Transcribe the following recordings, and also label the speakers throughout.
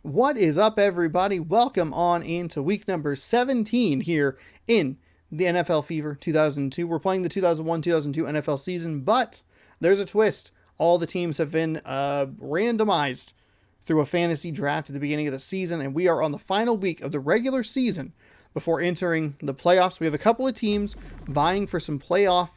Speaker 1: What is up, everybody? Welcome on into week number 17 here in the NFL Fever 2002. We're playing the 2001-2002 NFL season, but there's a twist. All the teams have been randomized through a fantasy draft at the beginning of the season, and we are on the final week of the regular season before entering the playoffs. We have a couple of teams vying for some playoff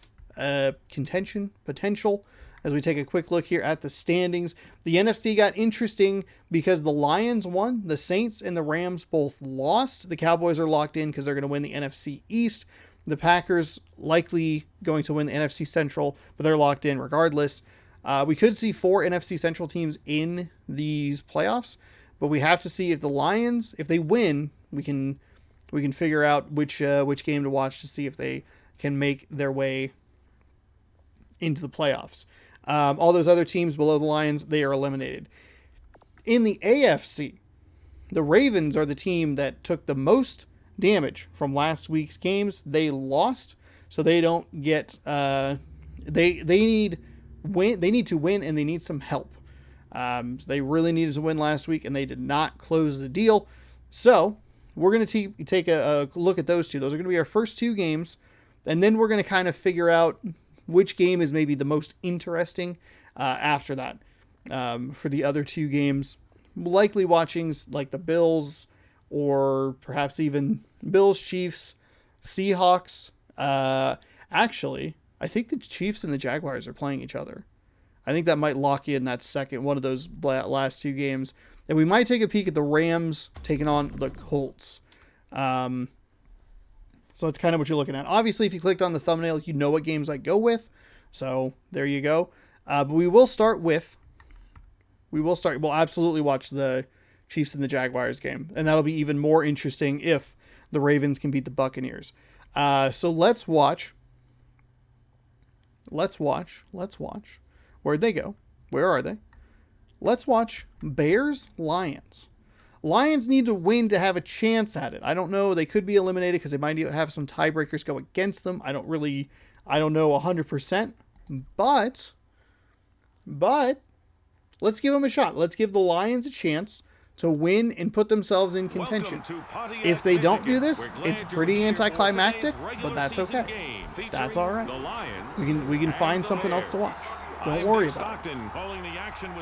Speaker 1: contention potential. As we take a quick look here at the standings, the NFC got interesting because the Lions won, the Saints and the Rams both lost. The Cowboys are locked in because they're going to win the NFC East. The Packers likely going to win the NFC Central, but they're locked in regardless. We could see 4 NFC Central teams in these playoffs, but we have to see if the Lions, if they win, we can figure out which game to watch to see if they can make their way into the playoffs. All those other teams below the Lions, they are eliminated. In the AFC, the Ravens are the team that took the most damage from last week's games. They lost, so they don't get. They need to win, and they need some help. So they really needed to win last week, and they did not close the deal. So we're going to take a look at those two. Those are going to be our first 2 games, and then we're going to kind of figure out which game is maybe the most interesting after that. For the other 2 games, likely watching like the Bills or perhaps even Bills, Chiefs, Seahawks. Actually, I think the Chiefs and the Jaguars are playing each other. I think that might lock in that second one of those last 2 games. And we might take a peek at the Rams taking on the Colts. So that's kind of what you're looking at. Obviously, if you clicked on the thumbnail, you know what games I go with. So there you go. But we'll absolutely watch the Chiefs and the Jaguars game. And that'll be even more interesting if the Ravens can beat the Buccaneers. So let's watch. Where'd they go? Where are they? Let's watch Bears Lions. Lions need to win to have a chance at it. I don't know. They could be eliminated because they might have some tiebreakers go against them. I don't know 100%. But let's give them a shot. Let's give the Lions a chance to win and put themselves in contention. If they don't do this, it's pretty anticlimactic, but that's okay. That's all right. We can find something else to watch. Don't worry about it.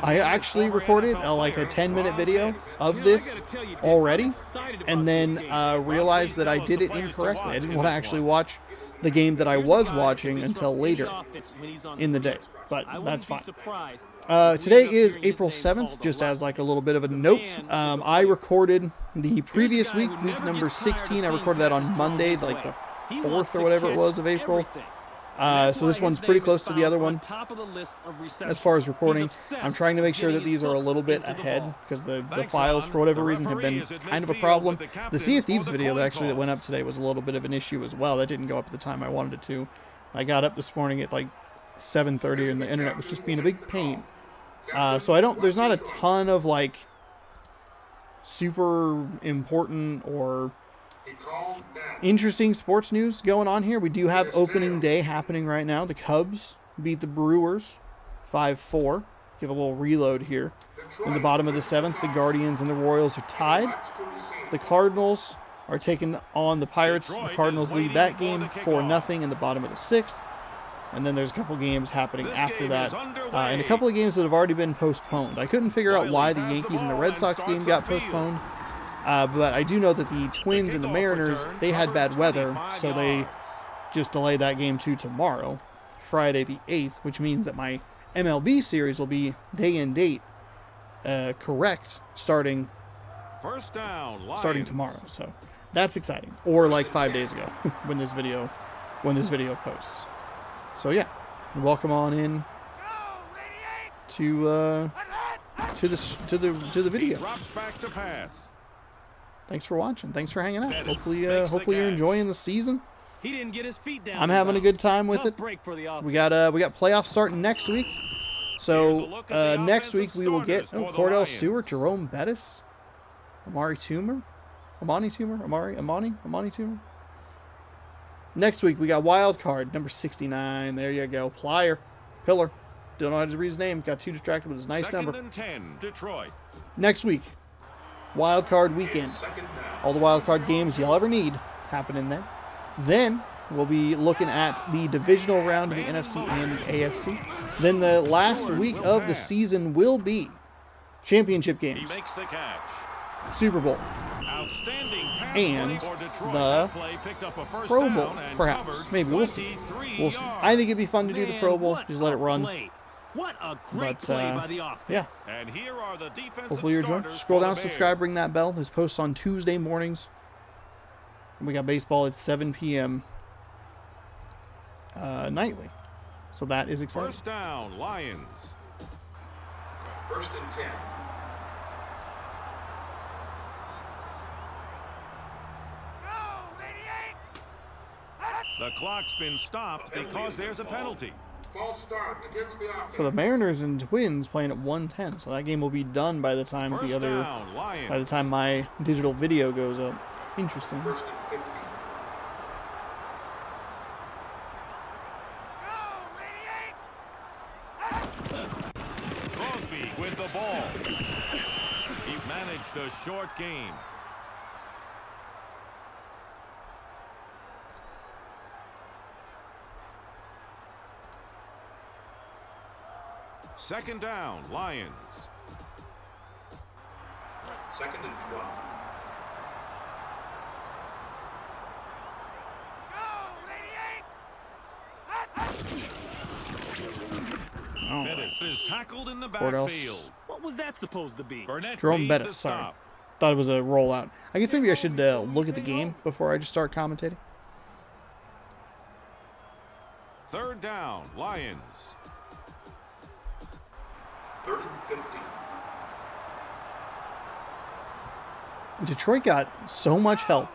Speaker 1: I actually recorded a 10-minute video of this already, and then realized that I did it incorrectly. I didn't want to actually watch the game that I was watching until later in the day, but that's fine. Today is April 7th, just as a little bit of a note. I recorded the previous week number 16. I recorded that on Monday, the 4th or whatever it was of April. So this one's pretty close to the other one as far as recording. I'm trying to make sure that these are a little bit ahead because the files, for whatever reason, have been kind of a problem. The Sea of Thieves video that went up today was a little bit of an issue as well. That didn't go up at the time I wanted it to. I got up this morning at 7:30 and the internet was just being a big pain. So there's not a ton of super important or interesting sports news going on here. We do have opening day happening right now. The Cubs beat the Brewers 5-4. Give a little reload here. In the bottom of the 7th, the Guardians and the Royals are tied. The Cardinals are taking on the Pirates. The Cardinals lead that game 4-0 in the bottom of the 6th. And then there's a couple games happening after that. And a couple of games that have already been postponed. I couldn't figure out why the Yankees and the Red Sox game got postponed. But I do know that the Twins and the Mariners, they had bad weather, so they just delayed that game to tomorrow, Friday the 8th, which means that my MLB series will be day and date correct starting tomorrow. So that's exciting. Or 5 days ago when this video posts. So yeah, welcome on in to the video. Thanks for watching. Thanks for hanging out. Hopefully you're enjoying the season.
Speaker 2: He didn't get his feet down.
Speaker 1: I'm having a good time with it. We got playoffs starting next week. So next week we will get Cordell Stewart, Jerome Bettis, Amani Toomer. Next week we got wild card number 69. There you go. Pillar. Don't know how to read his name. Got too distracted with his nice number.
Speaker 2: Second and 10, Detroit.
Speaker 1: Next week wild card weekend. All the wild card games you'll ever need happening then. Then we'll be looking at the divisional round of the NFC and the AFC. Then the last week of the season will be championship games, Super Bowl, and the Pro Bowl, perhaps. Maybe. We'll see. We'll see. I think it'd be fun to do the Pro Bowl. Just let it run.
Speaker 2: What a great play by the offense.
Speaker 1: Yeah.
Speaker 2: And here are the
Speaker 1: hopefully you're joined. Scroll down, subscribe, ring that bell. This posts on Tuesday mornings. And we got baseball at 7 p.m. Nightly. So that is exciting.
Speaker 3: First down, Lions.
Speaker 4: 1st and 10.
Speaker 3: The clock's been stopped because there's a penalty.
Speaker 4: False start against the offense.
Speaker 1: So the Mariners and Twins playing at 1:10. So that game will be done by the time
Speaker 3: First
Speaker 1: the other,
Speaker 3: down, Lions.
Speaker 1: by the time my digital video goes up. Interesting.
Speaker 4: 1st and 15.
Speaker 3: Crosby with the ball. He managed a short game. Second down, Lions.
Speaker 4: 2nd and 12.
Speaker 1: Oh,
Speaker 3: Bettis is tackled in the
Speaker 1: Cordell.
Speaker 3: backfield.
Speaker 2: What was that supposed to be?
Speaker 3: Burnett
Speaker 1: Jerome
Speaker 3: made
Speaker 1: Bettis,
Speaker 3: the
Speaker 1: sorry.
Speaker 3: stop.
Speaker 1: Thought it was a rollout. I guess maybe I should look at the game before I just start commentating.
Speaker 3: Third down, Lions.
Speaker 4: 3rd and 15.
Speaker 1: Detroit got so much help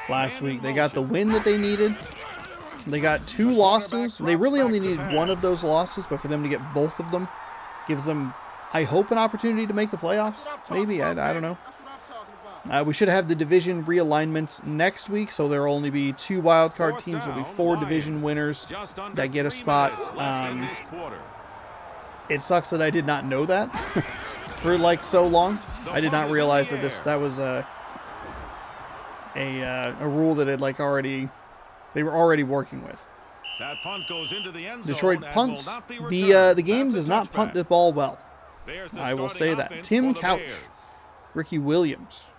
Speaker 1: last week. They got the win that they needed. They got 2 losses. They really only needed one of those losses, but for them to get both of them gives them, I hope, an opportunity to make the playoffs. Maybe. I don't know. We should have the division realignments next week, so there will only be 2 wild card teams. There will be 4 division winners that get a spot. It sucks that I did not know that for like so long. I did not realize that that was a rule that they were already working with.
Speaker 3: That punt goes into the end zone.
Speaker 1: Detroit punts. The game does not punt the ball well. I will say that. Tim Couch, Ricky Williams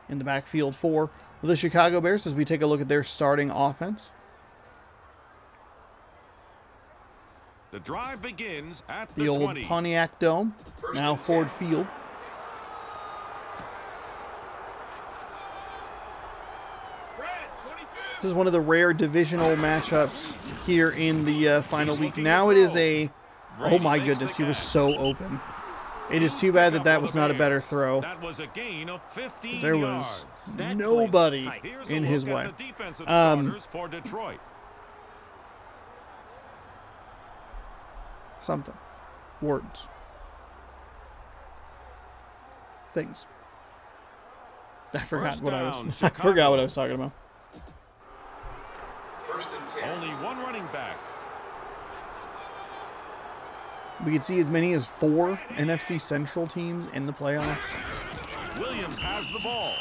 Speaker 1: in the backfield for the Chicago Bears as we take a look at their starting offense.
Speaker 3: The drive begins at
Speaker 1: The
Speaker 3: the
Speaker 1: old
Speaker 3: 20.
Speaker 1: Pontiac Dome, now Ford Field. This is one of the rare divisional matchups here in the final week. Now it is a, oh my goodness, he was so open. It is too bad that that was not a better throw.
Speaker 3: That was a gain of 15
Speaker 1: There was
Speaker 3: yards.
Speaker 1: nobody
Speaker 3: Here's
Speaker 1: in
Speaker 3: a
Speaker 1: his
Speaker 3: look
Speaker 1: way.
Speaker 3: at the defensive starters for Detroit.
Speaker 1: Something. Words. Things. I forgot
Speaker 3: First
Speaker 1: what I
Speaker 3: down,
Speaker 1: was. I forgot what I was talking about.
Speaker 4: 1st and 10.
Speaker 3: Only one running back.
Speaker 1: We could see as many as 4 NFC Central teams in the playoffs.
Speaker 3: Williams has the ball.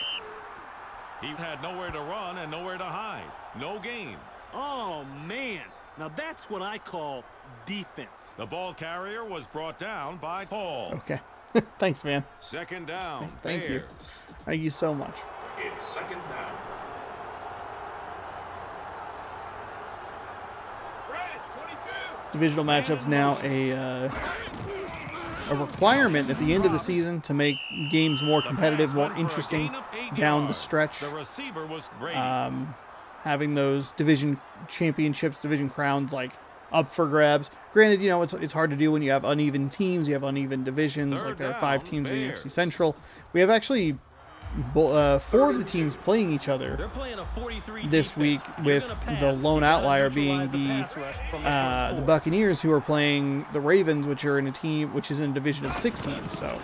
Speaker 3: He had nowhere to run and nowhere to hide. No gain.
Speaker 2: Oh, man. Now that's what I call defense.
Speaker 3: The ball carrier was brought down by Paul.
Speaker 1: Okay. Thanks, man.
Speaker 3: Second down.
Speaker 1: Thank you.
Speaker 3: Bears.
Speaker 1: Thank you so much.
Speaker 4: It's 2nd down.
Speaker 1: Divisional matchups now a requirement at the end of the season to make games more competitive, more interesting down the stretch.
Speaker 3: The receiver was great.
Speaker 1: Having those division championships, division crowns, like up for grabs. Granted, you know, it's hard to do when you have uneven teams, you have uneven divisions. Like there are 5 teams in the NFC Central. We have actually 4 of the teams playing each other
Speaker 2: They're playing a 43
Speaker 1: this week, with the lone outlier being the Buccaneers, who are playing the Ravens, which are in a division of 6 teams. So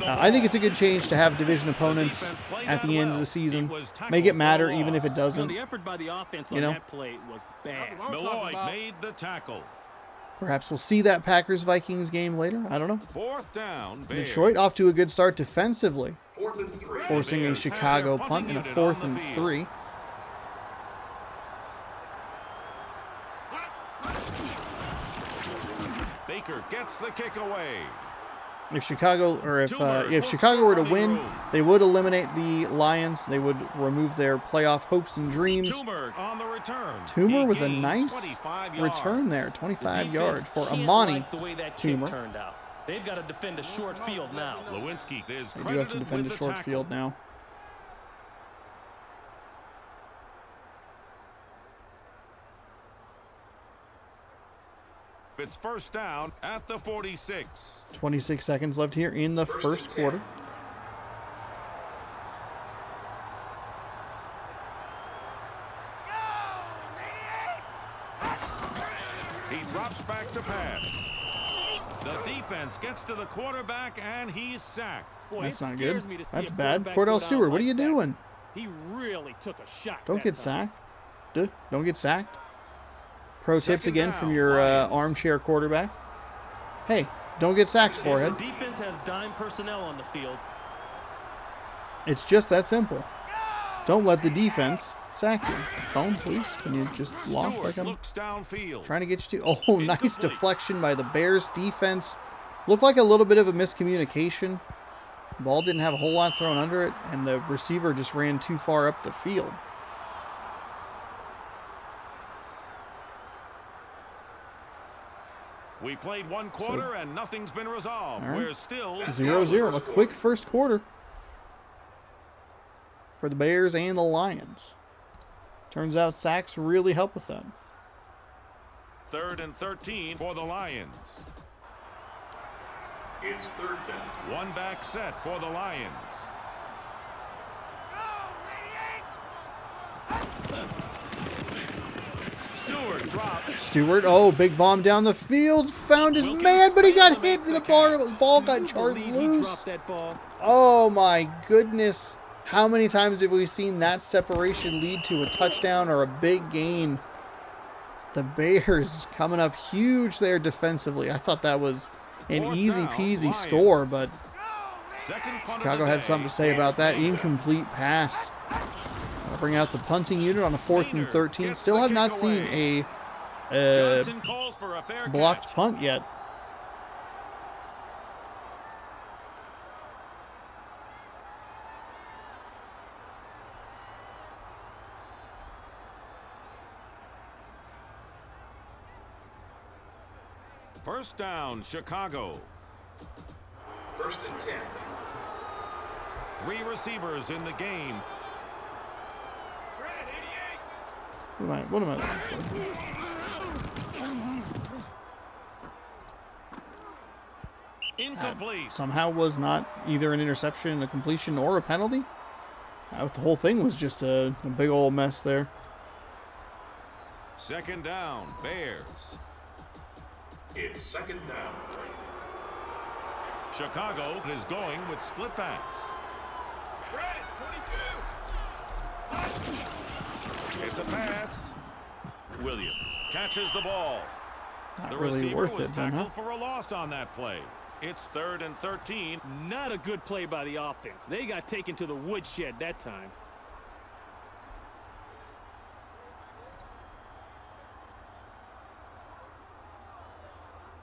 Speaker 1: I think it's a good change to have division opponents at the end of the season. Make it matter, even if it doesn't.
Speaker 2: The effort by the offense on
Speaker 1: You know?
Speaker 2: that play was bad.
Speaker 3: Malloy made the tackle.
Speaker 1: Perhaps we'll see that Packers-Vikings game later. I don't know.
Speaker 3: Fourth down, Bears.
Speaker 1: Detroit off to a good start defensively,
Speaker 4: 4th and 3.
Speaker 1: forcing a
Speaker 3: Bears have
Speaker 1: Chicago
Speaker 3: their
Speaker 1: punt
Speaker 3: punting
Speaker 1: and a
Speaker 3: unit
Speaker 1: 4th
Speaker 3: on
Speaker 1: and
Speaker 3: the field.
Speaker 1: 3.
Speaker 3: Baker gets the kick away.
Speaker 1: If Chicago were to win, they would eliminate the Lions. They would remove their playoff hopes and dreams.
Speaker 3: Toomer on the return.
Speaker 1: Toomer
Speaker 3: He
Speaker 1: with a
Speaker 3: gained
Speaker 1: nice
Speaker 3: 25
Speaker 1: return
Speaker 3: yards.
Speaker 1: there,
Speaker 2: The
Speaker 1: 25
Speaker 2: defense
Speaker 1: yards for
Speaker 2: can't
Speaker 1: Amani
Speaker 2: like the way that kick
Speaker 1: Toomer.
Speaker 2: turned out. They've got to defend a short field now.
Speaker 3: Lewinsky is
Speaker 1: They do have to
Speaker 3: credited
Speaker 1: defend a
Speaker 3: with the
Speaker 1: short
Speaker 3: tackle.
Speaker 1: field now.
Speaker 3: It's first down at the 46.
Speaker 1: 26 seconds left here in the first quarter.
Speaker 3: He drops back to pass. The defense gets to the quarterback and he's sacked.
Speaker 2: Boy,
Speaker 1: That's
Speaker 2: it
Speaker 1: not
Speaker 2: scares
Speaker 1: good.
Speaker 2: me to see
Speaker 1: That's
Speaker 2: a
Speaker 1: bad.
Speaker 2: quarterback
Speaker 1: Cordell
Speaker 2: go down
Speaker 1: Stewart, what are
Speaker 2: like
Speaker 1: you
Speaker 2: that.
Speaker 1: doing?
Speaker 2: He really took a shot.
Speaker 1: Don't
Speaker 2: that
Speaker 1: get
Speaker 2: time.
Speaker 1: sacked. Don't get sacked. Pro tips
Speaker 3: Second
Speaker 1: again
Speaker 3: down,
Speaker 1: from your
Speaker 3: Lions.
Speaker 1: armchair quarterback. Hey, don't get sacked,
Speaker 2: The
Speaker 1: forehead.
Speaker 2: defense has dime personnel on the field.
Speaker 1: It's just that simple. Don't let the defense sack you. Phone, please. Can you just lock
Speaker 3: Stewart
Speaker 1: like I'm
Speaker 3: looks downfield.
Speaker 1: trying to get you to? Oh, nice
Speaker 3: Incomplete.
Speaker 1: deflection by the Bears defense. Looked like a little bit of a miscommunication. Ball didn't have a whole lot thrown under it, and the receiver just ran too far up the field.
Speaker 3: We played one quarter and nothing's been resolved.
Speaker 1: All right.
Speaker 3: We're still
Speaker 1: 0-0. A quick first quarter for the Bears and the Lions. Turns out sacks really help with that.
Speaker 3: 3rd and 13 for the Lions.
Speaker 4: It's 3rd down.
Speaker 3: One back set for the Lions. Stewart drops.
Speaker 1: Stewart, oh, big bomb down the field. Found his
Speaker 3: Wilkins
Speaker 1: man, but he got
Speaker 3: failed to
Speaker 1: hit
Speaker 3: make
Speaker 1: and the
Speaker 3: the
Speaker 1: ball
Speaker 2: Can
Speaker 1: got
Speaker 2: you
Speaker 1: charged
Speaker 2: believe he
Speaker 1: loose.
Speaker 2: dropped that ball?
Speaker 1: Oh my goodness. How many times have we seen that separation lead to a touchdown or a big gain? The Bears coming up huge there defensively. I thought that was an
Speaker 3: Fourth
Speaker 1: easy
Speaker 3: down,
Speaker 1: peasy
Speaker 3: Lions.
Speaker 1: score, but
Speaker 3: Second punt of
Speaker 1: Chicago
Speaker 3: the
Speaker 1: had
Speaker 3: day.
Speaker 1: something to say about that. Incomplete pass. I'll bring out the punting unit on a 4th and 13. Still have not seen a
Speaker 3: Johnson calls for a fair
Speaker 1: blocked
Speaker 3: catch.
Speaker 1: punt yet.
Speaker 3: First down, Chicago.
Speaker 4: 1st and 10.
Speaker 3: 3 receivers in the game.
Speaker 1: What am I looking for?
Speaker 3: Incomplete.
Speaker 1: Somehow was not either an interception, a completion, or a penalty. The whole thing was just a big old mess there.
Speaker 3: Second down, Bears.
Speaker 4: It's 2nd down.
Speaker 3: Chicago is going with split backs. It's a pass. Williams catches the ball.
Speaker 1: Not
Speaker 3: The
Speaker 1: really
Speaker 3: receiver
Speaker 1: worth
Speaker 3: was
Speaker 1: it, then, huh?
Speaker 3: tackled for a loss on that play. It's 3rd and 13.
Speaker 2: Not a good play by the offense. They got taken to the woodshed that time.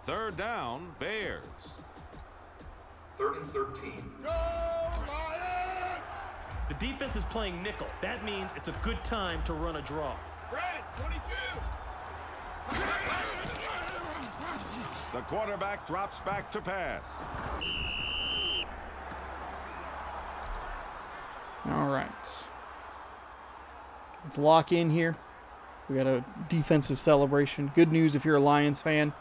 Speaker 3: Third down, Bears.
Speaker 4: 3rd and 13.
Speaker 2: The defense is playing nickel. That means it's a good time to run a draw.
Speaker 3: The quarterback drops back to pass.
Speaker 1: All right. Let's lock in here. We got a defensive celebration. Good news if you're a Lions fan.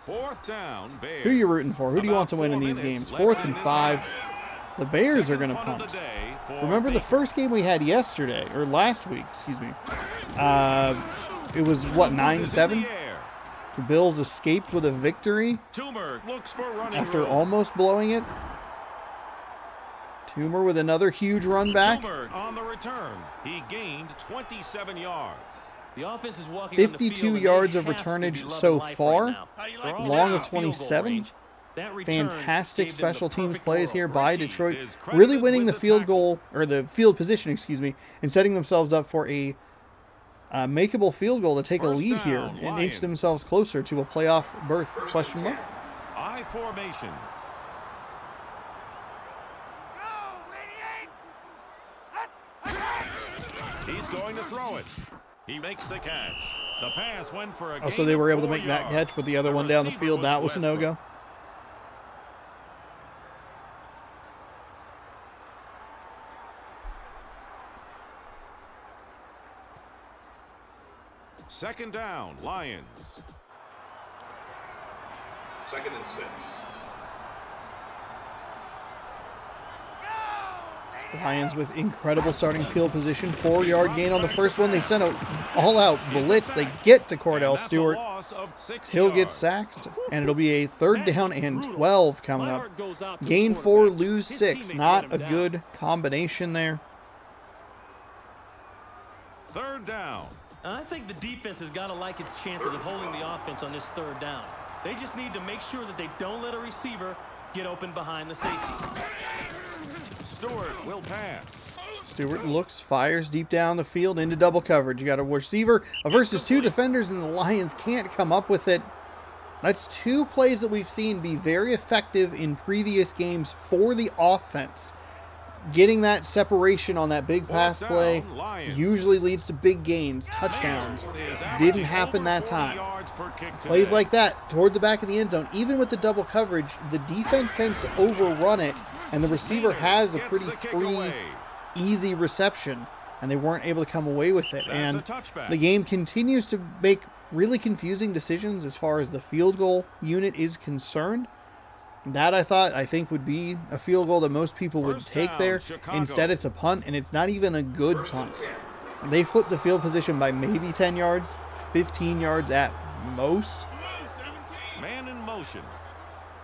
Speaker 3: Fourth down, Bears.
Speaker 1: Who are you rooting for? Who do you want to
Speaker 3: About
Speaker 1: win in
Speaker 3: 4
Speaker 1: these
Speaker 3: minutes
Speaker 1: games?
Speaker 3: left
Speaker 1: 4th
Speaker 3: in
Speaker 1: and
Speaker 3: this
Speaker 1: 5.
Speaker 3: half.
Speaker 1: The Bears are
Speaker 3: Second
Speaker 1: going to
Speaker 3: punt of
Speaker 1: punt.
Speaker 3: the day for
Speaker 1: Remember the
Speaker 3: Baker.
Speaker 1: first game we had yesterday, or last week, excuse me. It was, what,
Speaker 3: Is in
Speaker 1: 9-7?
Speaker 3: the air.
Speaker 1: The Bills escaped with a victory
Speaker 3: Toomer looks for running
Speaker 1: after
Speaker 3: room.
Speaker 1: almost blowing it. Toomer with another huge run back.
Speaker 3: Toomer on the return. He gained 27 yards.
Speaker 2: The offense is walking on the
Speaker 1: 52
Speaker 2: field, and
Speaker 1: yards
Speaker 2: they
Speaker 1: of
Speaker 2: have to be
Speaker 1: returnage
Speaker 2: loving
Speaker 1: so
Speaker 2: life
Speaker 1: far.
Speaker 2: right now. They're all
Speaker 1: Long
Speaker 2: out
Speaker 1: of
Speaker 2: field goal
Speaker 1: 27.
Speaker 2: range. That return
Speaker 1: Fantastic
Speaker 2: gave them the
Speaker 1: special teams
Speaker 2: perfect
Speaker 1: plays
Speaker 2: world.
Speaker 1: here by
Speaker 3: Richie
Speaker 1: Detroit,
Speaker 3: is
Speaker 1: really
Speaker 3: credited
Speaker 1: winning the
Speaker 3: with the
Speaker 1: field
Speaker 3: tackle.
Speaker 1: goal, or the field position, excuse me, and setting themselves up for a makeable field goal to take a
Speaker 3: First
Speaker 1: lead here
Speaker 3: down,
Speaker 1: and
Speaker 3: Lions.
Speaker 1: inch themselves closer to a playoff berth, question mark.
Speaker 3: I formation. He's going to throw it. He makes the catch. The pass went for a
Speaker 1: Oh, so
Speaker 3: gain
Speaker 1: they
Speaker 3: of
Speaker 1: were able to
Speaker 3: 4
Speaker 1: make that
Speaker 3: yards.
Speaker 1: catch, but the other one down the
Speaker 3: receiver
Speaker 1: field, that was a
Speaker 3: Westbrook.
Speaker 1: no-go.
Speaker 3: Second down, Lions.
Speaker 4: 2nd and 6.
Speaker 1: Lions with incredible starting field position. 4-yard gain on the first one. They sent an all-out blitz. They get to Cordell
Speaker 3: That's a
Speaker 1: Stewart.
Speaker 3: loss of 6
Speaker 1: He'll get
Speaker 3: yards.
Speaker 1: sacked, and it'll be a 3rd down and 12 coming
Speaker 2: My
Speaker 1: up.
Speaker 2: heart goes out to the
Speaker 1: Gain 4,
Speaker 2: quarterback.
Speaker 1: lose
Speaker 2: His
Speaker 1: 6.
Speaker 2: teammates
Speaker 1: Not
Speaker 2: let
Speaker 1: a
Speaker 2: him down.
Speaker 1: good combination there.
Speaker 3: 3rd down.
Speaker 2: I think the defense has got to like its chances of holding the offense on this 3rd down. They just need to make sure that they don't let a receiver get open behind the safety.
Speaker 3: Stewart will pass.
Speaker 1: Stewart looks, fires deep down the field into double coverage. You got a receiver versus 2 defenders, and the Lions can't come up with it. That's 2 plays that we've seen be very effective in previous games for the offense. Getting that separation on that big pass
Speaker 3: Fourth
Speaker 1: play
Speaker 3: down, Lions.
Speaker 1: usually leads to big gains, touchdowns.
Speaker 3: Is
Speaker 1: Didn't
Speaker 3: averaging
Speaker 1: happen
Speaker 3: over
Speaker 1: that
Speaker 3: 40
Speaker 1: time.
Speaker 3: yards per kick
Speaker 1: Plays
Speaker 3: today.
Speaker 1: like that toward the back of the end zone, even with the double coverage, the defense tends to overrun it, and the receiver has a
Speaker 3: Gets
Speaker 1: pretty
Speaker 3: the kick
Speaker 1: free,
Speaker 3: away.
Speaker 1: easy reception, and they weren't able to come away with it.
Speaker 3: That's
Speaker 1: And
Speaker 3: a touchback.
Speaker 1: the game continues to make really confusing decisions as far as the field goal unit is concerned. That I think would be a field goal that most people would
Speaker 3: First
Speaker 1: take
Speaker 3: down,
Speaker 1: there.
Speaker 3: Chicago.
Speaker 1: Instead, it's a punt, and it's not even a good
Speaker 4: 1st
Speaker 1: punt.
Speaker 4: and 10.
Speaker 1: They flipped the field position by maybe 10 yards, 15 yards at most.
Speaker 3: Man in motion.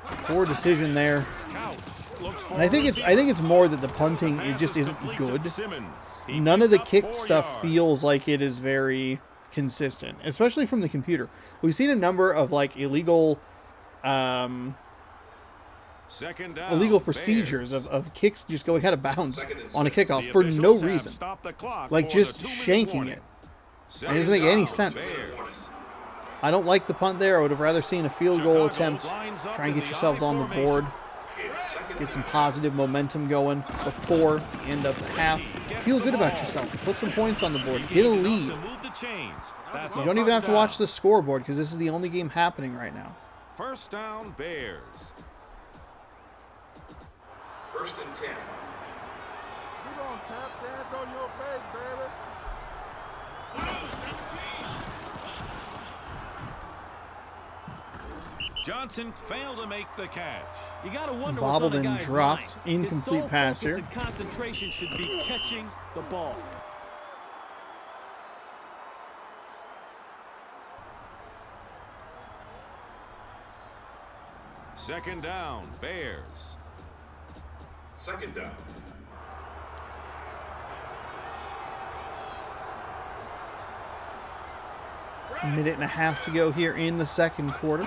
Speaker 1: Poor decision there.
Speaker 3: Couch looks for
Speaker 1: And I think
Speaker 3: receiver.
Speaker 1: it's more that the punting, it
Speaker 3: Pass
Speaker 1: just
Speaker 3: is
Speaker 1: isn't
Speaker 3: complete to
Speaker 1: good.
Speaker 3: Simmons. He
Speaker 1: None of the
Speaker 3: picked up
Speaker 1: kick
Speaker 3: 4
Speaker 1: stuff
Speaker 3: yards.
Speaker 1: feels like it is very consistent, especially from the computer. We've seen a number of like illegal
Speaker 3: Second down,
Speaker 1: illegal
Speaker 3: Bears.
Speaker 1: procedures of kicks just going out of bounds
Speaker 4: 2nd and
Speaker 1: on a
Speaker 4: 6.
Speaker 1: kickoff
Speaker 3: The
Speaker 1: for no
Speaker 3: officials have
Speaker 1: reason.
Speaker 3: stopped the clock
Speaker 1: Like
Speaker 3: for
Speaker 1: just
Speaker 3: the 2-minute
Speaker 1: shanking
Speaker 3: warning.
Speaker 1: it.
Speaker 3: Second
Speaker 1: doesn't make any
Speaker 3: down,
Speaker 1: sense.
Speaker 3: Bears.
Speaker 1: I don't like the punt there. I would have rather seen a field goal
Speaker 3: Chicago
Speaker 1: attempt.
Speaker 3: lines up
Speaker 1: Try and
Speaker 3: in
Speaker 1: get
Speaker 3: the
Speaker 1: yourselves
Speaker 3: I
Speaker 1: on the
Speaker 3: formation.
Speaker 1: board.
Speaker 4: It's 2nd
Speaker 1: Get
Speaker 4: and
Speaker 1: some
Speaker 4: 9.
Speaker 1: positive momentum going before the end of the half. Feel good about yourself. Put some points on the board. Get a
Speaker 3: Enough
Speaker 1: lead.
Speaker 3: to move the chains. That's
Speaker 1: You
Speaker 3: a
Speaker 1: don't even
Speaker 3: first
Speaker 1: have to
Speaker 3: down.
Speaker 1: watch the scoreboard because this is the only game happening right now.
Speaker 3: First down, Bears.
Speaker 4: 1st and 10.
Speaker 5: You gonna tap dance on your face, baby.
Speaker 3: Johnson failed to make the catch.
Speaker 2: You got to wonder
Speaker 1: Bobbled
Speaker 2: what's on the
Speaker 1: and
Speaker 2: guy's
Speaker 1: dropped.
Speaker 2: mind.
Speaker 1: Incomplete
Speaker 2: His sole
Speaker 1: pass
Speaker 2: focus
Speaker 1: here.
Speaker 2: and concentration should be catching the ball.
Speaker 3: Second down, Bears.
Speaker 4: 2nd down.
Speaker 1: Minute and a half to go here in the second quarter.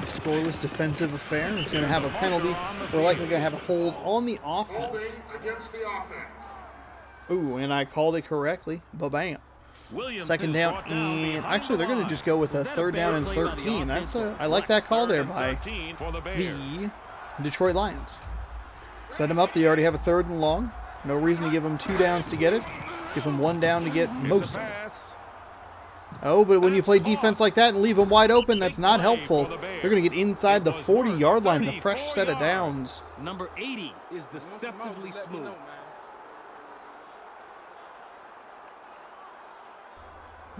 Speaker 1: Scoreless defensive affair. It's going to have a penalty. We're likely going to have a hold on the offense.
Speaker 5: Holding against the offense.
Speaker 1: Ooh, and I called it correctly. Ba-bam.
Speaker 3: Williams
Speaker 1: Second
Speaker 3: is
Speaker 1: down,
Speaker 3: brought down
Speaker 1: and
Speaker 3: behind
Speaker 1: actually
Speaker 3: the
Speaker 1: they're going to
Speaker 3: line.
Speaker 1: just go with a
Speaker 2: Was that a
Speaker 1: 3rd down and
Speaker 2: better play by the
Speaker 1: 13. That's
Speaker 2: offense?
Speaker 1: I like that call there
Speaker 3: Third
Speaker 1: by
Speaker 3: and 13 for the Bears.
Speaker 1: the Detroit Lions. Set them up. They already have a 3rd and long. No reason to give them 2 downs to get it. Give them 1 down to get
Speaker 3: Here's a
Speaker 1: most of it.
Speaker 3: pass.
Speaker 1: Oh, but when you play
Speaker 3: That's
Speaker 1: defense
Speaker 3: caught.
Speaker 1: like that and leave them wide open, that's
Speaker 3: Big
Speaker 1: not
Speaker 3: play
Speaker 1: helpful.
Speaker 3: for the Bears.
Speaker 1: They're going to get inside the
Speaker 3: It was worth
Speaker 1: 40-yard line with a fresh
Speaker 3: 34
Speaker 1: set of
Speaker 3: yards.
Speaker 1: downs.
Speaker 2: Number 80 is deceptively smooth.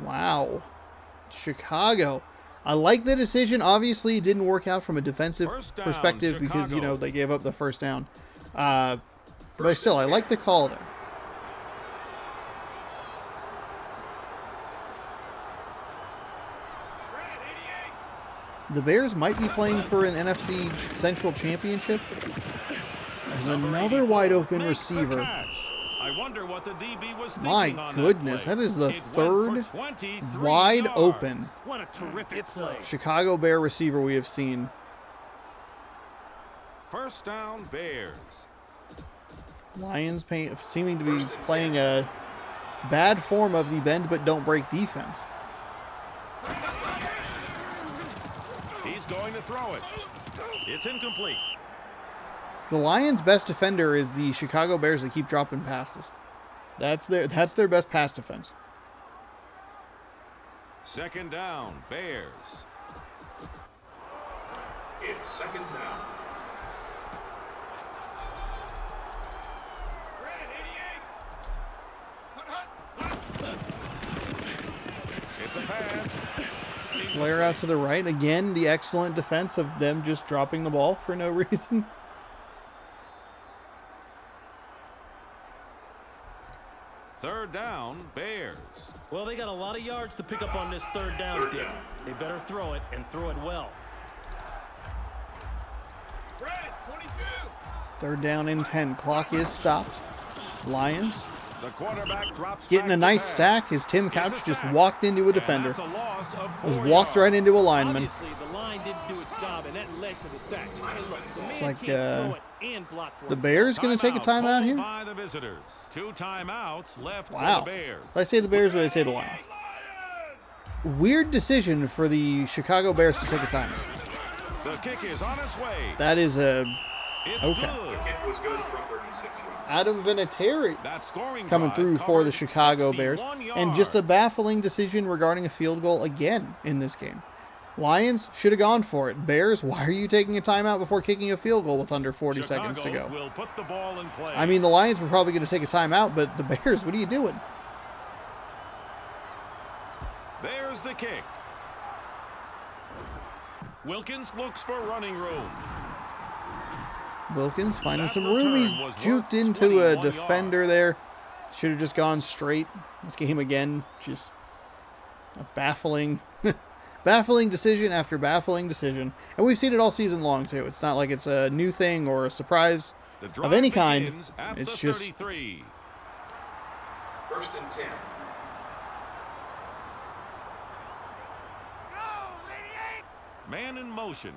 Speaker 1: Wow. Chicago. I like the decision. Obviously, it didn't work out from a defensive
Speaker 3: First down,
Speaker 1: perspective because,
Speaker 3: Chicago.
Speaker 1: they gave up the first down. But I like the call there. The Bears might be playing for an NFC Central Championship. There's another wide open
Speaker 3: Makes the
Speaker 1: receiver.
Speaker 3: catch. I wonder what the DB was thinking
Speaker 1: My
Speaker 3: on
Speaker 1: goodness,
Speaker 3: that
Speaker 1: that is the
Speaker 3: play. It went
Speaker 1: third
Speaker 3: for 23
Speaker 1: wide
Speaker 3: yards.
Speaker 1: open
Speaker 2: What a terrific play.
Speaker 1: Chicago Bear receiver we have seen.
Speaker 3: First down, Bears.
Speaker 1: Lions seeming to be playing a bad form of the bend but don't break defense.
Speaker 3: He's going to throw it. It's incomplete.
Speaker 1: The Lions' best defender is the Chicago Bears that keep dropping passes. That's their best pass defense.
Speaker 3: Second down, Bears.
Speaker 4: It's second down.
Speaker 3: It's a pass.
Speaker 1: Flare out to the right. Again, the excellent defense of them just dropping the ball for no reason.
Speaker 3: Third down, Bears.
Speaker 2: Well, they got a lot of yards to pick up on this third down, Dick. They better throw it and throw it well.
Speaker 1: Third down and 10. Clock is stopped. Lions
Speaker 3: The quarterback drops
Speaker 1: getting
Speaker 3: back
Speaker 1: a
Speaker 3: to
Speaker 1: nice
Speaker 3: pass.
Speaker 1: sack as Tim
Speaker 3: It's
Speaker 1: Couch
Speaker 3: a
Speaker 1: just
Speaker 3: sack.
Speaker 1: walked into a
Speaker 3: And
Speaker 1: defender.
Speaker 3: that's a loss of
Speaker 1: Just
Speaker 3: 4
Speaker 1: walked right
Speaker 3: yards.
Speaker 1: into a lineman.
Speaker 2: Obviously, the line didn't do its job, and that led to the sack. Hey, look, the man
Speaker 1: like,
Speaker 2: can't throw it and block for
Speaker 1: The
Speaker 2: himself.
Speaker 1: Bears going to take a timeout
Speaker 3: called
Speaker 1: here?
Speaker 3: by the visitors. 2 timeouts left for
Speaker 1: Wow.
Speaker 3: the Bears.
Speaker 1: Did I say the Bears or did I say the Lions? Weird decision for the Chicago Bears to take a timeout.
Speaker 3: The kick is on its way.
Speaker 1: That is a
Speaker 3: It's
Speaker 1: okay.
Speaker 3: good.
Speaker 4: Kick was good from 36 yards.
Speaker 1: Adam Vinatieri
Speaker 3: That scoring
Speaker 1: coming
Speaker 3: drive
Speaker 1: through for the
Speaker 3: covered
Speaker 1: Chicago Bears.
Speaker 3: 61
Speaker 1: And just a
Speaker 3: yards.
Speaker 1: baffling decision regarding a field goal again in this game. Lions should have gone for it. Bears, why are you taking a timeout before kicking a field goal with under 40 seconds to
Speaker 3: Chicago
Speaker 1: go?
Speaker 3: will put the ball in play.
Speaker 1: I mean, the Lions were probably going to take a timeout, but the Bears, what are you doing?
Speaker 3: There's the kick. Wilkins looks for running room.
Speaker 1: Wilkins finding
Speaker 3: That
Speaker 1: some room. He
Speaker 3: return was
Speaker 1: juked
Speaker 3: worth
Speaker 1: into a
Speaker 3: 21
Speaker 1: defender
Speaker 3: yards.
Speaker 1: there. Should have just gone straight. This game again, just a baffling, baffling decision after baffling decision. And we've seen it all season long, too. It's not like it's a new thing or a surprise
Speaker 3: The
Speaker 1: of
Speaker 3: drive
Speaker 1: any kind.
Speaker 3: begins at
Speaker 1: It's
Speaker 3: the
Speaker 1: just
Speaker 3: 33.
Speaker 4: First and 10.
Speaker 3: Man in motion.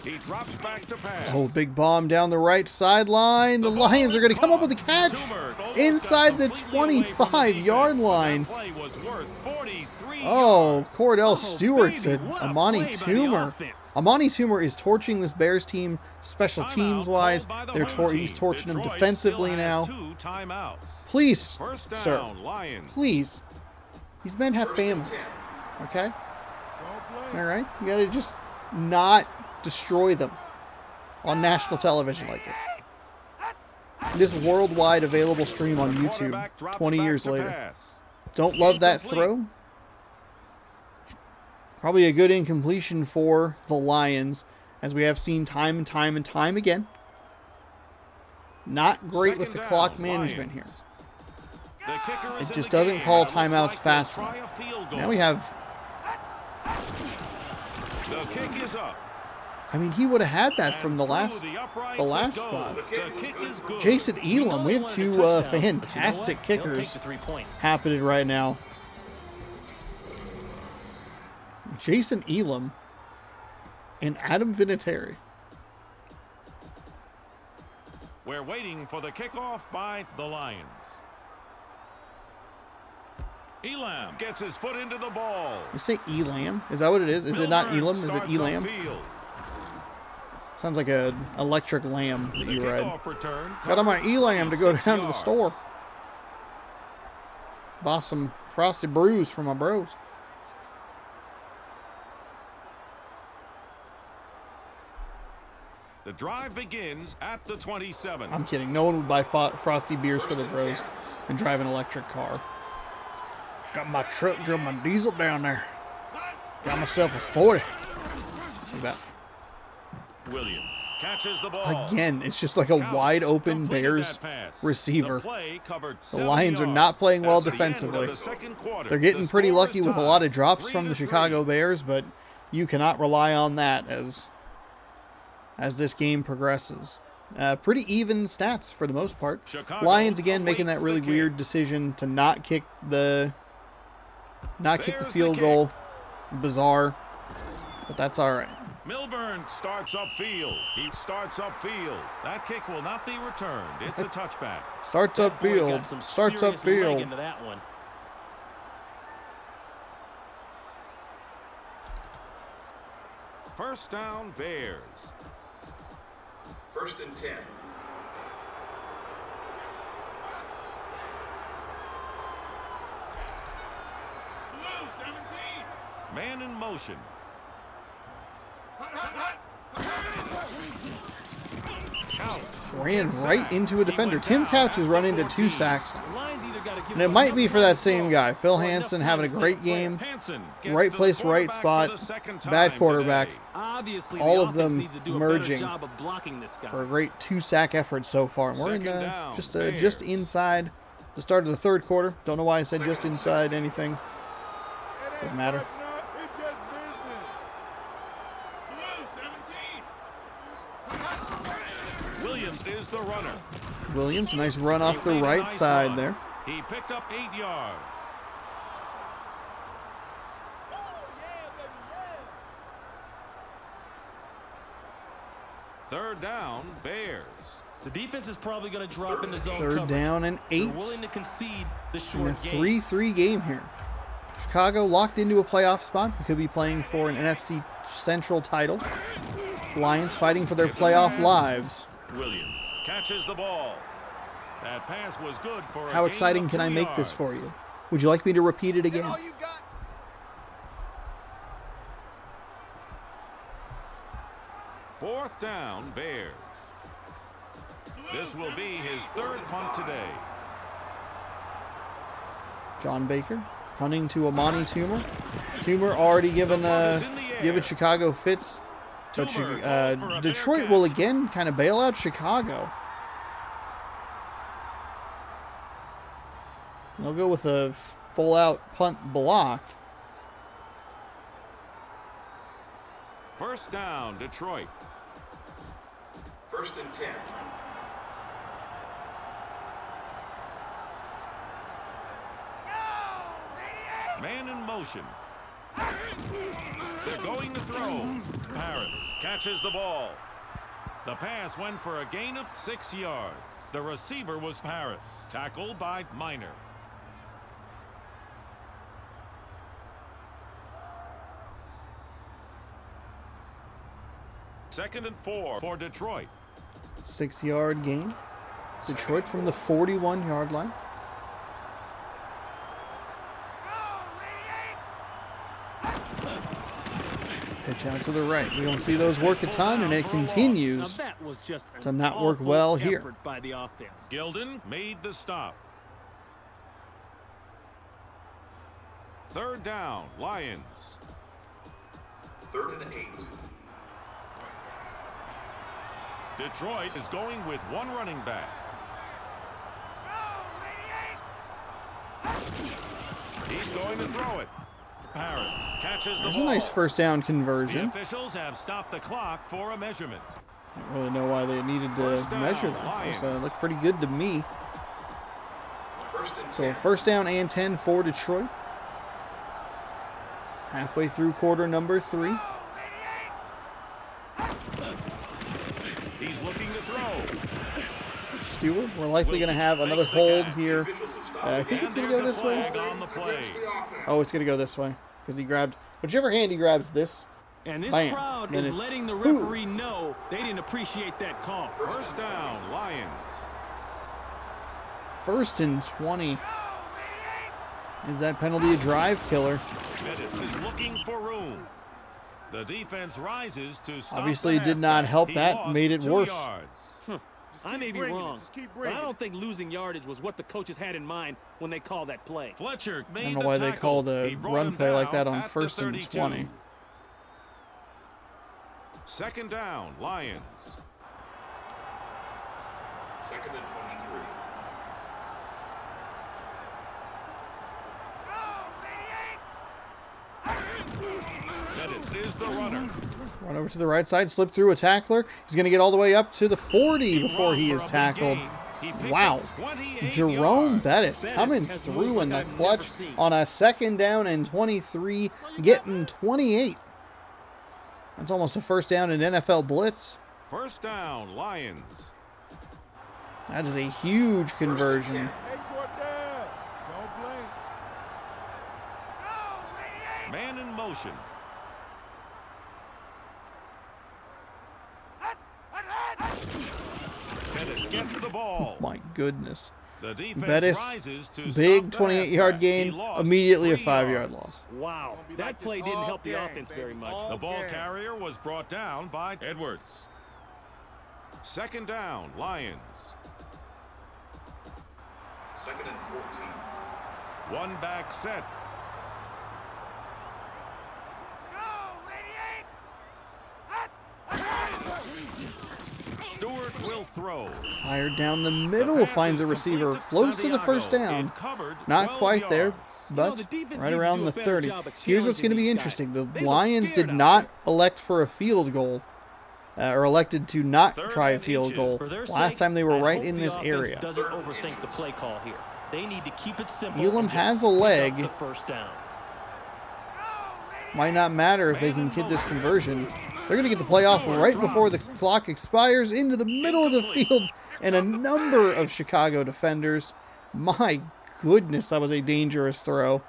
Speaker 3: He drops back to pass.
Speaker 1: oh, big bomb down the right sideline. The Lions are going to come up with a catch
Speaker 3: Toomer almost
Speaker 1: inside
Speaker 3: got
Speaker 1: the
Speaker 3: completely away from the
Speaker 1: 25-yard
Speaker 3: defense, but
Speaker 1: line.
Speaker 3: That play was worth 43
Speaker 1: Oh,
Speaker 3: yards.
Speaker 1: Cordell Stewart
Speaker 2: baby,
Speaker 1: to
Speaker 2: what a
Speaker 1: Amani
Speaker 2: play by the
Speaker 1: Toomer.
Speaker 2: offense.
Speaker 1: Amani Toomer is torching this Bears team special
Speaker 3: Timeout
Speaker 1: teams wise.
Speaker 3: called by the home
Speaker 1: He's
Speaker 3: team.
Speaker 1: torching them
Speaker 3: Detroit
Speaker 1: defensively
Speaker 3: still has
Speaker 1: now.
Speaker 3: 2 timeouts.
Speaker 1: Please,
Speaker 3: First down,
Speaker 1: sir,
Speaker 3: Lions.
Speaker 1: please. These men have families, okay? All right? You got to just not destroy them on national television like this. This worldwide available stream on
Speaker 3: The
Speaker 1: YouTube
Speaker 3: quarterback drops
Speaker 1: 20
Speaker 3: back
Speaker 1: years
Speaker 3: to
Speaker 1: later.
Speaker 3: pass.
Speaker 1: Don't love that
Speaker 3: Incomplete.
Speaker 1: throw. Probably a good incompletion for the Lions, as we have seen time and time and time again. Not great with the
Speaker 3: Second
Speaker 1: clock
Speaker 3: down,
Speaker 1: management
Speaker 3: Lions.
Speaker 1: here.
Speaker 3: The kicker is
Speaker 1: It
Speaker 3: in
Speaker 1: just
Speaker 3: the
Speaker 1: doesn't
Speaker 3: game,
Speaker 1: call
Speaker 3: and it looks
Speaker 1: timeouts
Speaker 3: like they'll
Speaker 1: fast
Speaker 3: try
Speaker 1: enough.
Speaker 3: a field goal.
Speaker 1: Now we have,
Speaker 3: The kick is up.
Speaker 1: I mean, he would have had that
Speaker 3: And
Speaker 1: from the
Speaker 3: through
Speaker 1: last
Speaker 3: the uprights
Speaker 1: the
Speaker 3: it
Speaker 1: last
Speaker 3: goes.
Speaker 1: spot.
Speaker 3: The kick is good.
Speaker 1: Jason
Speaker 2: You know
Speaker 1: Elam.
Speaker 2: they
Speaker 1: We have
Speaker 2: wanted a
Speaker 1: two
Speaker 2: touchdown, but you know
Speaker 1: fantastic
Speaker 2: what? They'll take
Speaker 1: kickers
Speaker 2: the 3 points.
Speaker 1: happening right now. Jason Elam and Adam Vinatieri.
Speaker 3: We're waiting for the kickoff by the Lions. Elam gets his foot into the ball.
Speaker 1: You say Elam? Is that what it is? Is it not
Speaker 3: Milburn
Speaker 1: Elam? Is it
Speaker 3: starts
Speaker 1: Elam?
Speaker 3: upfield.
Speaker 1: Sounds like an electric lamb that
Speaker 3: The
Speaker 1: you ride.
Speaker 3: kickoff return
Speaker 1: Got on my
Speaker 3: covers
Speaker 1: Elam to go
Speaker 3: 26
Speaker 1: down to the
Speaker 3: yards.
Speaker 1: store. Bought some frosted brews for my bros.
Speaker 3: The drive begins at the 27.
Speaker 1: I'm kidding. No one would buy frosty beers for the bros and drive an electric car. Got my truck, drove my diesel down there. Got myself a 40. Look at that.
Speaker 3: Williams catches the ball.
Speaker 1: Again, it's just like a
Speaker 3: Couch
Speaker 1: wide open
Speaker 3: completed
Speaker 1: Bears
Speaker 3: that pass.
Speaker 1: receiver.
Speaker 3: The play covered
Speaker 1: The
Speaker 3: 70
Speaker 1: Lions are
Speaker 3: yards.
Speaker 1: not playing well
Speaker 3: That's the end of
Speaker 1: defensively.
Speaker 3: the second quarter.
Speaker 1: They're getting
Speaker 3: The
Speaker 1: pretty
Speaker 3: score
Speaker 1: lucky
Speaker 3: is
Speaker 1: with a
Speaker 3: tied,
Speaker 1: lot of drops from the
Speaker 3: 3-3.
Speaker 1: Chicago Bears, but you cannot rely on that as this game progresses. Pretty even stats for the most part.
Speaker 3: Chicago
Speaker 1: Lions again making that
Speaker 3: awaits
Speaker 1: really
Speaker 3: the kick.
Speaker 1: weird decision to not kick the
Speaker 3: There's
Speaker 1: field
Speaker 3: the
Speaker 1: goal. Bizarre, but that's all right.
Speaker 3: Milburn starts upfield. He starts upfield. That kick will not be returned. It's a touchback.
Speaker 1: Starts
Speaker 2: That boy
Speaker 1: upfield.
Speaker 2: got some
Speaker 1: Starts
Speaker 2: serious leg
Speaker 1: upfield.
Speaker 2: into that one.
Speaker 3: First down, Bears.
Speaker 4: 1st and 10.
Speaker 3: Man in motion. Couch.
Speaker 1: Ran
Speaker 3: gets
Speaker 1: right
Speaker 3: sacked.
Speaker 1: into a
Speaker 3: He
Speaker 1: defender.
Speaker 3: went
Speaker 1: Tim
Speaker 3: down
Speaker 1: Couch has
Speaker 3: at
Speaker 1: run
Speaker 3: the
Speaker 1: into 2
Speaker 3: 14.
Speaker 1: sacks now.
Speaker 2: The Lions either gotta give
Speaker 1: And it
Speaker 2: them
Speaker 1: might be
Speaker 2: enough
Speaker 1: for that
Speaker 2: time to
Speaker 1: same
Speaker 2: throw
Speaker 1: guy. Phil
Speaker 2: or enough
Speaker 1: Hansen
Speaker 2: time
Speaker 1: having a
Speaker 2: to set
Speaker 1: great
Speaker 2: the play.
Speaker 1: game.
Speaker 3: Hansen gets
Speaker 1: Right
Speaker 3: to the
Speaker 1: place, right
Speaker 3: quarterback
Speaker 1: spot.
Speaker 3: for the second
Speaker 1: Bad
Speaker 3: time
Speaker 1: quarterback.
Speaker 3: today.
Speaker 2: Obviously,
Speaker 1: All
Speaker 2: the
Speaker 1: of
Speaker 2: offense
Speaker 1: them
Speaker 2: needs to do a
Speaker 1: merging
Speaker 2: better job of blocking this guy.
Speaker 1: For a great 2-sack effort so far. We're in
Speaker 3: Second down,
Speaker 1: just
Speaker 3: Bears.
Speaker 1: inside the start of the 3rd quarter. Don't know why I said just inside anything. Doesn't matter.
Speaker 5: It's just business.
Speaker 3: Williams is the runner.
Speaker 1: Williams, nice run off the
Speaker 3: He made a
Speaker 1: right
Speaker 3: nice
Speaker 1: side
Speaker 3: run.
Speaker 1: there.
Speaker 3: He picked up 8 yards. Third down, Bears.
Speaker 2: The defense is probably going to drop into zone
Speaker 1: 3rd
Speaker 2: coverage.
Speaker 1: down and 8
Speaker 2: They're willing to concede the
Speaker 1: in a
Speaker 2: short game.
Speaker 1: 3-3 game here. Chicago locked into a playoff spot. We could be playing for an NFC Central title. Lions fighting for their playoff lives.
Speaker 3: Williams catches the ball. That pass was good for a
Speaker 1: How
Speaker 3: gain
Speaker 1: exciting
Speaker 3: of
Speaker 1: can I
Speaker 3: 2
Speaker 1: make this
Speaker 3: yards.
Speaker 1: for you? Would you like me to repeat it again?
Speaker 5: All you got.
Speaker 3: Fourth down, Bears. This will be his 3rd punt today.
Speaker 1: John Baker punting to Amani Toomer. Toomer already given Chicago fits. But
Speaker 3: Toomer calls for a fair
Speaker 1: Detroit will
Speaker 3: catch.
Speaker 1: again kind of bail out Chicago. They'll go with a full-out punt block.
Speaker 3: First down, Detroit.
Speaker 4: 1st and 10.
Speaker 3: Man in motion. They're going to throw. Harris catches the ball. The pass went for a gain of 6 yards. The receiver was Harris, tackled by Minor. Second and 4 for Detroit.
Speaker 1: 6-yard gain. Detroit from the 41-yard line. Pitch out to the right. We don't see those work a ton, and it continues
Speaker 2: Now that was just an
Speaker 1: to not work
Speaker 2: awful
Speaker 1: well here.
Speaker 2: effort by the offense.
Speaker 3: Gilden made the stop. Third down, Lions.
Speaker 4: 3rd and 8.
Speaker 3: Detroit is going with 1 running back. He's going to throw it. Harris catches the
Speaker 1: There's
Speaker 3: ball.
Speaker 1: a nice first down
Speaker 3: The
Speaker 1: conversion.
Speaker 3: officials have stopped the clock for a measurement.
Speaker 1: I don't really know why they needed to
Speaker 3: First down,
Speaker 1: measure that.
Speaker 3: Lions.
Speaker 1: It looked pretty good to me.
Speaker 4: 1st and
Speaker 1: So
Speaker 4: 10.
Speaker 1: 1st down and 10 for Detroit. Halfway through quarter number 3.
Speaker 3: He's looking to throw.
Speaker 1: Stewart, we're likely going to have another
Speaker 3: Makes the
Speaker 1: hold
Speaker 3: catch.
Speaker 1: here.
Speaker 4: Officials have stopped
Speaker 1: I think
Speaker 3: And
Speaker 1: it's going to
Speaker 3: there's
Speaker 1: go
Speaker 3: a
Speaker 1: this way.
Speaker 3: flag on the play.
Speaker 4: against the offense.
Speaker 1: Oh, it's going to go this way because he grabbed whichever hand he grabs this.
Speaker 2: And this
Speaker 1: Bam.
Speaker 2: crowd
Speaker 1: Then
Speaker 2: is
Speaker 1: it's-
Speaker 2: letting the
Speaker 1: Ooh.
Speaker 2: referee know they didn't appreciate that call.
Speaker 3: First down, Lions.
Speaker 1: 1st and 20. Is that penalty a drive killer?
Speaker 3: Bettis is looking for room. The defense rises to stop
Speaker 1: Obviously,
Speaker 3: the
Speaker 1: it did not
Speaker 3: halfback.
Speaker 1: help
Speaker 3: He
Speaker 1: that,
Speaker 3: lost
Speaker 1: made it
Speaker 3: 2
Speaker 1: worse.
Speaker 3: yards.
Speaker 2: I may be
Speaker 5: bringing it.
Speaker 2: wrong,
Speaker 5: Just keep
Speaker 2: but
Speaker 5: bringing
Speaker 2: I
Speaker 5: it.
Speaker 2: don't think losing yardage was what the coaches had in mind when they called that play.
Speaker 3: Fletcher made
Speaker 1: I don't know
Speaker 3: the
Speaker 1: why they
Speaker 3: tackle.
Speaker 1: called a
Speaker 3: He brought
Speaker 1: run
Speaker 3: him
Speaker 1: play like
Speaker 3: down
Speaker 1: that on
Speaker 3: at the
Speaker 1: 1st and
Speaker 3: 32.
Speaker 1: 20.
Speaker 3: Second down, Lions.
Speaker 4: 2nd and 23.
Speaker 3: Bettis is the runner.
Speaker 1: Run over to the right side, slip through a tackler. He's going to get all the way up to the 40 before he is tackled. Wow. Jerome Bettis coming through in the clutch on a 2nd down and 23, getting 28. That's almost a first down in NFL blitz.
Speaker 3: First down, Lions.
Speaker 1: That is a huge conversion.
Speaker 5: Hey, fourth down. Don't blink.
Speaker 3: Man in motion. Pettis gets the ball.
Speaker 1: Oh my goodness.
Speaker 3: The defense
Speaker 1: Bettis,
Speaker 3: rises to
Speaker 1: big
Speaker 3: stop the
Speaker 1: 28-yard
Speaker 3: halfback.
Speaker 1: gain,
Speaker 3: He lost
Speaker 1: immediately a
Speaker 3: 3
Speaker 1: 5-yard
Speaker 3: yards.
Speaker 1: loss.
Speaker 2: Wow,
Speaker 5: Gonna be
Speaker 2: that
Speaker 5: like
Speaker 2: play
Speaker 5: this
Speaker 2: didn't
Speaker 5: all
Speaker 2: help the
Speaker 5: game,
Speaker 2: offense
Speaker 5: baby,
Speaker 2: very much.
Speaker 5: all
Speaker 3: The ball
Speaker 5: game.
Speaker 3: carrier was brought down by Edwards. 2nd down, Lions.
Speaker 4: 2nd and 14.
Speaker 3: One back set. Stewart will throw.
Speaker 1: Fired down the middle, finds a receiver close to the first down. Not quite there, but
Speaker 2: the defense
Speaker 1: right
Speaker 2: needs to
Speaker 1: around
Speaker 2: do a
Speaker 1: the
Speaker 2: better
Speaker 1: 30.
Speaker 2: job of
Speaker 1: Here's what's going to
Speaker 2: challenging
Speaker 1: be
Speaker 2: these
Speaker 1: interesting. The
Speaker 2: guys. They look
Speaker 1: Lions
Speaker 2: scared
Speaker 1: did
Speaker 2: out
Speaker 1: not
Speaker 2: there.
Speaker 1: elect for a field goal, or elected to not
Speaker 3: 3rd
Speaker 1: try a
Speaker 3: and
Speaker 1: field
Speaker 3: inches.
Speaker 1: goal.
Speaker 2: For their
Speaker 1: Last
Speaker 2: sake,
Speaker 1: time they were
Speaker 2: I
Speaker 1: right
Speaker 2: hope
Speaker 1: in
Speaker 2: the
Speaker 1: this
Speaker 2: offense
Speaker 1: area.
Speaker 2: doesn't overthink the play call here. They need to keep it simple.
Speaker 1: Elam
Speaker 2: and just
Speaker 1: has a
Speaker 2: pick up
Speaker 1: leg.
Speaker 2: the first down.
Speaker 1: Might not matter if they can get this conversion. They're going to get the playoff right before the clock expires into the middle of the field, and a number of Chicago defenders. My goodness, that was a dangerous throw.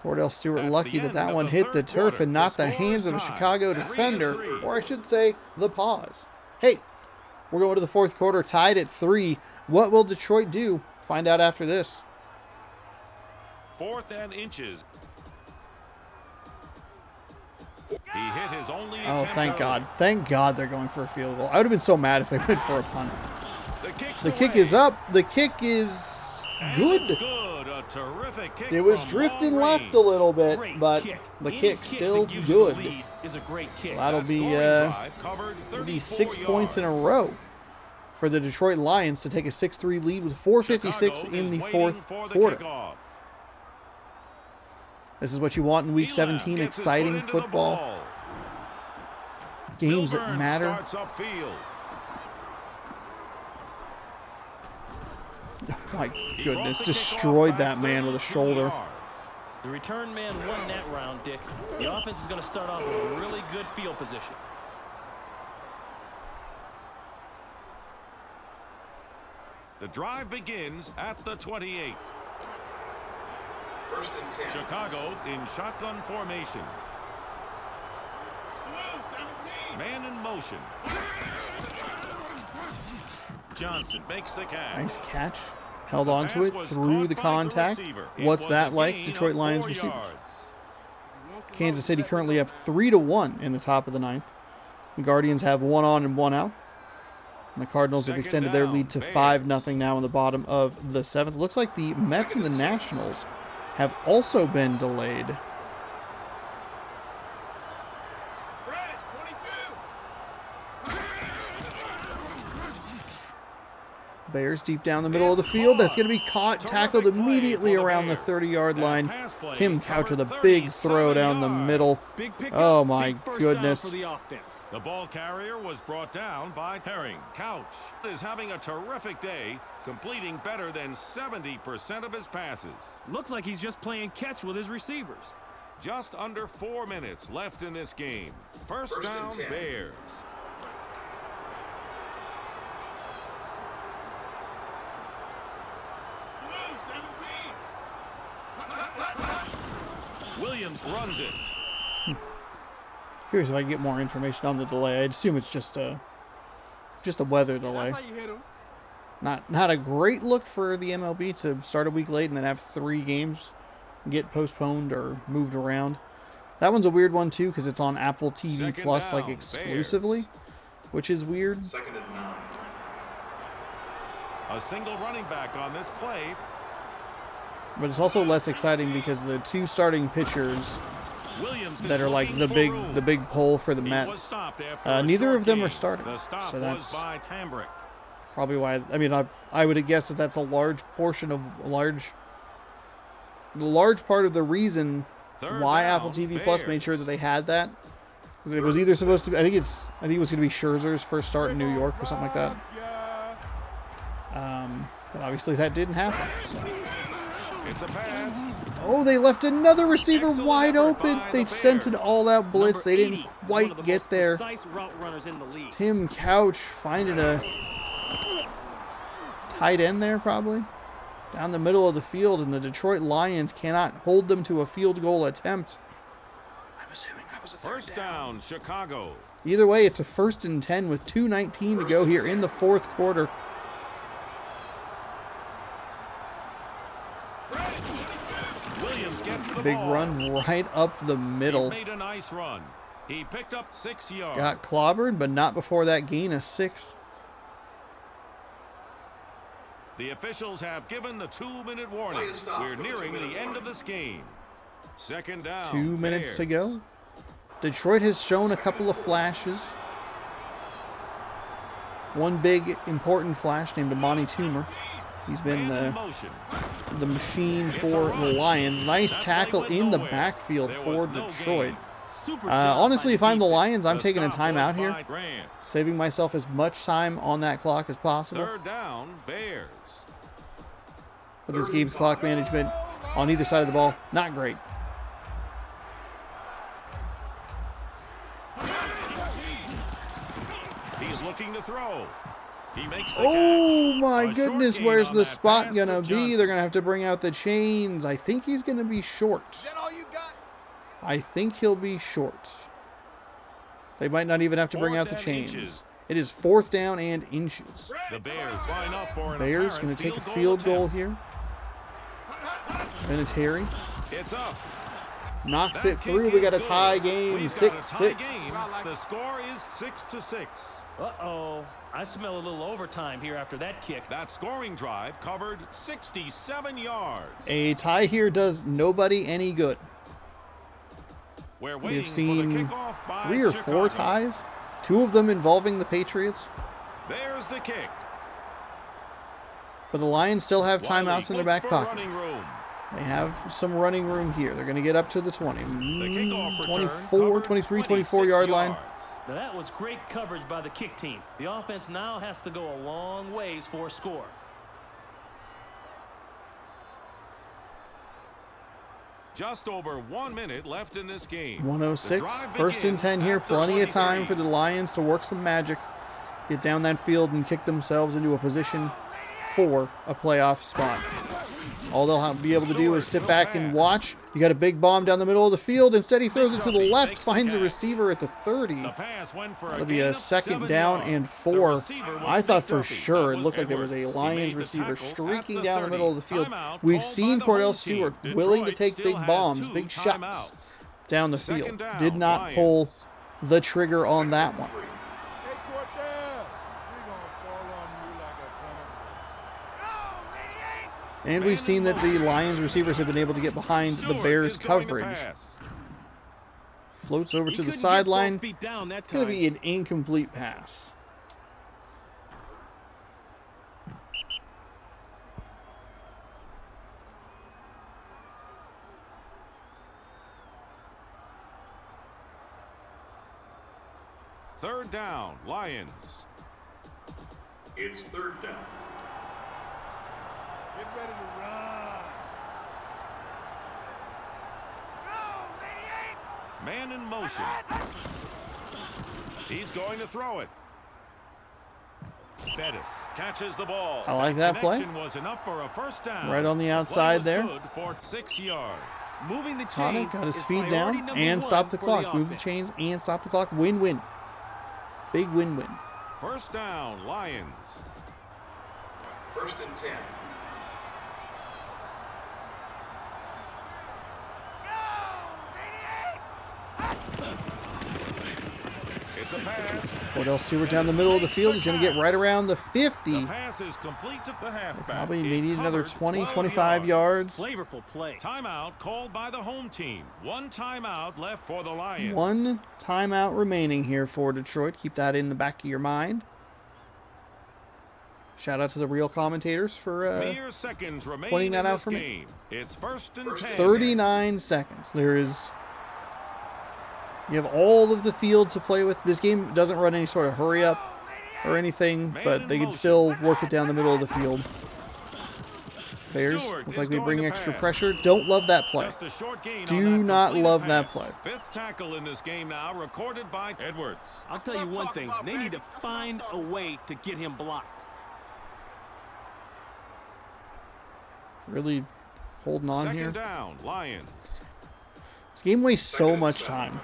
Speaker 1: Cordell Stewart
Speaker 3: That's
Speaker 1: lucky
Speaker 3: the
Speaker 1: that
Speaker 3: end
Speaker 1: that
Speaker 3: of
Speaker 1: one
Speaker 3: the
Speaker 1: hit the
Speaker 3: third
Speaker 1: turf
Speaker 3: quarter.
Speaker 1: and not
Speaker 3: The
Speaker 1: the
Speaker 3: score
Speaker 1: hands
Speaker 3: is
Speaker 1: of a
Speaker 3: tied.
Speaker 1: Chicago
Speaker 3: 3-3.
Speaker 1: defender, or I should say the paws. Hey, we're going to the 4th quarter, tied at 3. What will Detroit do? Find out after this.
Speaker 3: 4th and inches. He hit his only
Speaker 1: Oh,
Speaker 3: attempt
Speaker 1: thank
Speaker 3: early.
Speaker 1: God. Thank God they're going for a field goal. I would have been so mad if they went for a punt.
Speaker 3: The
Speaker 1: The kick is up. The kick is good.
Speaker 3: It's good. A terrific kick.
Speaker 1: It was
Speaker 3: from
Speaker 1: drifting
Speaker 3: long
Speaker 1: left
Speaker 3: range.
Speaker 1: a little bit,
Speaker 2: Great
Speaker 1: but
Speaker 2: kick.
Speaker 1: the
Speaker 2: Any
Speaker 1: kick's still
Speaker 2: that gives you the
Speaker 1: good.
Speaker 2: lead is a great kick.
Speaker 1: So that'll
Speaker 3: That
Speaker 1: be
Speaker 3: scoring drive covered
Speaker 1: it'll be
Speaker 3: 34
Speaker 1: 6 points in a
Speaker 3: yards.
Speaker 1: row for the Detroit Lions to take a 6-3 lead with 4:56
Speaker 3: Chicago
Speaker 1: in
Speaker 3: is
Speaker 1: the
Speaker 3: waiting
Speaker 1: 4th
Speaker 3: for the
Speaker 1: quarter.
Speaker 3: kickoff.
Speaker 1: This is what you want in Week
Speaker 3: Elam
Speaker 1: 17,
Speaker 3: gets his
Speaker 1: exciting
Speaker 3: foot into the
Speaker 1: football.
Speaker 3: ball.
Speaker 1: Games that
Speaker 3: Milburn
Speaker 1: matter.
Speaker 3: starts upfield.
Speaker 1: My
Speaker 3: He
Speaker 1: goodness,
Speaker 3: brought the
Speaker 1: destroyed
Speaker 3: kickoff
Speaker 1: that
Speaker 3: back
Speaker 1: man with a
Speaker 3: 32
Speaker 1: shoulder.
Speaker 3: yards.
Speaker 2: The return man won that round, Dick. The offense is going to start off with a really good field position.
Speaker 3: The drive begins at the 28.
Speaker 4: 1st and 10.
Speaker 3: Chicago in shotgun formation. Man in motion. Johnson makes the catch.
Speaker 1: Nice catch. Held on to
Speaker 3: Pass
Speaker 1: it
Speaker 3: was
Speaker 1: through
Speaker 3: caught
Speaker 1: the
Speaker 3: by
Speaker 1: contact.
Speaker 3: receiver. It
Speaker 1: What's
Speaker 3: was
Speaker 1: that
Speaker 3: a
Speaker 1: like,
Speaker 3: gain
Speaker 1: Detroit
Speaker 3: of
Speaker 1: Lions
Speaker 3: 4
Speaker 1: receivers?
Speaker 3: yards.
Speaker 1: Kansas City currently up 3-1 in the top of the 9th. The Guardians have 1 on and 1 out. And the Cardinals have
Speaker 3: Second
Speaker 1: extended their
Speaker 3: down,
Speaker 1: lead to
Speaker 3: Bears.
Speaker 1: 5-0 now in the bottom of the 7th. Looks like the Mets and the Nationals have also been delayed. Bears deep down the middle of the field. That's going to be caught, tackled
Speaker 3: Terrific play
Speaker 1: immediately
Speaker 3: for the
Speaker 1: around the
Speaker 3: Bears.
Speaker 1: 30-yard
Speaker 3: That
Speaker 1: line.
Speaker 3: pass play
Speaker 1: Tim Couch with a
Speaker 3: covered
Speaker 1: big throw
Speaker 3: 37
Speaker 1: down the
Speaker 3: yards.
Speaker 1: middle.
Speaker 2: Big pickup,
Speaker 1: Oh my
Speaker 2: big first
Speaker 1: goodness.
Speaker 2: down for the offense.
Speaker 3: The ball carrier was brought down by Herring. Couch is having a terrific day, completing better than 70% of his passes.
Speaker 2: Looks like he's just playing catch with his receivers.
Speaker 3: Just under 4 minutes left in this game. First
Speaker 4: First and
Speaker 3: down,
Speaker 4: 10.
Speaker 3: Bears. Williams runs it.
Speaker 1: Curious if I can get more information on the delay. I'd assume it's just a weather delay.
Speaker 5: That's how you hit him.
Speaker 1: Not a great look for the MLB to start a week late and then have 3 games get postponed or moved around. That one's a weird one too because it's on Apple TV
Speaker 3: Second
Speaker 1: Plus like
Speaker 3: down,
Speaker 1: exclusively, which is weird.
Speaker 4: 2nd and 9.
Speaker 3: A single running back on this play.
Speaker 1: But it's also less exciting because the 2 starting pitchers
Speaker 3: Williams is
Speaker 1: that are like
Speaker 3: looking
Speaker 1: the
Speaker 3: for room.
Speaker 1: big pull for the
Speaker 3: He was
Speaker 1: Mets.
Speaker 3: stopped after a
Speaker 1: Neither
Speaker 3: short
Speaker 1: of them
Speaker 3: gain.
Speaker 1: are starting,
Speaker 3: The stop
Speaker 1: so
Speaker 3: was
Speaker 1: that's
Speaker 3: by Hambrick.
Speaker 1: probably why. I mean, I would have guessed that that's a large portion of the large part of the reason why
Speaker 3: down,
Speaker 1: Apple TV Plus
Speaker 3: Bears.
Speaker 1: made sure that they had that. Because it was either supposed to be, I think it was going to be Scherzer's first start in New York or something like that. But obviously that didn't happen. So.
Speaker 3: It's a pass.
Speaker 1: Oh, they left another receiver
Speaker 3: Excellent
Speaker 1: wide
Speaker 3: effort
Speaker 1: open.
Speaker 3: by
Speaker 1: They
Speaker 3: the
Speaker 1: sent an
Speaker 3: Bears.
Speaker 1: all-out blitz.
Speaker 2: Number
Speaker 1: They didn't
Speaker 2: 80, one of
Speaker 1: quite
Speaker 2: the
Speaker 1: get
Speaker 2: most
Speaker 1: there.
Speaker 2: precise route runners in the league.
Speaker 1: Tim Couch finding a tight end there, probably. Down the middle of the field, and the Detroit Lions cannot hold them to a field goal attempt. I'm assuming that was a third
Speaker 3: First down, Chicago.
Speaker 1: Either way, it's a 1st and 10 with 2:19 to go here in the fourth quarter.
Speaker 3: Williams gets the
Speaker 1: Big
Speaker 3: ball.
Speaker 1: run right up the
Speaker 3: He
Speaker 1: middle.
Speaker 3: made a nice run. He picked up 6 yards.
Speaker 1: Got clobbered, but not before that gain of 6.
Speaker 3: The officials have given the 2-minute warning. We're nearing the end of this game. Second down.
Speaker 1: 2 minutes to
Speaker 3: Bears.
Speaker 1: go. Detroit has shown a couple of flashes. One big important flash named Amani Toomer. He's been
Speaker 3: Man in motion.
Speaker 1: the machine for the Lions. Nice tackle in the backfield
Speaker 3: There
Speaker 1: for
Speaker 3: was no
Speaker 1: Detroit.
Speaker 3: gain.
Speaker 2: Super job
Speaker 1: Honestly,
Speaker 2: by
Speaker 1: if I'm the
Speaker 2: defense.
Speaker 1: Lions, I'm
Speaker 3: The
Speaker 1: taking a
Speaker 3: stop was
Speaker 1: timeout here,
Speaker 3: by Grant.
Speaker 1: saving myself as much time on that clock as possible.
Speaker 3: Third down, Bears.
Speaker 1: But this game's clock management on either side of the ball, not great.
Speaker 3: He's looking to throw. He makes the
Speaker 1: Oh
Speaker 3: catch.
Speaker 1: my
Speaker 3: A short
Speaker 1: goodness,
Speaker 3: gain
Speaker 1: where's
Speaker 3: on
Speaker 1: the
Speaker 3: that
Speaker 1: spot
Speaker 3: pass
Speaker 1: gonna
Speaker 3: to
Speaker 1: be?
Speaker 3: Johnson.
Speaker 1: They're gonna have to bring out the chains. I think he's gonna be short.
Speaker 5: That all you got?
Speaker 1: I think he'll be short. They might not even have to bring out the
Speaker 3: Fourth and
Speaker 1: chains.
Speaker 3: inches.
Speaker 1: It is 4th down and inches.
Speaker 3: The Bears line up for an
Speaker 1: Bears
Speaker 3: apparent
Speaker 1: going to take a
Speaker 3: field
Speaker 1: field goal
Speaker 3: attempt.
Speaker 1: here. Vinatieri
Speaker 3: It's up.
Speaker 1: knocks
Speaker 3: That
Speaker 1: it
Speaker 3: kick
Speaker 1: through. We
Speaker 3: is
Speaker 1: got a
Speaker 3: good.
Speaker 1: tie game,
Speaker 3: We've got a tie
Speaker 1: 6-6.
Speaker 3: game. The score is 6-6.
Speaker 2: Uh-oh. I smell a little overtime here after that kick.
Speaker 3: That scoring drive covered 67 yards.
Speaker 1: A tie here does nobody any good.
Speaker 3: We're
Speaker 1: We
Speaker 3: waiting
Speaker 1: have seen
Speaker 3: for the kickoff by
Speaker 1: 3 or 4
Speaker 3: Chicago.
Speaker 1: ties, 2 of them involving the Patriots.
Speaker 3: There's the kick.
Speaker 1: But the Lions still have
Speaker 3: Wiley
Speaker 1: timeouts in their
Speaker 3: looks
Speaker 1: back
Speaker 3: for
Speaker 1: pocket.
Speaker 3: running room.
Speaker 1: They have some running room here. They're going to get up to the 20.
Speaker 3: The kickoff return
Speaker 1: 24,
Speaker 3: covered
Speaker 1: 23,
Speaker 3: 26
Speaker 1: 24-yard line.
Speaker 3: yards.
Speaker 2: Now that was great coverage by the kick team. The offense now has to go a long ways for a score.
Speaker 3: Just over 1 minute left in this game.
Speaker 1: 106.
Speaker 3: The drive
Speaker 1: 1st and 10
Speaker 3: begins
Speaker 1: here.
Speaker 3: at the
Speaker 1: Plenty of time
Speaker 3: 23.
Speaker 1: for the Lions to work some magic, get down that field, and kick themselves into a position for a playoff spot. All they'll be able to do is sit back and watch. You got a big bomb down the middle of the field. Instead, he throws it to the left, finds a receiver at the 30.
Speaker 3: The pass went for
Speaker 1: That'll
Speaker 3: a
Speaker 1: be
Speaker 3: gain
Speaker 1: a
Speaker 3: of
Speaker 1: 2nd
Speaker 3: 7
Speaker 1: down
Speaker 3: yards.
Speaker 1: and
Speaker 3: The
Speaker 1: 4.
Speaker 3: receiver was
Speaker 1: I thought for
Speaker 3: Duffy.
Speaker 1: sure
Speaker 3: That
Speaker 1: it looked like there was a
Speaker 3: Edwards. He
Speaker 1: Lions
Speaker 3: made the
Speaker 1: receiver
Speaker 3: tackle at
Speaker 1: streaking
Speaker 3: the
Speaker 1: down the
Speaker 3: 30.
Speaker 1: middle of the field.
Speaker 3: Timeout
Speaker 1: We've
Speaker 3: called
Speaker 1: seen
Speaker 3: by the home
Speaker 1: Cordell
Speaker 3: team.
Speaker 1: Stewart
Speaker 3: Detroit
Speaker 1: willing to take
Speaker 3: still
Speaker 1: big
Speaker 3: has
Speaker 1: bombs,
Speaker 3: 2
Speaker 1: big shots
Speaker 3: timeouts.
Speaker 1: down the
Speaker 3: Second
Speaker 1: field.
Speaker 3: down,
Speaker 1: Did not
Speaker 3: Lions.
Speaker 1: pull the trigger on that one.
Speaker 5: Hey, Cordell, we gonna fall on you like a ton of bricks.
Speaker 1: And we've seen that the Lions receivers have been able to get behind the
Speaker 3: Stewart
Speaker 1: Bears
Speaker 3: is going to
Speaker 1: coverage.
Speaker 3: pass.
Speaker 1: Floats over
Speaker 2: He
Speaker 1: to the
Speaker 2: couldn't get both
Speaker 1: sideline.
Speaker 2: feet down that
Speaker 1: It's going to
Speaker 2: time.
Speaker 1: be an incomplete pass.
Speaker 3: Third down, Lions.
Speaker 4: It's 3rd down.
Speaker 5: Get ready to run.
Speaker 3: Man in motion. He's going to throw it. Bettis catches the ball.
Speaker 1: I like that play.
Speaker 3: Connection was enough for a first down.
Speaker 1: Right on the
Speaker 3: play
Speaker 1: outside
Speaker 3: was
Speaker 1: there.
Speaker 3: Good for 6 yards.
Speaker 2: Moving the
Speaker 1: Connick
Speaker 2: chains
Speaker 1: got his
Speaker 2: is
Speaker 1: feet
Speaker 2: priority
Speaker 1: down
Speaker 2: number
Speaker 1: and
Speaker 2: one
Speaker 1: stop the
Speaker 2: for
Speaker 1: clock. Move the
Speaker 2: offense.
Speaker 1: chains and stop the clock. Win-win. Big win-win.
Speaker 3: First down, Lions.
Speaker 4: 1st and 10.
Speaker 3: It's a pass.
Speaker 1: Cordell Stewart down the middle of the field. He's going to get right around the 50.
Speaker 3: The pass is complete to the halfback.
Speaker 1: Probably
Speaker 3: It
Speaker 1: they need another
Speaker 3: covered
Speaker 1: 20,
Speaker 3: 12
Speaker 1: 25 yards.
Speaker 2: Flavorful play.
Speaker 3: Timeout called by the home team. 1 timeout left for the Lions.
Speaker 1: 1 timeout remaining here for Detroit. Keep that in the back of your mind. Shout out to the real commentators for
Speaker 3: Mere seconds remain
Speaker 1: pointing that
Speaker 3: in
Speaker 1: out
Speaker 3: this
Speaker 1: for me.
Speaker 3: game. It's 1st and 10.
Speaker 1: 39 seconds. You have all of the field to play with. This game doesn't run any sort of hurry up or anything, but they can still work it down the middle of the field. Bears look like they bring extra pressure. Don't love that play.
Speaker 3: Just a short gain on
Speaker 1: Do
Speaker 3: that
Speaker 1: not
Speaker 3: completed
Speaker 1: love that
Speaker 3: pass.
Speaker 1: play.
Speaker 3: 5th tackle in this game now, recorded by Edwards.
Speaker 2: I'll tell you one thing. They need to find a way to get him blocked.
Speaker 1: Really holding on
Speaker 3: Second
Speaker 1: here.
Speaker 3: down, Lions.
Speaker 1: This game wastes so much time.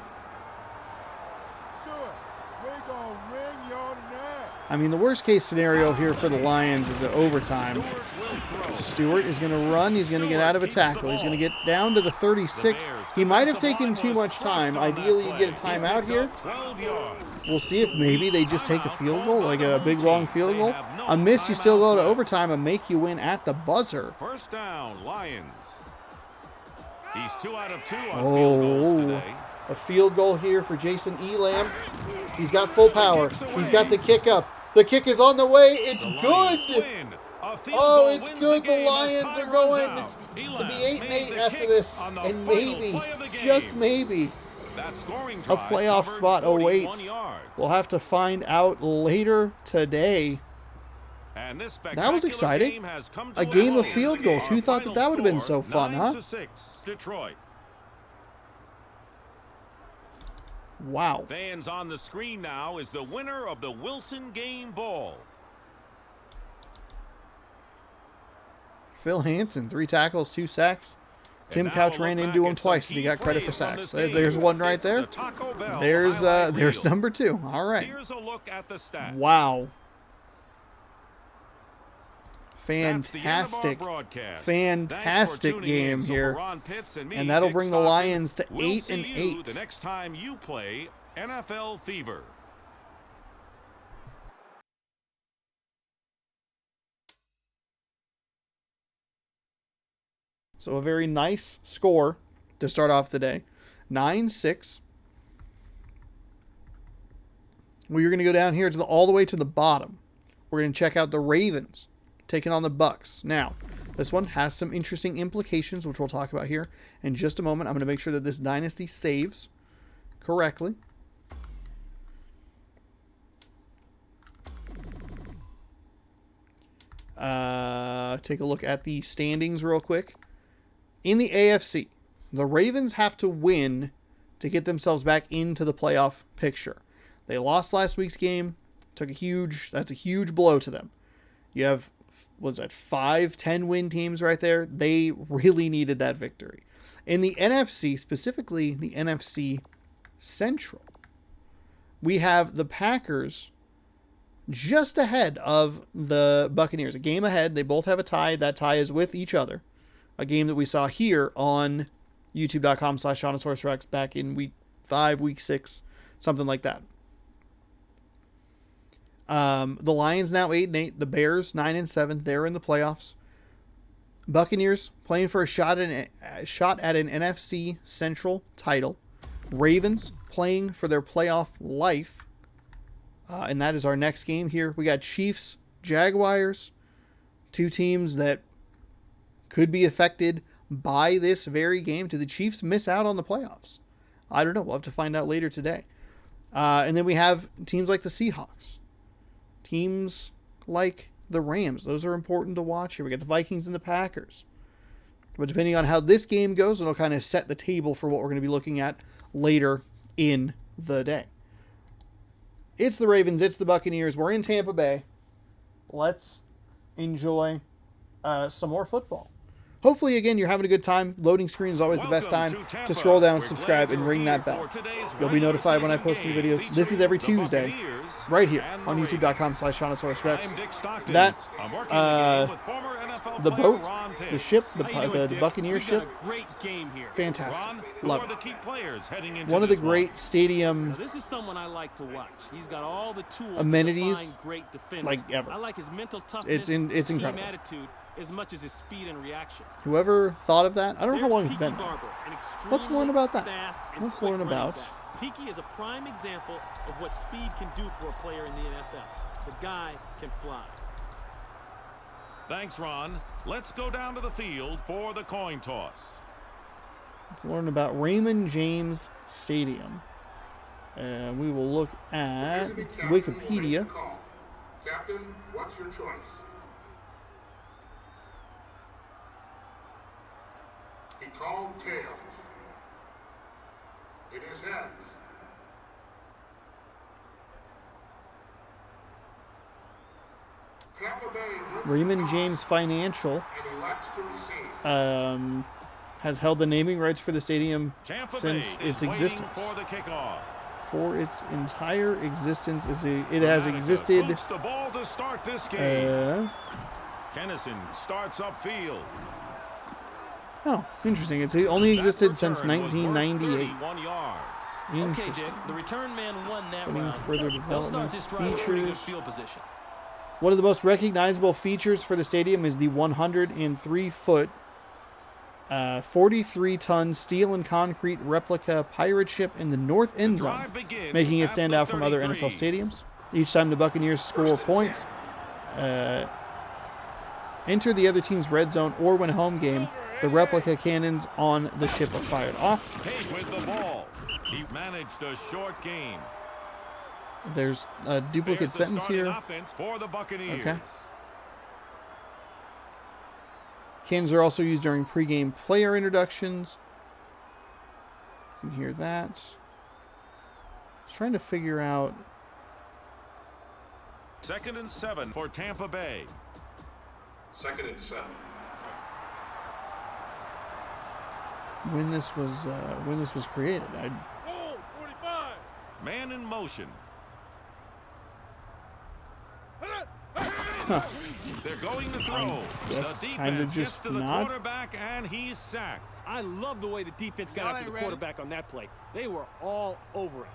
Speaker 5: Stewart, we gonna win y'all tonight.
Speaker 1: I mean, the worst case scenario here for the Lions is an overtime.
Speaker 3: Stewart will throw.
Speaker 1: Stewart is going to run. He's going to get out of a tackle. He's going to get down to the 36. He might have taken too much time. Ideally, you get a timeout here.
Speaker 3: 12 yards.
Speaker 1: We'll see if maybe they just take a field goal, like a big, long field goal. A miss, you still go to overtime and make you win at the buzzer.
Speaker 3: 1st down, Lions. He's 2 out of 2 on field goals today.
Speaker 1: A field goal here for Jason Elam. He's got full power. He's got the kick up. The kick is on the way. It's good. Oh, it's good. The Lions are going to be 8-8 after this. And maybe, just maybe, a playoff spot awaits. We'll have to find out later today. That was exciting. A game of field goals. Who thought that that would have been so fun, huh?
Speaker 3: 9-6, Detroit.
Speaker 1: Wow.
Speaker 3: Fans on the screen now is the winner of the Wilson Game Ball.
Speaker 1: Phil Hansen, 3 tackles, 2 sacks. Tim Couch ran into him twice, and he got credit for sacks. There's one right there. There's number 2. All right.
Speaker 3: Here's a look at the stats.
Speaker 1: Wow. Fantastic game here. And that'll bring the Lions to 8-8.
Speaker 3: The next time you play NFL Fever.
Speaker 1: So a very nice score to start off the day. 9-6. We're going to go down here to all the way to the bottom. We're going to check out the Ravens taking on the Bucks. Now, this one has some interesting implications, which we'll talk about here in just a moment. I'm going to make sure that this dynasty saves correctly. Take a look at the standings real quick. In the AFC, the Ravens have to win to get themselves back into the playoff picture. They lost last week's game. That's a huge blow to them. You have, 5 10-win teams right there. They really needed that victory. In the NFC, specifically the NFC Central, we have the Packers just ahead of the Buccaneers. A game ahead. They both have a tie. That tie is with each other. A game that we saw here on youtube.com/ShaunasaurusRex back in week 5, week 6, something like that. The Lions now 8-8. The Bears 9-7. They're in the playoffs. Buccaneers playing for a shot at an NFC Central title. Ravens playing for their playoff life. And that is our next game here. We got Chiefs, Jaguars, 2 teams that could be affected by this very game. Do the Chiefs miss out on the playoffs? I don't know. We'll have to find out later today. And then we have teams like the Seahawks. Teams like the Rams. Those are important to watch here. We got the Vikings and the Packers. But depending on how this game goes, it'll kind of set the table for what we're going to be looking at later in the day. It's the Ravens. It's the Buccaneers. We're in Tampa Bay. Let's enjoy some more football. Hopefully, again, you're having a good time. Loading screen is always the best time to scroll down, subscribe, and ring that bell. You'll be notified when I post new videos. This is every Tuesday, right here on youtube.com/ShaunasaurusRex. That, the boat, the ship, the Buccaneer ship, fantastic. Love it. One of the great stadium
Speaker 2: This is someone I like to watch. He's got all the tools
Speaker 1: amenities
Speaker 2: to find great defenders.
Speaker 1: like ever.
Speaker 2: I like his mental toughness,
Speaker 1: It's
Speaker 2: team
Speaker 1: incredible.
Speaker 2: attitude, as much as his speed and reactions.
Speaker 1: Whoever thought of that, I don't know how long
Speaker 2: There's
Speaker 1: it's been.
Speaker 2: Tiki Barber, an
Speaker 1: Let's learn about that.
Speaker 2: fast and
Speaker 1: Let's
Speaker 2: quick
Speaker 1: learn
Speaker 2: running
Speaker 1: about.
Speaker 2: back. Tiki is a prime example of what speed can do for a player in the NFL. The guy can fly.
Speaker 3: Thanks, Ron. Let's go down to the field for the coin toss.
Speaker 1: Let's learn about Raymond James Stadium. And we will look at Wikipedia.
Speaker 4: Captain, what's your choice? He called tails. It is heads. Tampa Bay
Speaker 1: Raymond James Financial
Speaker 4: and elects to receive.
Speaker 1: has held the naming rights for the stadium
Speaker 3: Tampa
Speaker 1: since
Speaker 3: Bay
Speaker 1: its
Speaker 3: is waiting
Speaker 1: existence.
Speaker 3: for the kickoff.
Speaker 1: For its entire existence, it has existed.
Speaker 3: Boots the ball to start this game. Kennison starts upfield.
Speaker 1: Oh, interesting. It's only existed since
Speaker 3: That return was worth
Speaker 1: 1998.
Speaker 3: 31 yards.
Speaker 2: Okay,
Speaker 1: Interesting.
Speaker 2: Dick, the return man won that
Speaker 1: Putting
Speaker 2: round.
Speaker 1: further
Speaker 2: They'll
Speaker 1: development
Speaker 2: start this drive with pretty good
Speaker 1: features.
Speaker 2: field position.
Speaker 1: One of the most recognizable features for the stadium is the 103-foot, 43-ton steel and concrete replica pirate ship in the north end zone,
Speaker 3: Drive begins
Speaker 1: making it
Speaker 3: at
Speaker 1: stand
Speaker 3: the
Speaker 1: out from other
Speaker 3: 33.
Speaker 1: NFL stadiums. Each time the Buccaneers score points, enter the other team's red zone, or win a home game, the replica cannons on the ship are fired off.
Speaker 3: Pate with the ball. He managed a short game.
Speaker 1: There's a duplicate
Speaker 3: There's the
Speaker 1: sentence
Speaker 3: starting
Speaker 1: here.
Speaker 3: offense for the Buccaneers.
Speaker 1: Okay. Cannons are also used during pregame player introductions. You can hear that. I was trying to figure out.
Speaker 3: 2nd and 7 for Tampa Bay.
Speaker 4: 2nd and 7.
Speaker 1: When this was created.
Speaker 5: Oh, 45.
Speaker 3: Man in motion.
Speaker 1: Huh.
Speaker 3: They're going to throw.
Speaker 1: guess
Speaker 3: The
Speaker 1: kinda
Speaker 3: defense gets
Speaker 1: just
Speaker 3: to the
Speaker 1: not.
Speaker 3: quarterback, and he's sacked.
Speaker 2: I love the way the defense got after the quarterback on that play. They were all over it.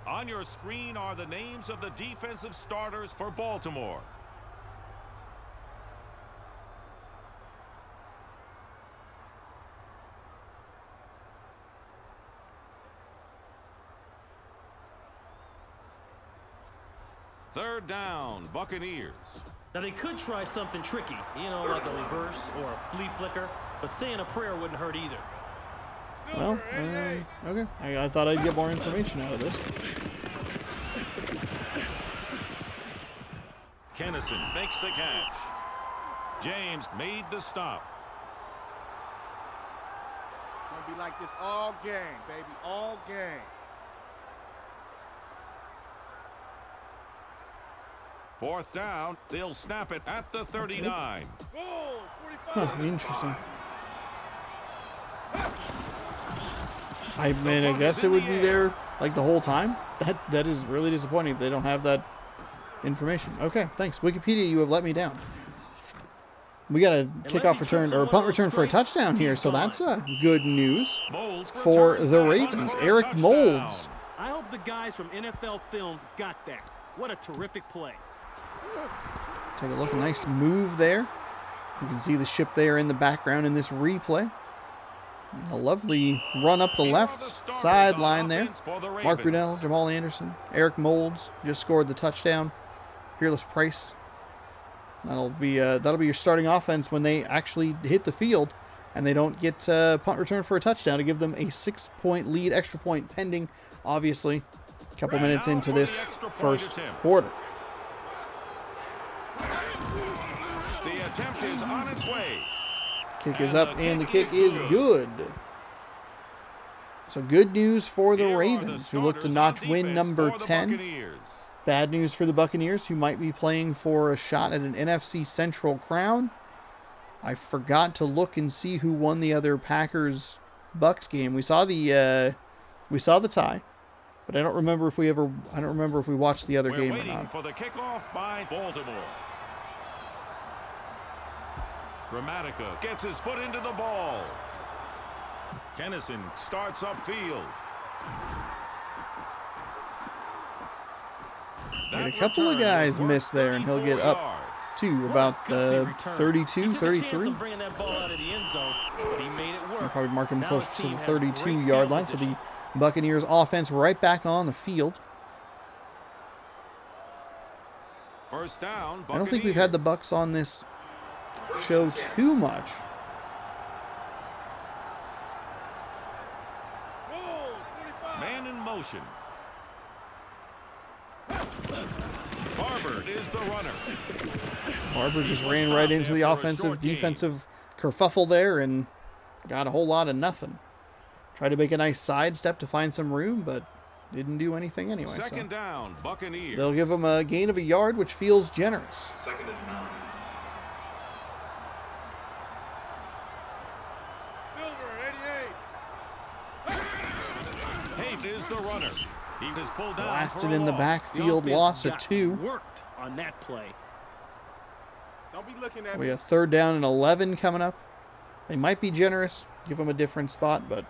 Speaker 3: On your screen are the names of the defensive starters for Baltimore. Third down, Buccaneers.
Speaker 2: Now, they could try something tricky, you know, like a reverse or a flea flicker, but saying a prayer wouldn't hurt either.
Speaker 1: Well, okay. I thought I'd get more information out of this.
Speaker 3: Kennison makes the catch. James made the stop.
Speaker 5: It's going to be like this all game, baby, all game.
Speaker 3: Fourth down, they'll snap it at the 39.
Speaker 5: Oh, 45.
Speaker 1: Huh, interesting. I mean, I guess it would be there like the whole time. That is really disappointing. They don't have that information. Okay, thanks. Wikipedia, you have let me down. We got a kickoff return or a punt return for a touchdown here, so that's good news
Speaker 3: Molds
Speaker 1: for
Speaker 3: returns
Speaker 1: the
Speaker 3: that
Speaker 1: Ravens.
Speaker 3: punt for a
Speaker 1: Eric
Speaker 3: touchdown.
Speaker 1: Molds.
Speaker 2: I hope the guys from NFL Films got that. What a terrific play.
Speaker 1: Take a look, a nice move there. You can see the ship there in the background in this replay. A lovely run up the
Speaker 3: Here are
Speaker 1: left
Speaker 3: the starters
Speaker 1: sideline
Speaker 3: on
Speaker 1: there.
Speaker 3: offense for the
Speaker 1: Mark
Speaker 3: Ravens.
Speaker 1: Brunell, Jamal Anderson, Eric Molds just scored the touchdown. Peerless Price. That'll be your starting offense when they actually hit the field, and they don't get punt return for a touchdown to give them a 6-point lead, extra point pending. Obviously, a couple minutes
Speaker 3: now
Speaker 1: into
Speaker 3: for the
Speaker 1: this
Speaker 3: extra point
Speaker 1: first
Speaker 3: attempt.
Speaker 1: quarter.
Speaker 3: The attempt is on its way.
Speaker 1: Kick is up, and the kick is good. So good news for the
Speaker 3: Here are
Speaker 1: Ravens, who look to
Speaker 3: starters
Speaker 1: notch
Speaker 3: on
Speaker 1: win
Speaker 3: defense
Speaker 1: number
Speaker 3: for the
Speaker 1: 10.
Speaker 3: Buccaneers.
Speaker 1: Bad news for the Buccaneers, who might be playing for a shot at an NFC Central crown. I forgot to look and see who won the other Packers-Bucks game. We saw the tie, but I don't remember if we watched the other
Speaker 3: We're
Speaker 1: game or
Speaker 3: waiting
Speaker 1: not.
Speaker 3: for the kickoff by Baltimore. Gramatica gets his foot into the ball. Kennison starts upfield.
Speaker 1: And a couple of guys missed there, and he'll get up to about 32, 33.
Speaker 2: Bringing that ball out of the end zone, but he made it work.
Speaker 1: I'll probably mark him
Speaker 2: Now
Speaker 1: closer
Speaker 2: his
Speaker 1: to
Speaker 2: team
Speaker 1: the
Speaker 2: has great
Speaker 1: 32-yard
Speaker 2: field
Speaker 1: line. So
Speaker 2: position.
Speaker 1: the Buccaneers offense right back on the field.
Speaker 3: First down,
Speaker 1: I don't think we've had the Bucs on this show too much.
Speaker 3: Man in motion. Barber is the runner.
Speaker 1: Barber just ran right into the offensive defensive kerfuffle there and got a whole lot of nothing. Tried to make a nice sidestep to find some room, but didn't do anything anyway.
Speaker 3: Second down, Buccaneers.
Speaker 1: They'll give him a gain of a yard, which feels generous.
Speaker 4: Second and 9.
Speaker 3: Hayes is the runner. He is pulled down.
Speaker 1: Blasted in the backfield,
Speaker 2: The
Speaker 1: loss
Speaker 2: offense
Speaker 1: of
Speaker 2: got
Speaker 1: 2.
Speaker 2: Worked on that play.
Speaker 5: Don't be looking at
Speaker 1: We
Speaker 5: me.
Speaker 1: have 3rd down and 11 coming up. They might be generous, give him a different spot, but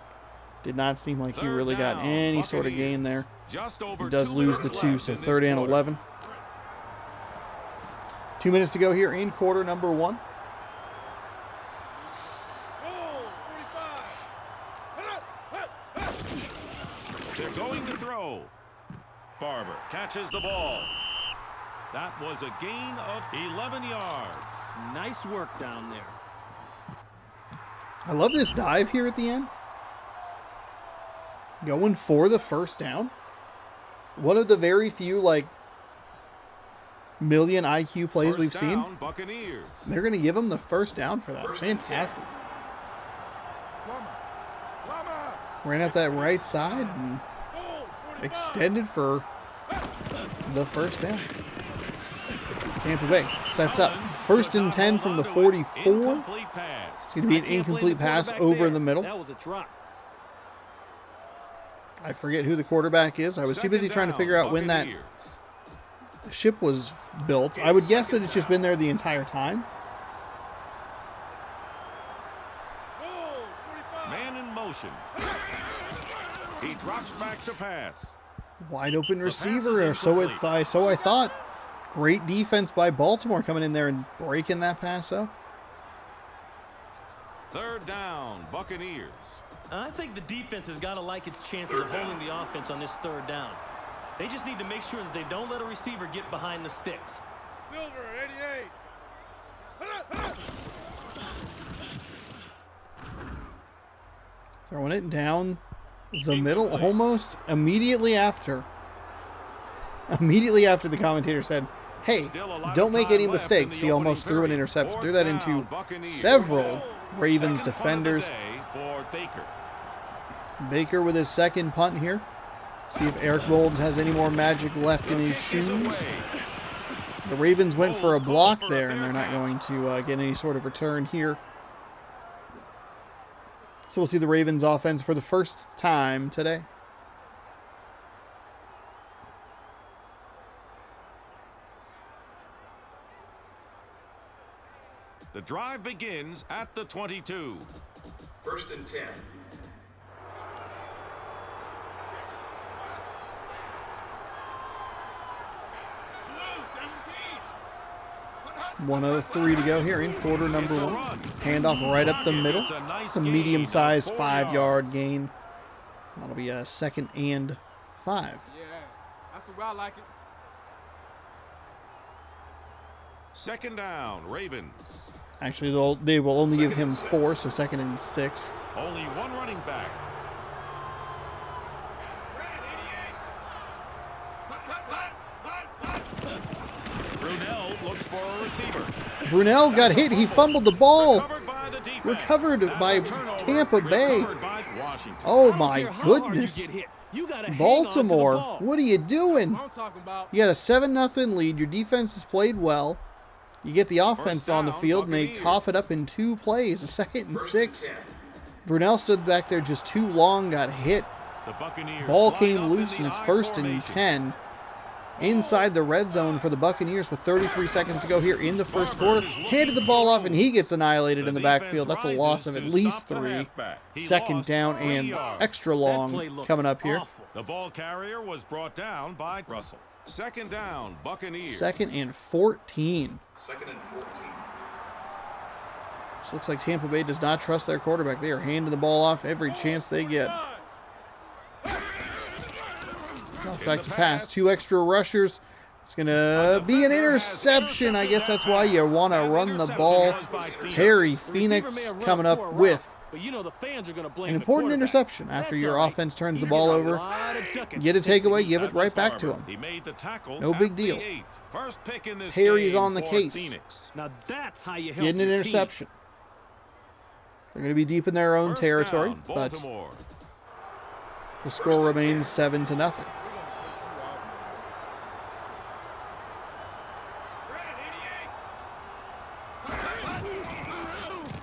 Speaker 1: did not seem like he really got any sort of gain there.
Speaker 3: Just over
Speaker 1: He does
Speaker 3: 2
Speaker 1: lose the
Speaker 3: minutes
Speaker 1: 2,
Speaker 3: left
Speaker 1: so
Speaker 3: in this
Speaker 1: 3rd and
Speaker 3: quarter.
Speaker 1: 11. 2 minutes to go here in quarter number 1.
Speaker 3: They're going to throw. Barber catches the ball. That was a gain of 11 yards.
Speaker 2: Nice work down there.
Speaker 1: I love this dive here at the end. Going for the first down. One of the very few, million IQ plays
Speaker 3: First
Speaker 1: we've seen.
Speaker 3: down, Buccaneers.
Speaker 1: They're going to give him the first down for that. Fantastic. Ran up that right side and extended for the first down. Tampa Bay sets up. First and 10 from the 44.
Speaker 3: Incomplete pass.
Speaker 1: It's going to be an incomplete pass over the middle.
Speaker 2: That was a drop.
Speaker 1: I forget who the quarterback is. I was too busy trying to figure out when that
Speaker 3: Buccaneers.
Speaker 1: ship was built. I would guess that it's just been there the entire time.
Speaker 3: Man in motion. He drops back to pass.
Speaker 1: Wide open
Speaker 3: pass is
Speaker 1: receiver, or so
Speaker 3: incomplete.
Speaker 1: I thought. Great defense by Baltimore coming in there and breaking that pass up.
Speaker 3: Third down, Buccaneers.
Speaker 2: I think the defense has got to like its chances of holding the offense on this 3rd down. They just need to make sure that they don't let a receiver get behind the sticks.
Speaker 5: Silver, 88.
Speaker 1: Throwing it down the middle almost immediately after. Immediately after the commentator said, hey,
Speaker 3: Still a lot
Speaker 1: don't
Speaker 3: of
Speaker 1: make
Speaker 3: time
Speaker 1: any
Speaker 3: left
Speaker 1: mistakes.
Speaker 3: in
Speaker 1: He
Speaker 3: the
Speaker 1: almost
Speaker 3: opening
Speaker 1: threw an
Speaker 3: period.
Speaker 1: interception.
Speaker 3: Fourth
Speaker 1: Threw that
Speaker 3: down,
Speaker 1: into
Speaker 3: Buccaneers.
Speaker 1: several Ravens
Speaker 3: Second punt of the
Speaker 1: defenders.
Speaker 3: day for Baker.
Speaker 1: Baker with his second punt here. See if Eric Bolds has any more magic left in
Speaker 3: The
Speaker 1: his
Speaker 3: kick is
Speaker 1: shoes.
Speaker 3: away.
Speaker 1: The Ravens went for a
Speaker 3: Bolds
Speaker 1: block
Speaker 3: calls for a
Speaker 1: there, and
Speaker 3: fair
Speaker 1: they're not
Speaker 3: catch.
Speaker 1: going to get any sort of return here. So we'll see the Ravens offense for the first time today.
Speaker 3: The drive begins at the 22.
Speaker 4: First and 10.
Speaker 5: Blue, 17.
Speaker 1: 1:03 to go here in quarter number 1. Handoff right up the middle.
Speaker 3: It's a nice
Speaker 1: It's a
Speaker 3: gain
Speaker 1: medium-sized
Speaker 3: of 4
Speaker 1: 5-yard gain. That'll be a 2nd and 5.
Speaker 5: Yeah, that's the way I like it.
Speaker 3: Second down, Ravens.
Speaker 1: Actually, they will only give him 4, so 2nd and 6.
Speaker 3: Only one running back. Brunell looks for a receiver.
Speaker 1: Brunell got hit. He fumbled the ball.
Speaker 3: Recovered by the defense.
Speaker 1: Recovered
Speaker 3: That's
Speaker 1: by
Speaker 3: a turnover.
Speaker 1: Tampa Bay.
Speaker 3: Recovered by Washington.
Speaker 1: Oh
Speaker 2: I don't
Speaker 1: my
Speaker 2: care how hard you
Speaker 1: goodness.
Speaker 2: get hit. You gotta hang on to the
Speaker 1: Baltimore,
Speaker 2: ball.
Speaker 1: what are you doing?
Speaker 5: I'm talking about.
Speaker 1: You got a 7-0 lead. Your defense has played well. You get the offense
Speaker 3: First
Speaker 1: on the
Speaker 3: down,
Speaker 1: field, and they
Speaker 3: Buccaneers.
Speaker 1: cough it up in 2 plays. A 2nd and
Speaker 4: First
Speaker 1: 6.
Speaker 4: and 10.
Speaker 1: Brunell stood back there just too long, got hit.
Speaker 3: The Buccaneers
Speaker 1: Ball
Speaker 3: line
Speaker 1: came
Speaker 3: up
Speaker 1: loose,
Speaker 3: in
Speaker 1: and
Speaker 3: the
Speaker 1: it's
Speaker 3: I
Speaker 1: 1st and
Speaker 3: formation.
Speaker 1: 10. Inside the red zone for the Buccaneers with 33 seconds to go here in the first quarter. Handed the ball off, and he gets annihilated in the backfield. That's a loss of at least 3. Second down and extra
Speaker 2: That
Speaker 1: long
Speaker 2: play looked
Speaker 1: coming up here.
Speaker 2: awful.
Speaker 3: The ball carrier was brought down by Russell. Second down, Buccaneers.
Speaker 1: 2nd and 14.
Speaker 4: Second and 14.
Speaker 1: This looks like Tampa Bay does not trust their quarterback. They are handing the ball off every chance they get. Back to pass. 2 extra rushers. It's going to be an interception. I guess that's why you want to run the ball. Harry Phoenix coming up with an important interception after your offense turns the ball over. Get a takeaway, give it right back to him. No big deal. Harry's on the case.
Speaker 2: Now that's how you help
Speaker 1: Getting an
Speaker 2: your
Speaker 1: interception. They're going to be deep in their own territory, but the score remains 7-0.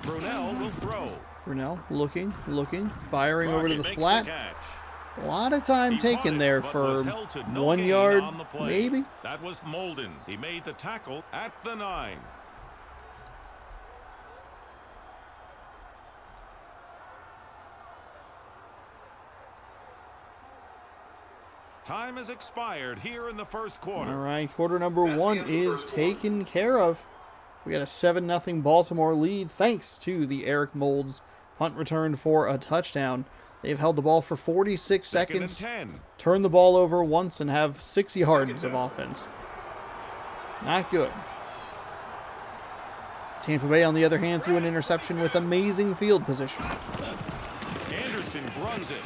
Speaker 3: Brunell will throw.
Speaker 1: Brunell looking, firing over to the flat. A lot of time taken there for 1 yard, maybe.
Speaker 3: That was Molden. He made the tackle at the 9. Time has expired here in the first quarter.
Speaker 1: All right, quarter number 1 is taken care of. We got a 7-0 Baltimore lead thanks to the Eric Moulds punt return for a touchdown. They've held the ball for 46 seconds, turned the ball over once, and have 6 yards of offense. Not good. Tampa Bay, on the other hand, threw an interception with amazing field position.
Speaker 3: Anderson runs it.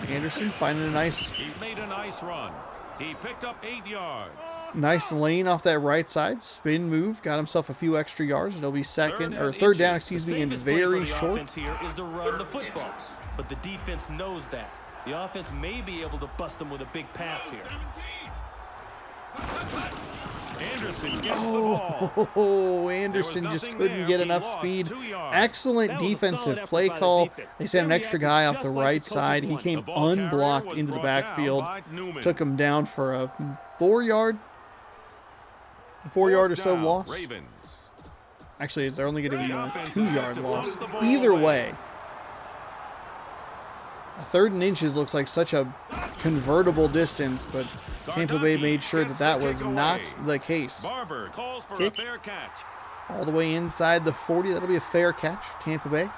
Speaker 1: Anderson finding a nice...
Speaker 3: He made a nice run. He picked up 8 yards.
Speaker 1: Nice lane off that right side. Spin move. Got himself a few extra yards. It'll be third down, excuse me, and very short.
Speaker 2: Here is to run the football, but the defense knows that. The offense may be able to bust them with a big pass here.
Speaker 3: Anderson gets the ball.
Speaker 1: Oh, Anderson just couldn't get enough speed. Excellent defensive play call. They sent an extra guy off the right side. He came unblocked into the backfield. Took him down for a 4 yard or so loss. Actually, they're only going to be a 2 yard loss. Either way, a 3rd and inches looks like such a convertible distance, but Tampa Bay made sure that that was not the case. Kick all the way inside the 40. That'll be a fair catch. Tampa Bay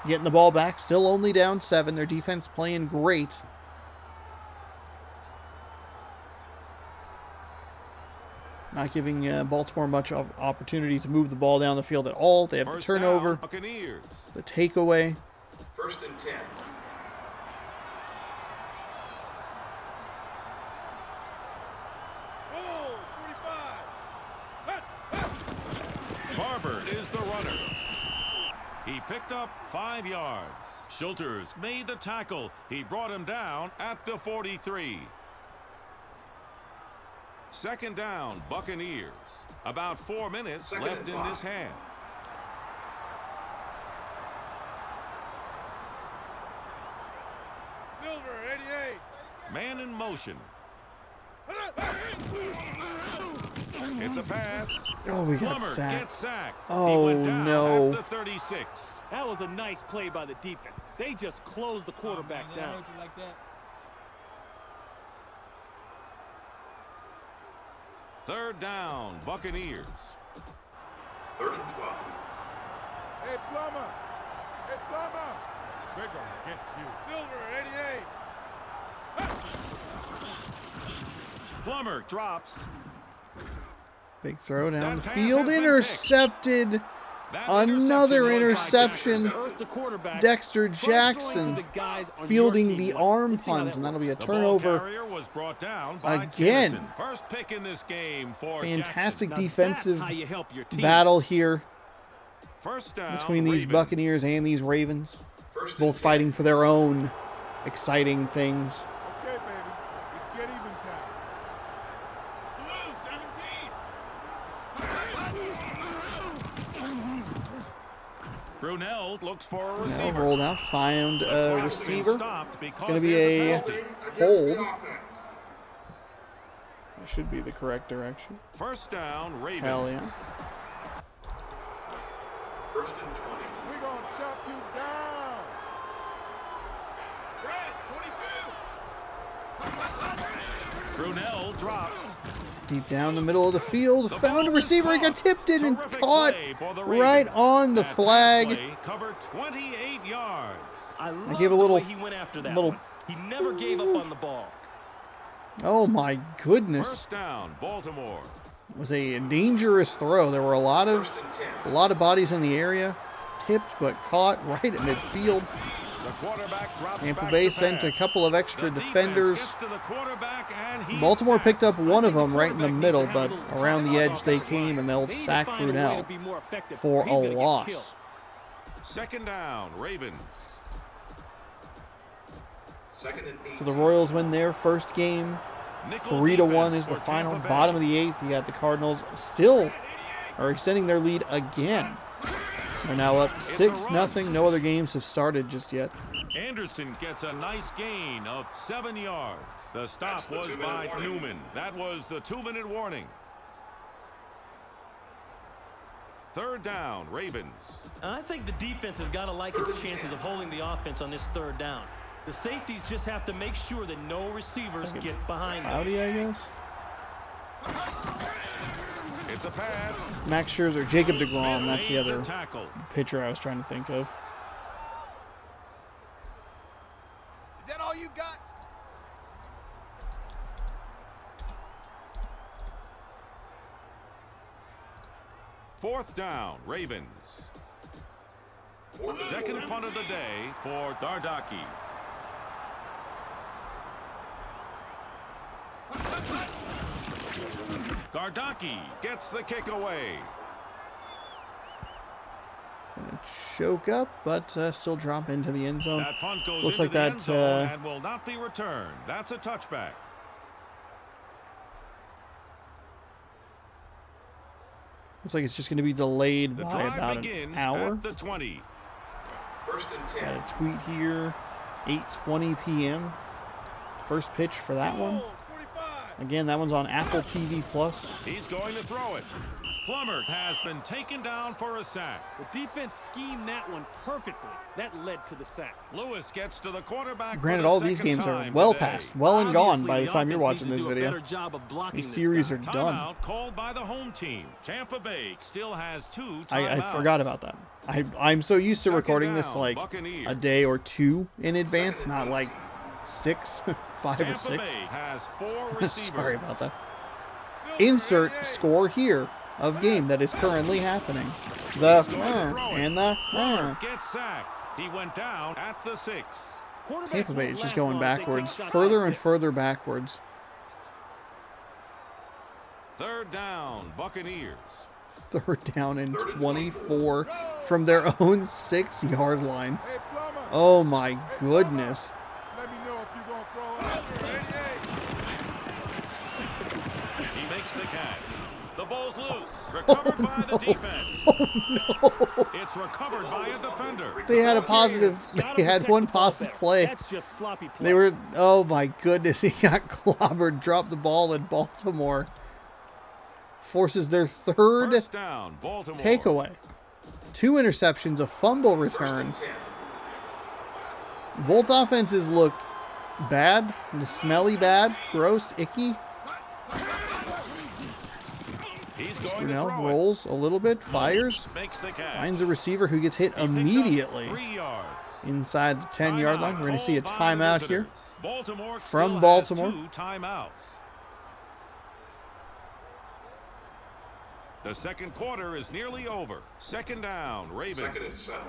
Speaker 1: getting the ball back. Still only down 7. Their defense playing great. Not giving Baltimore much opportunity to move the ball down the field at all. They have the turnover, the takeaway.
Speaker 4: 1st and 10.
Speaker 3: Barber is the runner. He picked up 5 yards. Schulters made the tackle. He brought him down at the 43. 2nd down, Buccaneers. About 4 minutes left in this half.
Speaker 5: Silver, 88.
Speaker 3: Man in motion. It's a pass.
Speaker 1: Oh, we got
Speaker 3: Plummer gets sacked.
Speaker 1: Oh,
Speaker 3: he went down
Speaker 1: no.
Speaker 3: At the 36.
Speaker 2: That was a nice play by the defense. They just closed the quarterback down.
Speaker 3: Third down, Buccaneers.
Speaker 4: 3rd and 12.
Speaker 5: Hey, Plummer. Hey, Plummer. They're going to get you. Silver, 88.
Speaker 3: Plummer drops.
Speaker 1: Big throw down the field. Intercepted. Another interception. Dexter Jackson fielding the arm punt, and that'll be a turnover again.
Speaker 3: First pick in this game for
Speaker 1: fantastic defensive battle here between these Buccaneers and these Ravens, both fighting for their own exciting things.
Speaker 5: Okay, baby. Let's get even time. Blue, 17.
Speaker 3: Brunell looks for a
Speaker 1: Now
Speaker 3: receiver.
Speaker 1: rolled out, found a receiver. It's going to be a hold. That should be the correct direction.
Speaker 3: First down, Ravens.
Speaker 1: Hell yeah.
Speaker 4: 1st and 20.
Speaker 5: We're going to chop you down. Red, 22.
Speaker 3: Brunell drops.
Speaker 1: Deep down the middle of the field, found a receiver. He got tipped in and caught right on the flag.
Speaker 3: Covered 28 yards.
Speaker 2: I
Speaker 1: gave a little,
Speaker 2: he went after that
Speaker 1: little.
Speaker 2: one. He never gave up on the ball.
Speaker 1: Oh my goodness.
Speaker 3: First down, Baltimore.
Speaker 1: It was a dangerous throw. There were a lot of bodies in the area. Tipped but caught right at midfield.
Speaker 3: The quarterback drops
Speaker 1: Tampa
Speaker 3: back
Speaker 1: Bay
Speaker 3: to
Speaker 1: sent a
Speaker 3: pass.
Speaker 1: couple of extra
Speaker 3: The defense
Speaker 1: defenders.
Speaker 3: gets to the quarterback and he's
Speaker 1: Baltimore
Speaker 3: sacked.
Speaker 1: picked up one of
Speaker 2: I think
Speaker 1: them
Speaker 2: the
Speaker 1: right in the
Speaker 2: quarterback
Speaker 1: middle,
Speaker 2: needs to have
Speaker 1: but
Speaker 2: a little
Speaker 1: around the
Speaker 2: time
Speaker 1: edge
Speaker 2: off
Speaker 1: they
Speaker 2: that
Speaker 1: came
Speaker 2: line.
Speaker 1: and they'll
Speaker 2: They need to
Speaker 1: sack
Speaker 2: find a way
Speaker 1: Brunell
Speaker 2: to be more effective,
Speaker 1: for
Speaker 2: or he's
Speaker 1: a
Speaker 2: gonna get
Speaker 1: loss.
Speaker 2: killed.
Speaker 3: Second down, Ravens.
Speaker 4: Second and 8.
Speaker 1: So the Royals win their first game.
Speaker 3: Nickel
Speaker 1: 3-1
Speaker 3: defense
Speaker 1: is the
Speaker 3: for
Speaker 1: final.
Speaker 3: Tampa Bay.
Speaker 1: Bottom of the 8th, you got the Cardinals still are extending their lead again. They're now up 6-0. No other games have started just yet.
Speaker 3: Anderson gets a nice gain of 7 yards. The stop was by Newman. That was the 2-minute warning. Third down, Ravens.
Speaker 2: I think the defense has got to like its chances of holding the offense on this third down. The safeties just have to make sure that no receivers get behind them.
Speaker 1: Cloudy, I guess.
Speaker 3: It's a pass.
Speaker 1: Max Scherzer, Jacob DeGrom,
Speaker 3: Smith
Speaker 1: that's the
Speaker 3: made
Speaker 1: other
Speaker 3: tackle.
Speaker 1: pitcher I was trying to think of.
Speaker 5: Is that all you got?
Speaker 3: Fourth down, Ravens. Second punt of the day for Dardaki. Gardaki gets the kick away.
Speaker 1: Gonna choke up, but still drop into the end zone.
Speaker 3: That punt goes
Speaker 1: Looks
Speaker 3: into
Speaker 1: like
Speaker 3: the
Speaker 1: that,
Speaker 3: end zone and will not be returned. That's a touchback.
Speaker 1: Looks like it's just going to be delayed
Speaker 3: The
Speaker 1: by
Speaker 3: drive
Speaker 1: about an
Speaker 3: begins
Speaker 1: hour.
Speaker 3: at the 20.
Speaker 4: First and 10.
Speaker 1: Got a tweet here, 8:20 p.m. First pitch for that one.
Speaker 5: 45.
Speaker 1: Again, that one's on Apple TV Plus.
Speaker 3: He's going to throw it. Plummer has been taken down for a sack.
Speaker 2: The defense schemed that one perfectly. That led to the sack.
Speaker 3: Lewis gets to the quarterback. for
Speaker 1: Granted,
Speaker 3: the
Speaker 1: all these
Speaker 3: second
Speaker 1: games are
Speaker 3: time
Speaker 1: well
Speaker 3: today.
Speaker 1: past, well and gone by the time you're watching
Speaker 2: Offense
Speaker 1: this
Speaker 2: needs to do a
Speaker 1: video.
Speaker 2: better job of blocking
Speaker 1: These
Speaker 2: this
Speaker 1: series
Speaker 2: guy.
Speaker 1: are done.
Speaker 3: Timeout called by the home team. Tampa Bay still has 2 timeouts.
Speaker 1: I forgot about that. I'm so used to
Speaker 3: Second
Speaker 1: recording this
Speaker 3: down,
Speaker 1: like
Speaker 3: Buccaneers.
Speaker 1: a day or two in advance, not like 5 or
Speaker 3: Tampa
Speaker 1: 6.
Speaker 3: Bay has 4 receivers.
Speaker 1: Sorry about that. Insert score here of game that is currently happening. The
Speaker 3: He's going to throw it.
Speaker 1: and the
Speaker 3: Plummer gets sacked. He went down at the 6.
Speaker 1: Tampa Bay is just going backwards, further and further backwards.
Speaker 3: Third down, Buccaneers.
Speaker 1: Third down and 24 from their own 6-yard line.
Speaker 5: Hey, Plummer.
Speaker 1: Oh my goodness.
Speaker 5: Let me know if you're going to throw it. 88.
Speaker 3: He makes the catch. The ball's loose. Recovered by the defense. It's recovered by a defender.
Speaker 1: They had a positive, they had one positive play.
Speaker 2: That's just sloppy play.
Speaker 1: They were, oh my goodness, he got clobbered, dropped the ball in Baltimore. Forces their third
Speaker 3: First down, Baltimore.
Speaker 1: takeaway. 2 interceptions, a fumble return. Both offenses look bad, smelly bad, gross, icky.
Speaker 3: He's going to
Speaker 1: Brunell
Speaker 3: throw
Speaker 1: rolls a little bit, fires,
Speaker 3: Makes the catch.
Speaker 1: finds a receiver who gets hit
Speaker 3: He picked up
Speaker 1: immediately
Speaker 3: 3 yards.
Speaker 1: inside the 10-yard line. We're going to see a
Speaker 3: Called by the
Speaker 1: timeout here.
Speaker 3: visitors. Baltimore
Speaker 1: from
Speaker 3: still
Speaker 1: Baltimore.
Speaker 3: has 2 timeouts. The second quarter is nearly over. Second down, Ravens.
Speaker 4: Second and 7.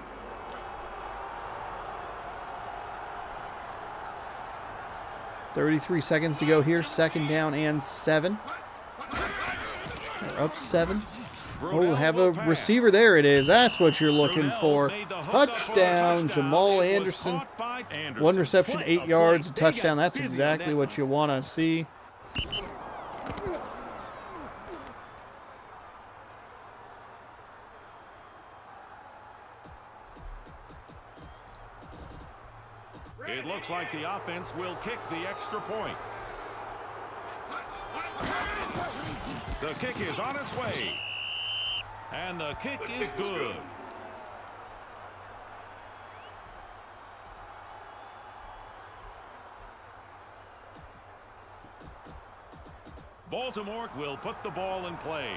Speaker 1: .33 seconds to go here. Second down and 7. They're up 7. Oh, we'll have a receiver. There it is. That's what you're looking for. Touchdown, Jamal Anderson. 1 reception, 8 yards, a touchdown. That's exactly what you want to see.
Speaker 3: It looks like the offense will kick the extra point. The kick is on its way. And the kick is good. Baltimore will put the ball in play.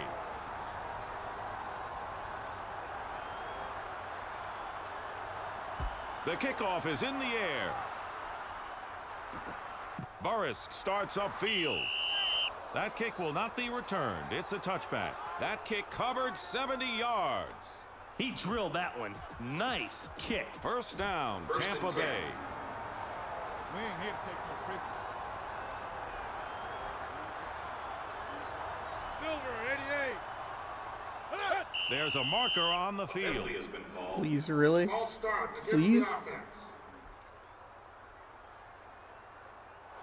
Speaker 3: The kickoff is in the air. Burris starts upfield. That kick will not be returned. It's a touchback. That kick covered 70 yards.
Speaker 2: He drilled that one. Nice kick.
Speaker 3: First down,
Speaker 4: First
Speaker 3: Tampa
Speaker 4: and 10.
Speaker 3: Bay.
Speaker 5: We ain't here to take no prisoners. Silver, 88.
Speaker 3: There's a marker on the field.
Speaker 4: Penalty has been called.
Speaker 1: Please, really?
Speaker 4: False start against
Speaker 1: Please?
Speaker 4: the offense.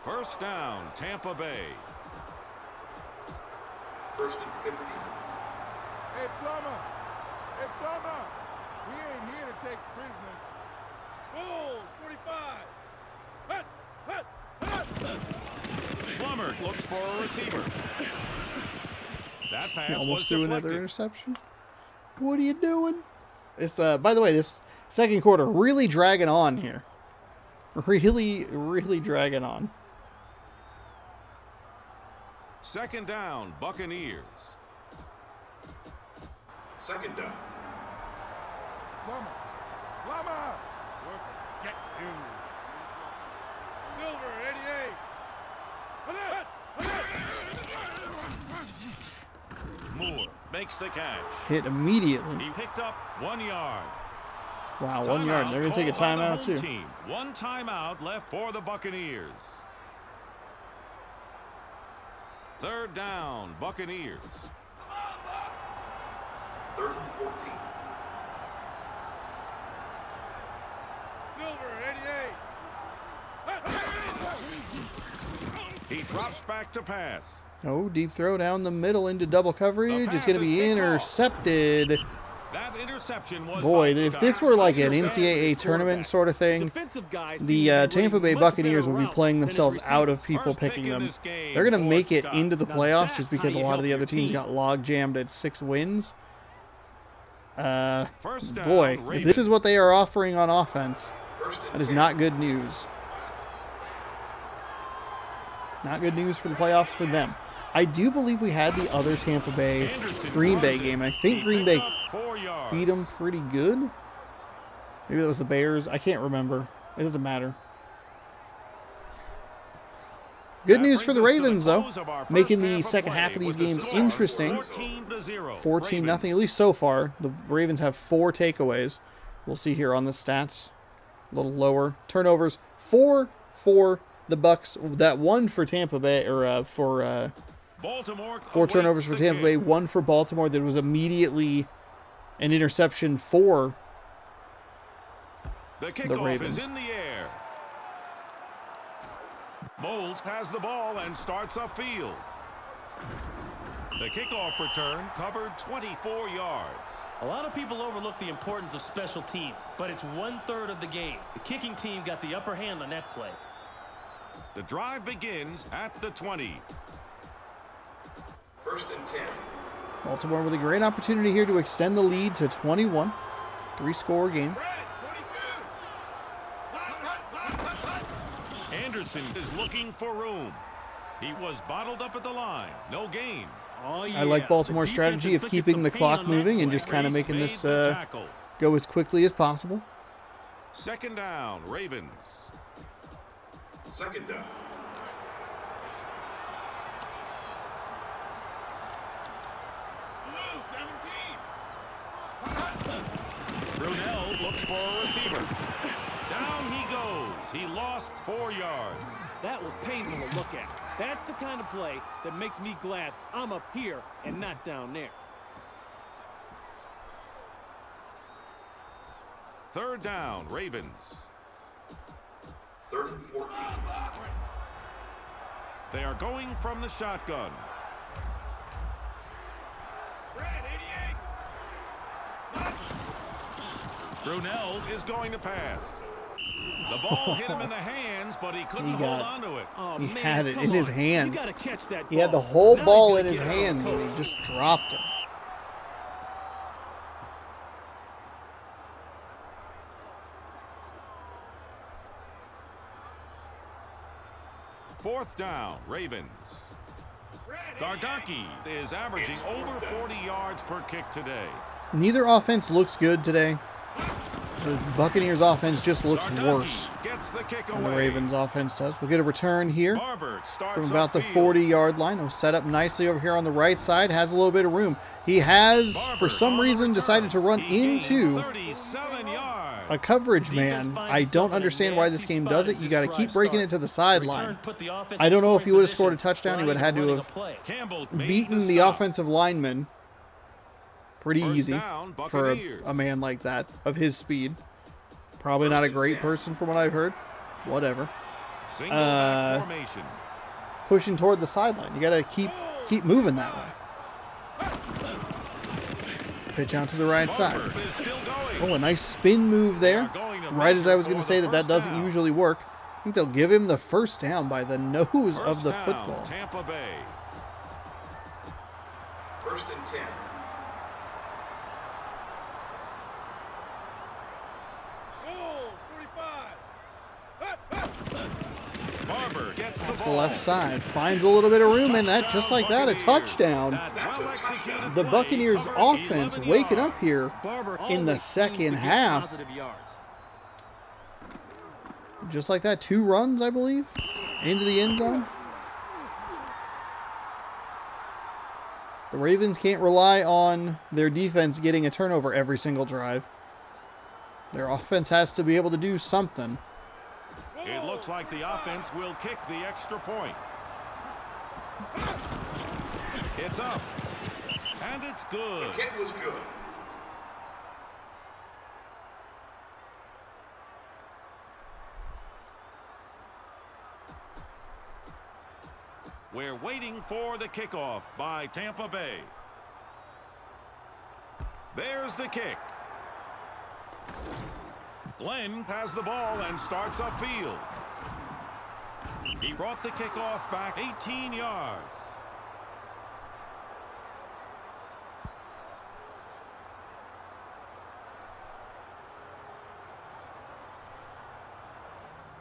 Speaker 3: First down, Tampa Bay.
Speaker 4: First and 50.
Speaker 5: Hey, Plummer. Hey, Plummer. We ain't here to take prisoners. Bull, 45. Hut, hut, hut.
Speaker 3: Plummer looks for a receiver. That
Speaker 1: He
Speaker 3: pass was
Speaker 1: almost threw another
Speaker 3: deflected.
Speaker 1: interception. What are you doing? This, by the way, this second quarter really dragging on here. Really dragging on.
Speaker 3: Second down, Buccaneers.
Speaker 4: Second down.
Speaker 5: Plummer. Plummer. Worker, get you. Silver, 88. Hut,
Speaker 3: Moore makes the catch.
Speaker 1: Hit immediately.
Speaker 3: He picked up 1 yard.
Speaker 1: Wow, 1 yard. They're going to take a
Speaker 3: Called by the
Speaker 1: timeout,
Speaker 3: home
Speaker 1: too.
Speaker 3: team. One timeout left for the Buccaneers. Third down, Buccaneers.
Speaker 4: Third and 14.
Speaker 5: Silver, 88.
Speaker 3: He drops back to pass.
Speaker 1: Oh, deep throw down the middle into double coverage. It's
Speaker 3: pass
Speaker 1: going to
Speaker 3: is
Speaker 1: be
Speaker 3: picked off.
Speaker 1: intercepted.
Speaker 3: That interception was
Speaker 1: Boy,
Speaker 3: by
Speaker 1: if
Speaker 3: Scott.
Speaker 1: this were like an NCAA tournament sort of thing,
Speaker 2: Defensive guys see
Speaker 1: the
Speaker 2: they're
Speaker 1: Tampa
Speaker 2: running
Speaker 1: Bay
Speaker 2: much
Speaker 1: Buccaneers
Speaker 2: better
Speaker 1: will be
Speaker 2: routes
Speaker 1: playing
Speaker 2: than his
Speaker 1: themselves out of
Speaker 2: receivers.
Speaker 1: people
Speaker 3: First pick
Speaker 1: picking
Speaker 3: in
Speaker 1: them.
Speaker 3: this game
Speaker 1: They're going to
Speaker 3: for
Speaker 1: make it
Speaker 3: Scott.
Speaker 1: into the
Speaker 2: Now
Speaker 1: playoffs
Speaker 2: that's
Speaker 1: just because
Speaker 2: how
Speaker 1: a
Speaker 2: you
Speaker 1: lot of the
Speaker 2: help
Speaker 1: other
Speaker 2: your
Speaker 1: teams
Speaker 2: team.
Speaker 1: got log jammed at 6 wins.
Speaker 3: First down,
Speaker 1: Boy, if
Speaker 3: Ravens.
Speaker 1: this is what they are offering on offense,
Speaker 4: First and
Speaker 1: that is
Speaker 4: 10.
Speaker 1: not good news. Not good news for the playoffs for them. I do believe we had the other Tampa Bay
Speaker 3: Anderson
Speaker 1: Green Bay
Speaker 3: runs it.
Speaker 1: game, and I think
Speaker 3: He
Speaker 1: Green
Speaker 3: picked
Speaker 1: Bay
Speaker 3: up 4 yards.
Speaker 1: beat them pretty good. Maybe that was the Bears. I can't remember. It doesn't matter. Good
Speaker 3: That
Speaker 1: news for
Speaker 3: brings
Speaker 1: the
Speaker 3: us to
Speaker 1: Ravens,
Speaker 3: the
Speaker 1: though,
Speaker 3: close of our
Speaker 1: making
Speaker 3: first
Speaker 1: the
Speaker 3: half of
Speaker 1: second
Speaker 3: play
Speaker 1: half of these
Speaker 3: with the
Speaker 1: games
Speaker 3: score
Speaker 1: interesting.
Speaker 3: 14-0.
Speaker 1: 14-0, at
Speaker 3: Ravens.
Speaker 1: least so far. The Ravens have 4 takeaways. We'll see here on the stats. A little lower. Turnovers, 4 for the Bucks. That 1 for Tampa Bay, or for
Speaker 3: Baltimore
Speaker 1: 4 turnovers
Speaker 3: awaits
Speaker 1: for
Speaker 3: the
Speaker 1: Tampa Bay,
Speaker 3: kick.
Speaker 1: 1 for Baltimore. That was immediately an interception for
Speaker 3: The kickoff
Speaker 1: Ravens.
Speaker 3: is in the air. Moles has the ball and starts upfield. The kickoff return covered 24 yards.
Speaker 2: A lot of people overlook the importance of special teams, but it's 1/3 of the game. The kicking team got the upper hand on that play.
Speaker 3: The drive begins at the 20.
Speaker 4: First and 10.
Speaker 1: Baltimore with a great opportunity here to extend the lead to 21. 3-score game.
Speaker 3: Anderson is looking for room. He was bottled up at the line. No gain.
Speaker 2: Oh, yeah.
Speaker 1: I like Baltimore's
Speaker 2: The defense
Speaker 1: strategy of
Speaker 2: inflicted
Speaker 1: keeping
Speaker 2: some
Speaker 1: the
Speaker 2: pain
Speaker 1: clock
Speaker 2: on that
Speaker 1: moving and
Speaker 2: play.
Speaker 1: just kind of
Speaker 3: Grace
Speaker 1: making
Speaker 3: made
Speaker 1: this
Speaker 3: the tackle.
Speaker 1: go as quickly as possible.
Speaker 3: Second down, Ravens.
Speaker 4: Second down.
Speaker 3: Brunel looks for a receiver. Down he goes. He lost 4 yards.
Speaker 2: That was painful to look at. That's the kind of play that makes me glad I'm up here and not down there.
Speaker 3: Third down, Ravens.
Speaker 4: Third and 14.
Speaker 3: They are going from the shotgun. Brunel is going to pass. The ball hit him in the hands, but he couldn't
Speaker 1: He
Speaker 3: hold
Speaker 1: got-
Speaker 3: on to it.
Speaker 2: Oh,
Speaker 1: He
Speaker 2: man,
Speaker 1: had it
Speaker 2: come
Speaker 1: in his
Speaker 2: on.
Speaker 1: hands.
Speaker 2: You gotta catch that
Speaker 1: He had the
Speaker 2: ball.
Speaker 1: whole
Speaker 2: Now
Speaker 1: ball
Speaker 2: he's
Speaker 1: in
Speaker 2: gonna
Speaker 1: his
Speaker 2: get it
Speaker 1: hands
Speaker 2: on
Speaker 1: and he
Speaker 2: coach.
Speaker 1: just dropped him.
Speaker 3: Fourth down, Ravens. Gardocki is averaging over 40 yards per kick today.
Speaker 1: Neither offense looks good today. The Buccaneers offense just looks worse
Speaker 3: Gets the kick
Speaker 1: than the
Speaker 3: away.
Speaker 1: Ravens offense does. We'll get a return here
Speaker 3: Barber starts
Speaker 1: from about the
Speaker 3: upfield.
Speaker 1: 40-yard line. He'll set up nicely over here on the right side. Has a little bit of room. He has, for
Speaker 3: Barber
Speaker 1: some
Speaker 3: on the
Speaker 1: reason,
Speaker 3: return.
Speaker 1: decided to run
Speaker 3: He gained
Speaker 1: into
Speaker 3: 37 yards.
Speaker 1: a coverage man. I don't understand why this game does it. You got to keep breaking it to the sideline. I don't know if he would have scored a touchdown. He would have had to have
Speaker 3: Campbell made
Speaker 1: beaten the
Speaker 3: stop.
Speaker 1: offensive lineman pretty
Speaker 3: First
Speaker 1: easy
Speaker 3: down,
Speaker 1: for
Speaker 3: Buccaneers.
Speaker 1: a man like that, of his speed. Probably not a great person from what I've heard. Whatever.
Speaker 3: Single back formation.
Speaker 1: Pushing toward the sideline. You got to keep moving that way. Pitch out to the right side.
Speaker 3: Barber is still going.
Speaker 1: Oh, a nice spin move there. Right as I was going to say that doesn't usually work. I think they'll give him the first down by the nose of the
Speaker 3: First down,
Speaker 1: football.
Speaker 3: Tampa Bay.
Speaker 4: 1st and 10.
Speaker 3: Barber gets the
Speaker 1: Off the
Speaker 3: ball.
Speaker 1: left side. Finds a little bit of room, and that, just like that, a touchdown.
Speaker 3: That well-executed
Speaker 1: The
Speaker 3: play
Speaker 1: Buccaneers
Speaker 3: covered
Speaker 1: offense
Speaker 3: 11
Speaker 1: waking
Speaker 3: yards.
Speaker 1: up here in the second half. Just like that, 2 runs, I believe, into the end zone. The Ravens can't rely on their defense getting a turnover every single drive. Their offense has to be able to do something.
Speaker 3: It looks like the offense will kick the extra point. It's up. And it's good.
Speaker 4: Kick was good.
Speaker 3: We're waiting for the kickoff by Tampa Bay. There's the kick. Glenn has the ball and starts upfield. He brought the kickoff back 18 yards.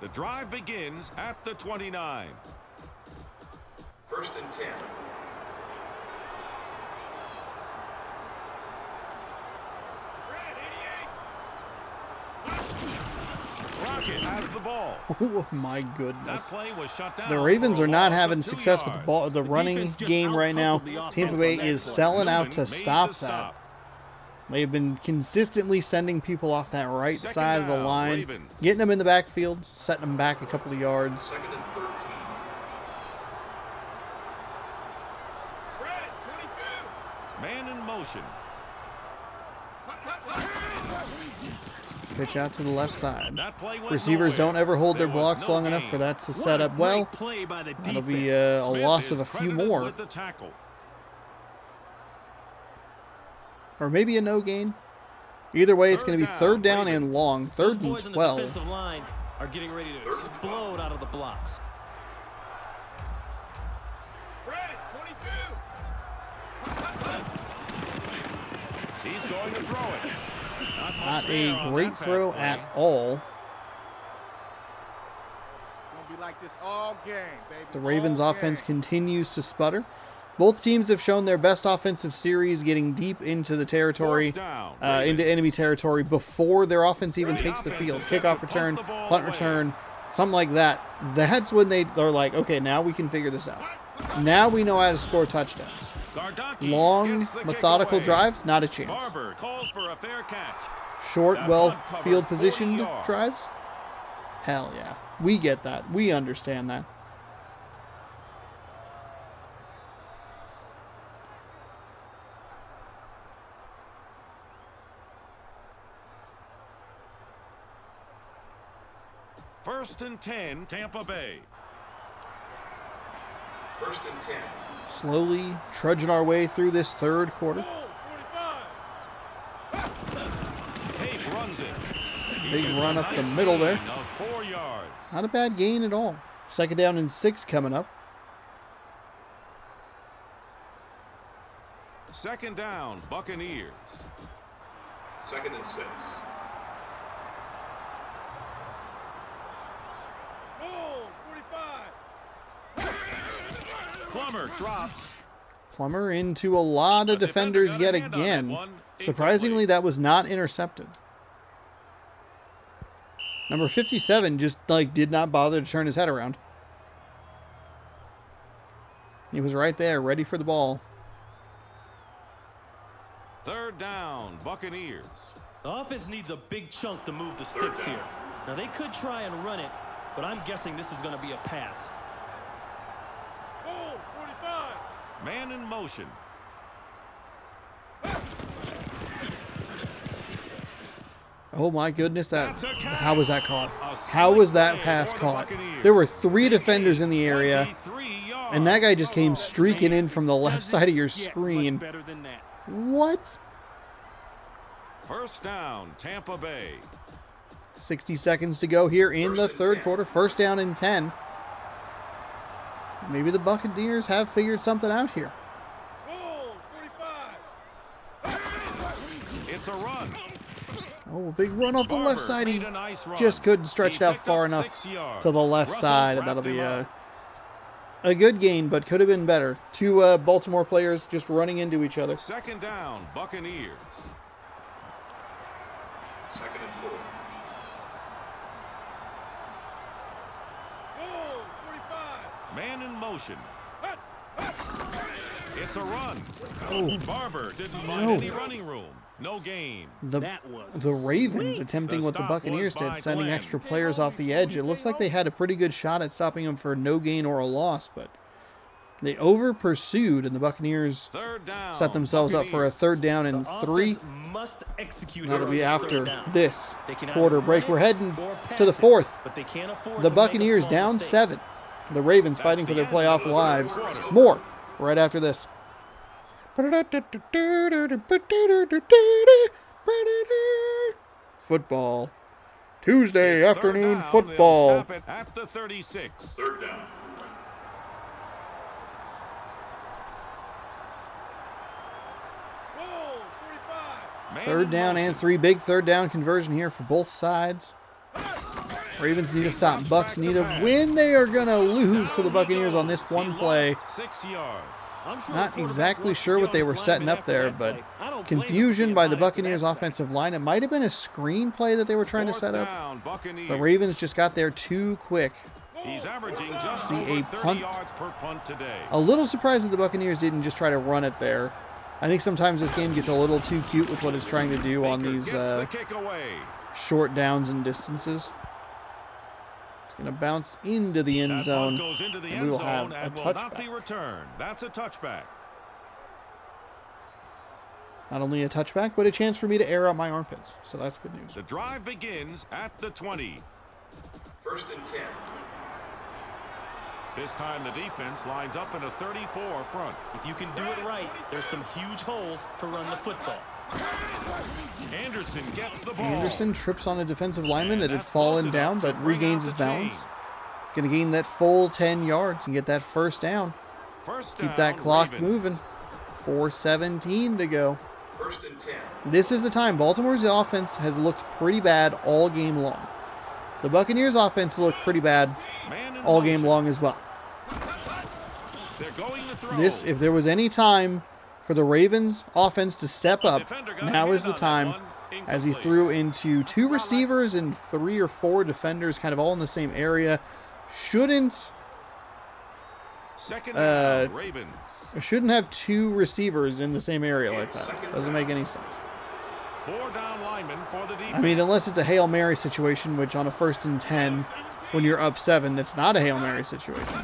Speaker 3: The drive begins at the 29.
Speaker 4: 1st and 10.
Speaker 3: Rocket has the ball.
Speaker 1: Oh my
Speaker 3: That
Speaker 1: goodness.
Speaker 3: play was shut down.
Speaker 1: The Ravens
Speaker 3: for a
Speaker 1: are not
Speaker 3: loss
Speaker 1: having
Speaker 3: of 2
Speaker 1: success with the
Speaker 3: yards.
Speaker 1: ball, the running
Speaker 2: defense just
Speaker 1: game right now.
Speaker 2: out-hustled the offense
Speaker 1: Tampa
Speaker 2: on
Speaker 1: Bay
Speaker 2: that
Speaker 1: is
Speaker 2: play.
Speaker 1: selling out
Speaker 3: Newman
Speaker 1: to
Speaker 3: made
Speaker 1: stop
Speaker 3: the
Speaker 1: that.
Speaker 3: stop.
Speaker 1: They've been consistently sending people off that right
Speaker 3: Second
Speaker 1: side of the
Speaker 3: down,
Speaker 1: line,
Speaker 3: Ravens.
Speaker 1: getting them in the backfield, setting them back a couple of yards.
Speaker 4: 2nd and 13.
Speaker 3: Man in motion.
Speaker 1: Pitch out to the left side.
Speaker 3: That play went
Speaker 1: Receivers
Speaker 3: nowhere.
Speaker 1: don't ever hold their
Speaker 3: There was
Speaker 1: blocks
Speaker 3: no
Speaker 1: long enough
Speaker 3: gain.
Speaker 1: for that to
Speaker 2: What
Speaker 1: set
Speaker 2: a
Speaker 1: up well.
Speaker 2: great play by the
Speaker 1: That'll be
Speaker 2: defense.
Speaker 1: a
Speaker 3: Smith
Speaker 1: loss
Speaker 3: is
Speaker 1: of a few
Speaker 3: credited
Speaker 1: more.
Speaker 3: with the tackle.
Speaker 1: Or maybe a no gain. Either way, it's going to be
Speaker 3: Third down,
Speaker 1: 3rd down and
Speaker 3: Ravens.
Speaker 1: long.
Speaker 2: Those
Speaker 1: 3rd
Speaker 2: boys
Speaker 1: and
Speaker 2: in the
Speaker 1: 12.
Speaker 2: defensive line are getting ready to explode out of the blocks.
Speaker 3: He's going to throw it. Not much
Speaker 1: Not
Speaker 3: there
Speaker 1: a
Speaker 3: on
Speaker 1: great
Speaker 3: that pass
Speaker 1: throw
Speaker 3: play.
Speaker 1: at all.
Speaker 5: It's going to be like this all game, baby.
Speaker 1: The Ravens
Speaker 5: all
Speaker 1: offense
Speaker 5: game.
Speaker 1: continues to sputter. Both teams have shown their best offensive series getting deep into the territory,
Speaker 3: Fourth down,
Speaker 1: into enemy territory before their offense even
Speaker 3: The
Speaker 1: takes the
Speaker 3: offense
Speaker 1: field.
Speaker 3: is set to
Speaker 1: Kickoff
Speaker 3: pump
Speaker 1: return,
Speaker 3: the ball
Speaker 1: punt
Speaker 3: away.
Speaker 1: return, something like that. That's when they are like, okay, now we can figure this out. Now we know how to score touchdowns.
Speaker 3: Gardocki
Speaker 1: Long,
Speaker 3: gets the kick
Speaker 1: methodical
Speaker 3: away.
Speaker 1: drives, not a chance.
Speaker 3: Barber calls for a fair catch.
Speaker 1: Short,
Speaker 3: That
Speaker 1: well
Speaker 3: punt covered
Speaker 1: field
Speaker 3: 40
Speaker 1: positioned
Speaker 3: yards.
Speaker 1: drives? Hell yeah. We get that. We understand that.
Speaker 3: First and 10, Tampa Bay.
Speaker 4: 1st and 10.
Speaker 1: Slowly trudging our way through this 3rd quarter.
Speaker 3: Hape runs it. He
Speaker 1: Big
Speaker 3: gets
Speaker 1: run
Speaker 3: a
Speaker 1: up the
Speaker 3: nice
Speaker 1: middle there.
Speaker 3: gain of 4 yards.
Speaker 1: Not a bad gain at all. 2nd down and 6 coming up.
Speaker 3: 2nd down, Buccaneers.
Speaker 4: 2nd and 6.
Speaker 3: Plummer drops.
Speaker 1: Plummer into a lot of
Speaker 3: The defender
Speaker 1: defenders
Speaker 3: got a
Speaker 1: yet
Speaker 3: hand on that
Speaker 1: again.
Speaker 3: one.
Speaker 1: Surprisingly,
Speaker 3: Incomplete.
Speaker 1: that was not intercepted. Number 57 just like did not bother to turn his head around. He was right there, ready for the ball.
Speaker 3: Third down, Buccaneers.
Speaker 2: The offense needs a big chunk to move the sticks here. Now, they could try and run it, but I'm guessing this is going to be a pass.
Speaker 5: Goal, 45.
Speaker 3: Man in motion.
Speaker 1: Oh my goodness,
Speaker 3: That's a catch.
Speaker 1: how was that caught?
Speaker 3: A
Speaker 1: How was
Speaker 3: slick
Speaker 1: that
Speaker 3: play
Speaker 1: pass
Speaker 3: for the
Speaker 1: caught?
Speaker 3: Buccaneers.
Speaker 1: There were 3 defenders in the area,
Speaker 3: 23 yards.
Speaker 1: and that guy just came streaking in from the left
Speaker 2: Doesn't
Speaker 1: side of your
Speaker 2: get much
Speaker 1: screen.
Speaker 2: better than that.
Speaker 1: What?
Speaker 3: First down, Tampa Bay.
Speaker 1: 60 seconds to go here in the third quarter. First down and 10. Maybe the Buccaneers have figured something out here.
Speaker 5: Goal, 45.
Speaker 3: It's a run.
Speaker 1: Oh, a big run off the
Speaker 3: Barber
Speaker 1: left side. He
Speaker 3: made a nice run.
Speaker 1: just couldn't stretch
Speaker 3: He
Speaker 1: it out
Speaker 3: picked
Speaker 1: far
Speaker 3: up
Speaker 1: enough
Speaker 3: 6 yards.
Speaker 1: to the left
Speaker 3: Russell
Speaker 1: side, and
Speaker 3: wrapped
Speaker 1: that'll be
Speaker 3: him
Speaker 1: a good gain, but could have been better. 2 Baltimore players just running into each other.
Speaker 3: Second down, Buccaneers.
Speaker 4: Second and 4.
Speaker 5: Goal, 45.
Speaker 3: Man in motion. It's a run.
Speaker 1: Oh.
Speaker 3: Barber didn't
Speaker 1: No.
Speaker 3: find any running room. No gain.
Speaker 1: The Ravens attempting
Speaker 3: The
Speaker 1: what the
Speaker 3: stop
Speaker 1: Buccaneers
Speaker 3: was by
Speaker 1: did, sending
Speaker 3: Glenn.
Speaker 1: extra players off the edge. It looks like they had a pretty good shot at stopping them for no gain or a loss, but they over pursued, and the Buccaneers
Speaker 3: Third down,
Speaker 1: set themselves up for a third down and
Speaker 2: The
Speaker 1: 3.
Speaker 2: offense must execute
Speaker 1: That'll
Speaker 2: here
Speaker 1: be
Speaker 2: on this third
Speaker 1: after
Speaker 2: down.
Speaker 1: this
Speaker 2: They can
Speaker 1: quarter
Speaker 2: either
Speaker 1: break.
Speaker 2: run
Speaker 1: We're
Speaker 2: it
Speaker 1: heading
Speaker 2: or
Speaker 1: to
Speaker 2: pass
Speaker 1: the
Speaker 2: it,
Speaker 1: fourth.
Speaker 2: but they can't afford
Speaker 1: The
Speaker 2: to make a
Speaker 1: Buccaneers
Speaker 2: small
Speaker 1: down
Speaker 2: mistake.
Speaker 1: 7. The Ravens
Speaker 3: That's
Speaker 1: fighting for
Speaker 3: the
Speaker 1: their
Speaker 3: end
Speaker 1: playoff
Speaker 3: of the
Speaker 1: lives.
Speaker 3: third quarter.
Speaker 1: More right after this. Football. Tuesday
Speaker 3: It's third
Speaker 1: afternoon
Speaker 3: down. They'll
Speaker 1: football.
Speaker 3: snap it at the 36.
Speaker 4: Third down.
Speaker 5: Goal, 45.
Speaker 3: Man
Speaker 1: Third
Speaker 3: in
Speaker 1: down
Speaker 3: motion.
Speaker 1: and 3. Big third down conversion here for both sides. Ravens need to stop. Bucks need to win. They are going to lose to the Buccaneers on this one play.
Speaker 3: 6 yards.
Speaker 2: I'm sure the
Speaker 1: Not
Speaker 2: quarterback
Speaker 1: exactly
Speaker 2: wants to
Speaker 1: sure
Speaker 2: get
Speaker 1: what
Speaker 2: on
Speaker 1: they
Speaker 2: his
Speaker 1: were setting
Speaker 2: lineman
Speaker 1: up
Speaker 2: after
Speaker 1: there,
Speaker 2: that
Speaker 1: but
Speaker 2: play. I don't blame him for
Speaker 1: confusion
Speaker 2: being
Speaker 1: by the
Speaker 2: live for that
Speaker 1: Buccaneers
Speaker 2: second.
Speaker 1: offensive line. It might have been a screen play that they were trying to
Speaker 3: Fourth
Speaker 1: set up.
Speaker 3: down, Buccaneers.
Speaker 1: The Ravens just got there too quick.
Speaker 3: He's averaging just
Speaker 1: See
Speaker 3: over
Speaker 1: a
Speaker 3: 30
Speaker 1: punt.
Speaker 3: yards per punt today.
Speaker 1: A little surprised that the Buccaneers didn't just try to run it there. I think sometimes this game gets a little too cute with what it's trying to do on
Speaker 3: Baker
Speaker 1: these
Speaker 3: gets the kick away.
Speaker 1: short downs and distances. It's going to bounce into the end
Speaker 3: That
Speaker 1: zone,
Speaker 3: punt goes into the
Speaker 1: and
Speaker 3: end
Speaker 1: we will
Speaker 3: zone
Speaker 1: have a
Speaker 3: and will not be
Speaker 1: touchback.
Speaker 3: returned. That's a touchback.
Speaker 1: Not only a touchback, but a chance for me to air out my armpits. So that's good news.
Speaker 3: The drive begins at the 20.
Speaker 4: First and 10.
Speaker 3: This time the defense lines up in a 34 front.
Speaker 2: If you can do it right, there's some huge holes to run the football.
Speaker 3: Anderson gets the ball.
Speaker 1: Anderson trips on a defensive lineman
Speaker 3: And
Speaker 1: that had
Speaker 3: that's
Speaker 1: fallen
Speaker 3: close
Speaker 1: down,
Speaker 3: enough to
Speaker 1: but
Speaker 3: bring
Speaker 1: regains
Speaker 3: out
Speaker 1: his
Speaker 3: the
Speaker 1: balance.
Speaker 3: chains.
Speaker 1: Going to gain that full 10 yards and get that first down.
Speaker 3: First
Speaker 1: Keep
Speaker 3: down,
Speaker 1: that clock
Speaker 3: Ravens.
Speaker 1: moving. 4:17 to go.
Speaker 4: First and 10.
Speaker 1: This is the time. Baltimore's offense has looked pretty bad all game long. The Buccaneers' offense looked pretty bad
Speaker 3: Man in
Speaker 1: all game
Speaker 3: motion.
Speaker 1: long as well.
Speaker 3: They're going to throw.
Speaker 1: This, if there was any time for the Ravens' offense to step up,
Speaker 3: defender got a
Speaker 1: now is
Speaker 3: hand
Speaker 1: the
Speaker 3: on that
Speaker 1: time.
Speaker 3: one.
Speaker 1: As he
Speaker 3: Incomplete.
Speaker 1: threw into 2 receivers and 3 or 4 defenders, kind of all in the same area. Shouldn't
Speaker 3: Second down, Ravens.
Speaker 1: have 2 receivers in the same area like that. Doesn't make any sense.
Speaker 3: 4 down linemen for the defense.
Speaker 1: I mean, unless it's a Hail Mary situation, which on a 1st and 10, when you're up 7, that's not a Hail Mary situation.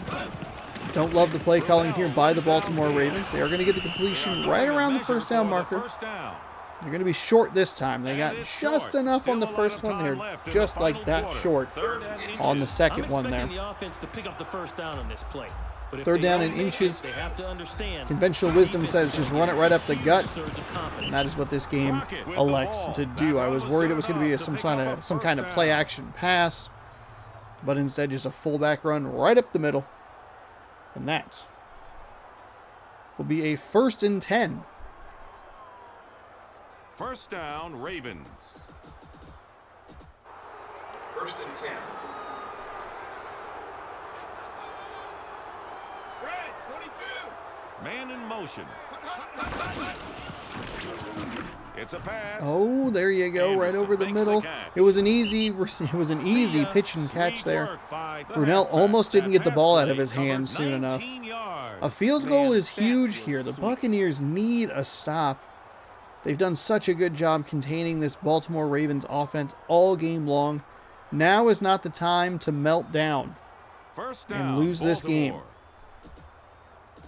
Speaker 1: Don't love the play calling here by the Baltimore Ravens. They are going to get the completion right around the first down marker.
Speaker 3: First down.
Speaker 1: They're going to be short this time. They got
Speaker 3: And it's
Speaker 1: just
Speaker 3: short.
Speaker 1: enough on
Speaker 3: Still
Speaker 1: the
Speaker 3: a lot
Speaker 1: first
Speaker 3: of
Speaker 1: one.
Speaker 3: time
Speaker 1: They're
Speaker 3: left in
Speaker 1: just
Speaker 3: the
Speaker 1: like
Speaker 3: final
Speaker 1: that
Speaker 3: quarter.
Speaker 1: short
Speaker 3: Third and
Speaker 1: on the
Speaker 3: inches.
Speaker 2: I'm
Speaker 1: second one there.
Speaker 2: expecting the offense to pick up the first down on this play. But if
Speaker 1: Third
Speaker 2: they
Speaker 1: down
Speaker 2: don't
Speaker 1: and
Speaker 2: make
Speaker 1: inches.
Speaker 2: it, they have to understand
Speaker 1: Conventional
Speaker 2: the
Speaker 1: wisdom
Speaker 2: defense
Speaker 1: says
Speaker 2: is
Speaker 1: just
Speaker 2: gonna
Speaker 1: run it
Speaker 2: give
Speaker 1: right
Speaker 2: them
Speaker 1: up the
Speaker 2: a
Speaker 1: gut.
Speaker 2: surge of confidence.
Speaker 1: And that is what this game
Speaker 3: Rocket with the
Speaker 1: elects
Speaker 3: ball.
Speaker 1: to
Speaker 3: That
Speaker 1: do. I
Speaker 3: run
Speaker 1: was
Speaker 3: was
Speaker 1: worried
Speaker 3: good
Speaker 1: it was going to be
Speaker 3: enough
Speaker 1: some
Speaker 3: to
Speaker 1: kind
Speaker 3: pick
Speaker 1: of
Speaker 3: up
Speaker 1: some
Speaker 3: a
Speaker 1: kind of
Speaker 3: first
Speaker 1: play
Speaker 3: down.
Speaker 1: action pass, but instead just a fullback run right up the middle. And that will be a 1st and 10.
Speaker 3: First down, Ravens.
Speaker 4: First and 10.
Speaker 5: Red, 22.
Speaker 3: Man in motion. It's a pass.
Speaker 1: Oh, there you go, right
Speaker 3: Anderson
Speaker 1: over the
Speaker 3: makes
Speaker 1: middle.
Speaker 3: catch.
Speaker 1: It was an easy pitch and catch
Speaker 3: Sweet
Speaker 1: there.
Speaker 3: work by the
Speaker 1: Brunel
Speaker 3: halfback.
Speaker 1: almost didn't
Speaker 3: That
Speaker 1: get the
Speaker 3: pass
Speaker 1: ball out
Speaker 3: play
Speaker 1: of his
Speaker 3: covered
Speaker 1: hands soon enough.
Speaker 3: 19 yards.
Speaker 1: A field goal
Speaker 2: Man,
Speaker 1: is
Speaker 2: that
Speaker 1: huge
Speaker 2: was
Speaker 1: here. The
Speaker 2: sweet.
Speaker 1: Buccaneers need a stop. They've done such a good job containing this Baltimore Ravens offense all game long. Now is not the time to melt down
Speaker 3: First
Speaker 1: and
Speaker 3: down,
Speaker 1: lose this game.
Speaker 3: Baltimore.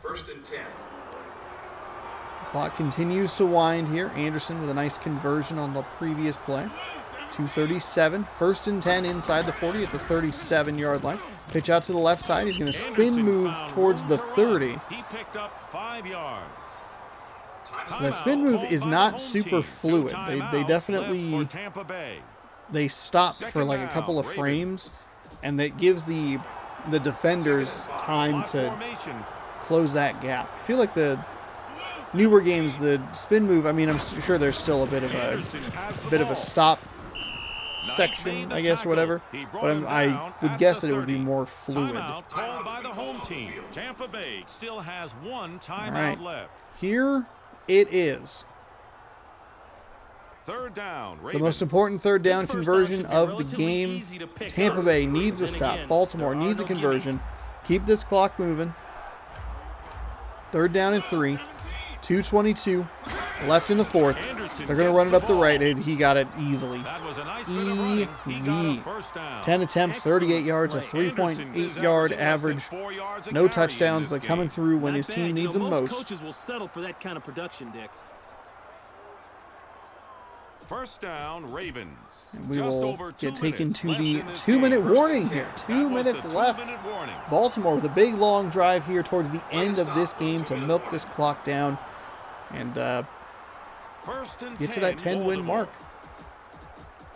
Speaker 4: First and 10.
Speaker 1: Clock continues to wind here. Anderson with a nice conversion on the previous play. 2:37, first and 10 inside the 40 at the 37-yard line. Pitch out to the left side. He's going to spin
Speaker 3: Anderson
Speaker 1: move
Speaker 3: found
Speaker 1: towards
Speaker 3: room
Speaker 1: the
Speaker 3: to run.
Speaker 1: 30.
Speaker 3: He picked up 5 yards.
Speaker 1: The spin
Speaker 3: Timeout
Speaker 1: move
Speaker 3: called
Speaker 1: is
Speaker 3: by the
Speaker 1: not
Speaker 3: home
Speaker 1: super
Speaker 3: team.
Speaker 1: fluid.
Speaker 3: Two
Speaker 1: They
Speaker 3: timeouts
Speaker 1: definitely
Speaker 3: left for Tampa Bay.
Speaker 1: they stop for
Speaker 3: Second
Speaker 1: like a
Speaker 3: down,
Speaker 1: couple of
Speaker 3: Ravens.
Speaker 1: frames, and that gives the defenders time
Speaker 3: Slot
Speaker 1: to
Speaker 3: formation.
Speaker 1: close that gap. I feel like the newer games, the spin move, I mean, I'm sure there's still a bit of
Speaker 3: Anderson has the
Speaker 1: a
Speaker 3: ball.
Speaker 1: stop
Speaker 3: Knight
Speaker 1: section,
Speaker 3: made the
Speaker 1: I guess,
Speaker 3: tackle.
Speaker 1: whatever.
Speaker 3: He brought
Speaker 1: But
Speaker 3: him
Speaker 1: I
Speaker 3: down
Speaker 1: would
Speaker 3: at
Speaker 1: guess
Speaker 3: the
Speaker 1: that it would be
Speaker 3: 30.
Speaker 1: more fluid.
Speaker 3: Timeout called by the home team. Tampa Bay still has one timeout
Speaker 1: All right.
Speaker 3: left.
Speaker 1: Here it is.
Speaker 3: Third down,
Speaker 1: The
Speaker 3: Ravens.
Speaker 1: most important third down
Speaker 2: This first
Speaker 1: conversion
Speaker 2: down should be
Speaker 1: of the
Speaker 2: relatively
Speaker 1: game.
Speaker 2: easy to pick
Speaker 1: Tampa
Speaker 2: up.
Speaker 1: Bay needs a
Speaker 2: Then
Speaker 1: stop.
Speaker 2: again,
Speaker 1: Baltimore
Speaker 2: there are
Speaker 1: needs a
Speaker 2: no
Speaker 1: conversion. Keep this clock moving. Third down and 3. 2:22 left in the fourth.
Speaker 3: Anderson
Speaker 1: They're going to
Speaker 3: gets
Speaker 1: run it up the
Speaker 3: ball.
Speaker 1: right, and he got it easily.
Speaker 3: That was a nice bit of running. He got
Speaker 1: Easy.
Speaker 3: a first down.
Speaker 1: 10 attempts, 38 yards, a
Speaker 3: Anderson
Speaker 1: 3.8
Speaker 3: is
Speaker 1: yard
Speaker 3: averaging less than
Speaker 1: average.
Speaker 3: 4 yards a
Speaker 1: No
Speaker 3: carry
Speaker 1: touchdowns,
Speaker 3: in this
Speaker 1: but coming
Speaker 3: game.
Speaker 1: through when
Speaker 2: Not
Speaker 1: his
Speaker 2: bad.
Speaker 1: team
Speaker 2: You know,
Speaker 1: needs him
Speaker 2: most
Speaker 1: most.
Speaker 2: coaches will settle for that kind of production, Dick.
Speaker 3: First down, Ravens.
Speaker 1: We
Speaker 3: Just
Speaker 1: will
Speaker 3: over 2
Speaker 1: get taken
Speaker 3: minutes
Speaker 1: to
Speaker 3: left
Speaker 1: the
Speaker 3: in this
Speaker 1: 2-minute
Speaker 3: game.
Speaker 1: warning here.
Speaker 3: That
Speaker 1: 2
Speaker 3: was
Speaker 1: minutes
Speaker 3: the
Speaker 1: left.
Speaker 3: 2-minute warning.
Speaker 1: Baltimore with a big long drive here towards the end of this game to milk this clock down and
Speaker 3: First and
Speaker 1: get to that 10-win
Speaker 3: Baltimore.
Speaker 1: mark.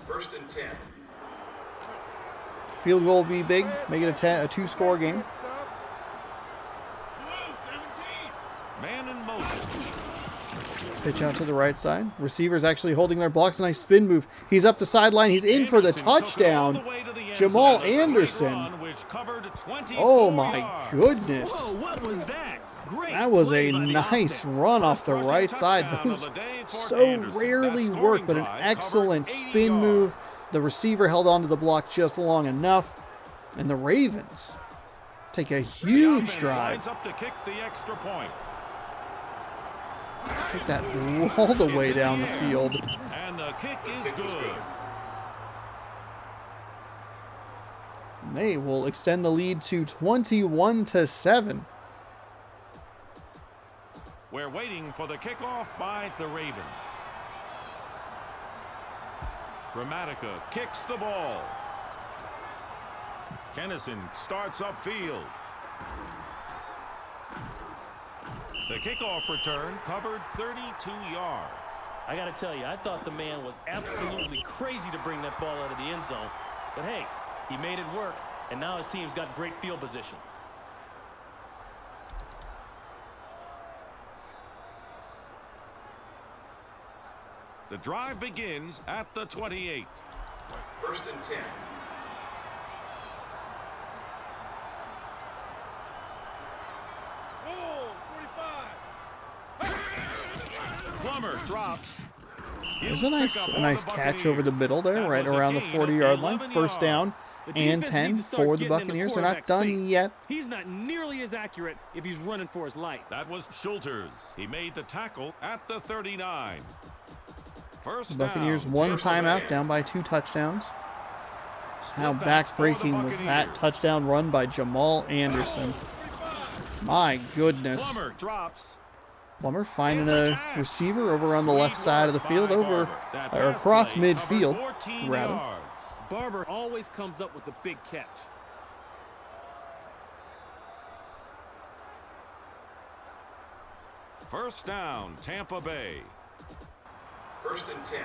Speaker 4: First and 10.
Speaker 1: Field goal will be big, make it a 2-score game.
Speaker 3: Man in motion.
Speaker 1: Pitch out to the right side. Receivers actually holding their blocks. Nice spin move. He's up the sideline. He's in for the
Speaker 3: Anderson took it all
Speaker 1: touchdown.
Speaker 3: the way to the end
Speaker 1: Jamal
Speaker 3: zone. A great
Speaker 1: Anderson.
Speaker 3: run, which covered 24
Speaker 1: Oh my
Speaker 3: yards.
Speaker 1: goodness.
Speaker 2: Whoa, what was that? Great
Speaker 1: That was
Speaker 2: play
Speaker 1: a
Speaker 2: by the
Speaker 1: nice
Speaker 2: offense.
Speaker 1: run off the
Speaker 3: Rushing
Speaker 1: right side.
Speaker 3: touchdown
Speaker 1: Those
Speaker 3: of the day for
Speaker 1: so
Speaker 3: Anderson.
Speaker 1: rarely
Speaker 3: That
Speaker 1: work,
Speaker 3: scoring
Speaker 1: but an
Speaker 3: drive
Speaker 1: excellent
Speaker 3: covered 80
Speaker 1: spin move.
Speaker 3: yards.
Speaker 1: The receiver held onto the block just long enough. And the Ravens take a
Speaker 3: The
Speaker 1: huge
Speaker 3: offense
Speaker 1: drive.
Speaker 3: lines up to kick the extra point.
Speaker 1: Take that all the way
Speaker 3: It's in
Speaker 1: down the
Speaker 3: air.
Speaker 1: field.
Speaker 3: And the kick is good.
Speaker 1: They will extend the lead to 21-7.
Speaker 3: We're waiting for the kickoff by the Ravens. Gramatica kicks the ball. Kennison starts upfield. The kickoff return covered 32 yards.
Speaker 2: I got to tell you, I thought the man was absolutely crazy to bring that ball out of the end zone. But hey, he made it work, and now his team's got great field position.
Speaker 3: The drive begins at the 28.
Speaker 4: First and 10.
Speaker 3: Plummer drops.
Speaker 1: There's a nice catch over the middle there, right around the 40-yard line. First down
Speaker 2: The
Speaker 1: and
Speaker 2: defense
Speaker 1: 10
Speaker 2: needs to start
Speaker 1: for the
Speaker 2: getting in
Speaker 1: Buccaneers. They're not
Speaker 2: quarterback's
Speaker 1: done
Speaker 2: face.
Speaker 1: yet.
Speaker 2: He's not nearly as accurate if he's running for his life.
Speaker 3: That was Schulters. He made the tackle at the 39. First
Speaker 1: The Buccaneers
Speaker 3: down,
Speaker 1: one
Speaker 3: Tampa
Speaker 1: timeout,
Speaker 3: Bay.
Speaker 1: down by 2 touchdowns. How
Speaker 3: Split backs for the
Speaker 1: backbreaking was that
Speaker 3: Buccaneers.
Speaker 1: touchdown run by Jamal Anderson? My goodness.
Speaker 3: Plummer drops.
Speaker 1: Plummer finding
Speaker 3: It's a
Speaker 1: a
Speaker 3: catch.
Speaker 1: receiver over on the
Speaker 3: Sweet
Speaker 1: left side of the
Speaker 3: work
Speaker 1: field,
Speaker 3: by
Speaker 1: over
Speaker 3: Barber. That
Speaker 1: or
Speaker 3: pass
Speaker 1: across
Speaker 3: play covered
Speaker 1: midfield,
Speaker 3: 14
Speaker 1: rather.
Speaker 3: yards.
Speaker 2: Barber always comes up with the big catch.
Speaker 3: First down, Tampa Bay.
Speaker 4: First and 10.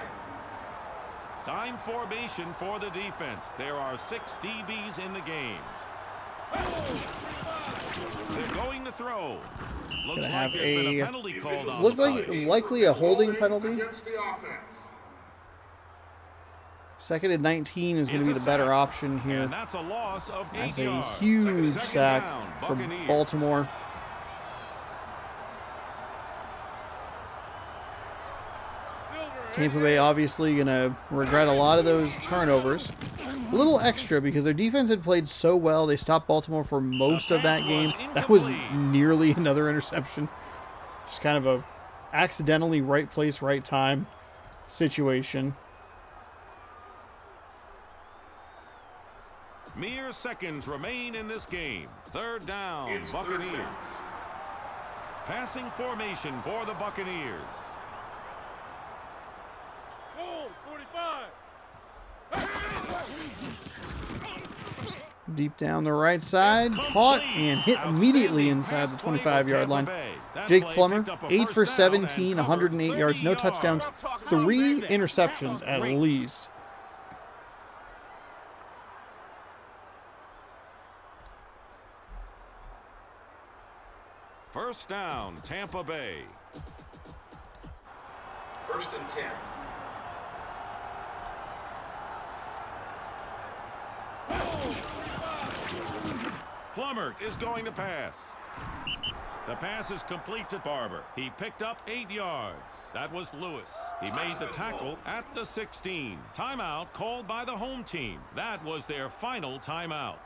Speaker 3: Dime formation for the defense. There are 6 DBs in the game. They're going to throw. Looks
Speaker 1: Gonna
Speaker 3: like
Speaker 1: have
Speaker 3: there's been
Speaker 1: a-
Speaker 3: a penalty called on
Speaker 1: Looked
Speaker 3: the
Speaker 1: like
Speaker 3: play.
Speaker 1: likely a holding penalty.
Speaker 5: Against the offense.
Speaker 1: Second and 19 is going to be
Speaker 3: It's
Speaker 1: the
Speaker 3: a
Speaker 1: better
Speaker 3: sack.
Speaker 1: option here.
Speaker 3: And that's a loss of 8
Speaker 1: That's a
Speaker 3: yards.
Speaker 1: huge
Speaker 3: Second
Speaker 1: sack
Speaker 3: down,
Speaker 1: for
Speaker 3: Buccaneers.
Speaker 1: Baltimore. Tampa Bay obviously going to regret a lot of those turnovers. A little extra because their defense had played so well. They stopped Baltimore for most of that game. That was nearly another interception. Just kind of a accidentally right place, right time situation.
Speaker 3: Mere seconds remain in this game. Third down,
Speaker 4: It's
Speaker 3: Buccaneers.
Speaker 4: third down.
Speaker 3: Passing formation for the Buccaneers.
Speaker 5: Goal, 45.
Speaker 1: Deep down the right side, caught and hit immediately inside the 25-yard line. Jake Plummer, 8 for 17, 108 yards, no touchdowns, 3 interceptions at least.
Speaker 3: First down, Tampa Bay.
Speaker 4: First and 10.
Speaker 3: Plummer is going to pass. The pass is complete to Barber. He picked up 8 yards. That was Lewis. He made the tackle at the 16. Timeout called by the home team. That was their final timeout.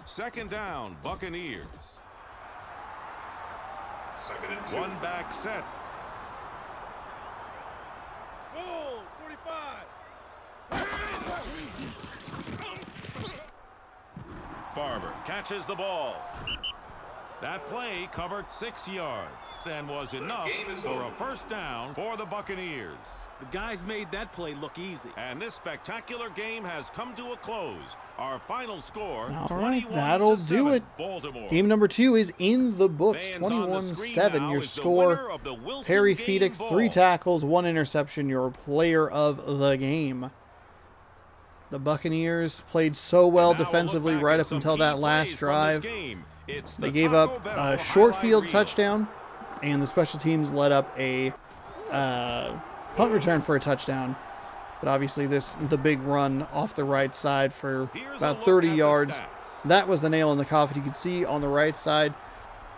Speaker 3: Second down, Buccaneers.
Speaker 4: Second and 2.
Speaker 3: One back set.
Speaker 5: Goal, 45.
Speaker 3: Barber catches the ball. That play covered 6 yards and was enough for a first down for the Buccaneers.
Speaker 2: The guys made that play look easy.
Speaker 3: And this spectacular game has come to a close. Our final score,
Speaker 1: All right, that'll
Speaker 3: 21-7,
Speaker 1: do it.
Speaker 3: Baltimore.
Speaker 1: Game number 2 is in the books,
Speaker 3: Fans on the screen
Speaker 1: 21-7.
Speaker 3: now
Speaker 1: Your
Speaker 3: is the
Speaker 1: score,
Speaker 3: winner of the Wilson
Speaker 1: Harry
Speaker 3: game
Speaker 1: Phoenix,
Speaker 3: ball.
Speaker 1: 3 tackles, 1 interception, your player of the game. The Buccaneers played so well
Speaker 3: Now we'll
Speaker 1: defensively
Speaker 3: look back
Speaker 1: right
Speaker 3: at
Speaker 1: up
Speaker 3: some
Speaker 1: until
Speaker 3: key
Speaker 1: that last
Speaker 3: plays from
Speaker 1: drive.
Speaker 3: this game. It's
Speaker 1: They
Speaker 3: the
Speaker 1: gave
Speaker 3: Taco
Speaker 1: up
Speaker 3: Bell
Speaker 1: a short
Speaker 3: highlight
Speaker 1: field
Speaker 3: reel.
Speaker 1: touchdown, and the special teams let up a punt return for a touchdown. But obviously the big run off the right side for
Speaker 3: Here's a
Speaker 1: about
Speaker 3: look
Speaker 1: 30
Speaker 3: at the
Speaker 1: yards.
Speaker 3: stats.
Speaker 1: That was the nail in the coffin. You could see on the right side,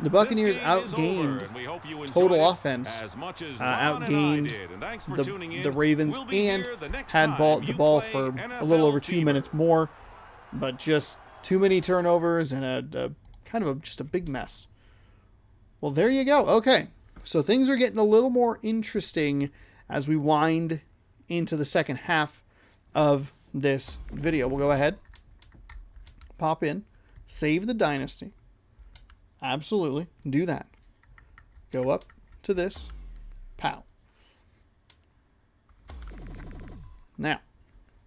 Speaker 1: the Buccaneers
Speaker 3: This game is over,
Speaker 1: outgained
Speaker 3: and we hope you enjoyed
Speaker 1: total
Speaker 3: it
Speaker 1: offense,
Speaker 3: as much as Ron and I
Speaker 1: outgained
Speaker 3: did. And thanks for
Speaker 1: the
Speaker 3: tuning in.
Speaker 1: Ravens,
Speaker 3: We'll be
Speaker 1: and
Speaker 3: here the next
Speaker 1: had
Speaker 3: time
Speaker 1: the
Speaker 3: you
Speaker 1: ball
Speaker 3: play
Speaker 1: for a
Speaker 3: NFL
Speaker 1: little over 2
Speaker 3: Fever.
Speaker 1: minutes more, but just too many turnovers and a kind of just a big mess. Well, there you go. Okay, so things are getting a little more interesting as we wind into the second half of this video. We'll go ahead, pop in, save the dynasty. Absolutely, do that. Go up to this, pow. Now,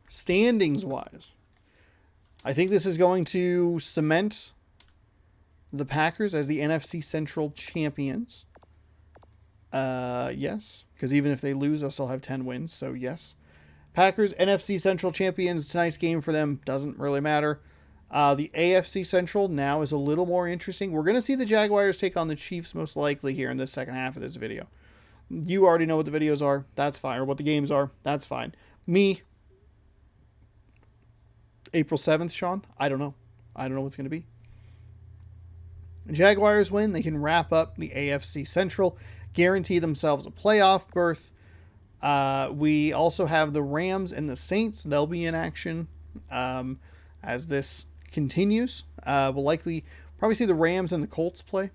Speaker 1: standings wise, I think this is going to cement the Packers as the NFC Central champions. Yes, because even if they lose, they'll still have 10 wins, so yes. Packers, NFC Central champions. Tonight's game for them doesn't really matter. The AFC Central now is a little more interesting. We're going to see the Jaguars take on the Chiefs most likely here in the second half of this video. You already know what the videos are. That's fine. Or what the games are. That's fine. Me, April 7th, Sean, I don't know. I don't know what's going to be. Jaguars win. They can wrap up the AFC Central, guarantee themselves a playoff berth. We also have the Rams and the Saints. They'll be in action as this continues. We'll likely probably see the Rams and the Colts play.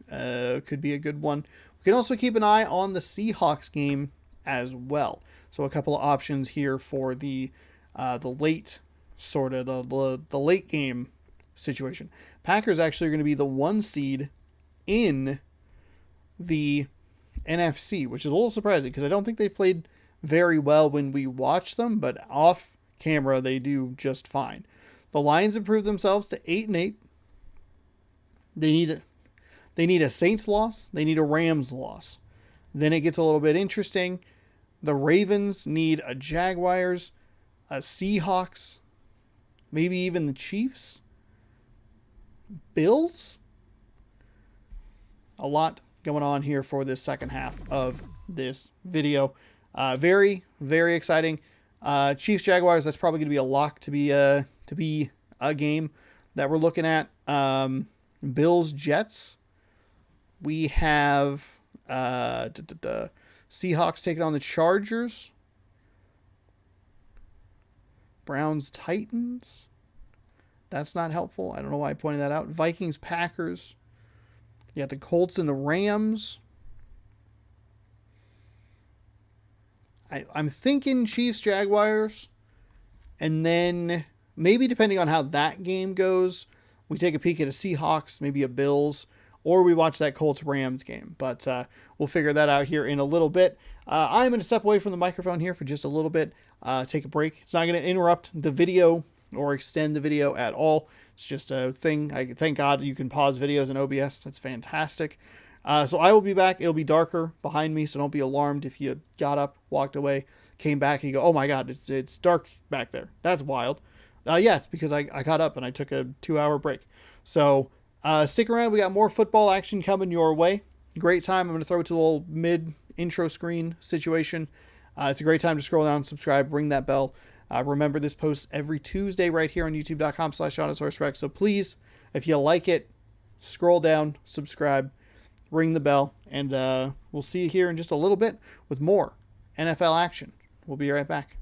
Speaker 1: Could be a good one. We can also keep an eye on the Seahawks game as well. So a couple of options here for the late sort of the late game situation. Packers actually are going to be the 1 seed in the NFC, which is a little surprising because I don't think they played very well when we watched them, but off camera they do just fine. The Lions improved themselves to 8-8. They need a Saints loss. They need a Rams loss. Then it gets a little bit interesting. The Ravens need a Jaguars, a Seahawks, maybe even the Chiefs. Bills? A lot going on here for this second half of this video. Very, very exciting. Chiefs Jaguars, that's probably going to be a lock to be a game that we're looking at. Bills Jets. We have Seahawks taking on the Chargers. Browns, Titans. That's not helpful. I don't know why I pointed that out. Vikings, Packers. You got the Colts and the Rams. I'm thinking Chiefs, Jaguars. And then maybe depending on how that game goes, we take a peek at a Seahawks, maybe a Bills, or we watch that Colts-Rams game. But we'll figure that out here in a little bit. I'm going to step away from the microphone here for just a little bit, take a break. It's not going to interrupt the video or extend the video at all. It's just a thing. Thank God you can pause videos in OBS. That's fantastic. So I will be back. It'll be darker behind me, so don't be alarmed if you got up, walked away, came back, and you go, oh my God, it's dark back there. That's wild. Yeah, it's because I got up and I took a 2-hour break. So stick around. We got more football action coming your way. Great time. I'm going to throw it to a little mid-intro screen situation. It's a great time to scroll down, subscribe, ring that bell. Remember, this posts every Tuesday right here on youtube.com/JohnSourceRex. So please, if you like it, scroll down, subscribe, ring the bell, and we'll see you here in just a little bit with more NFL action. We'll be right back.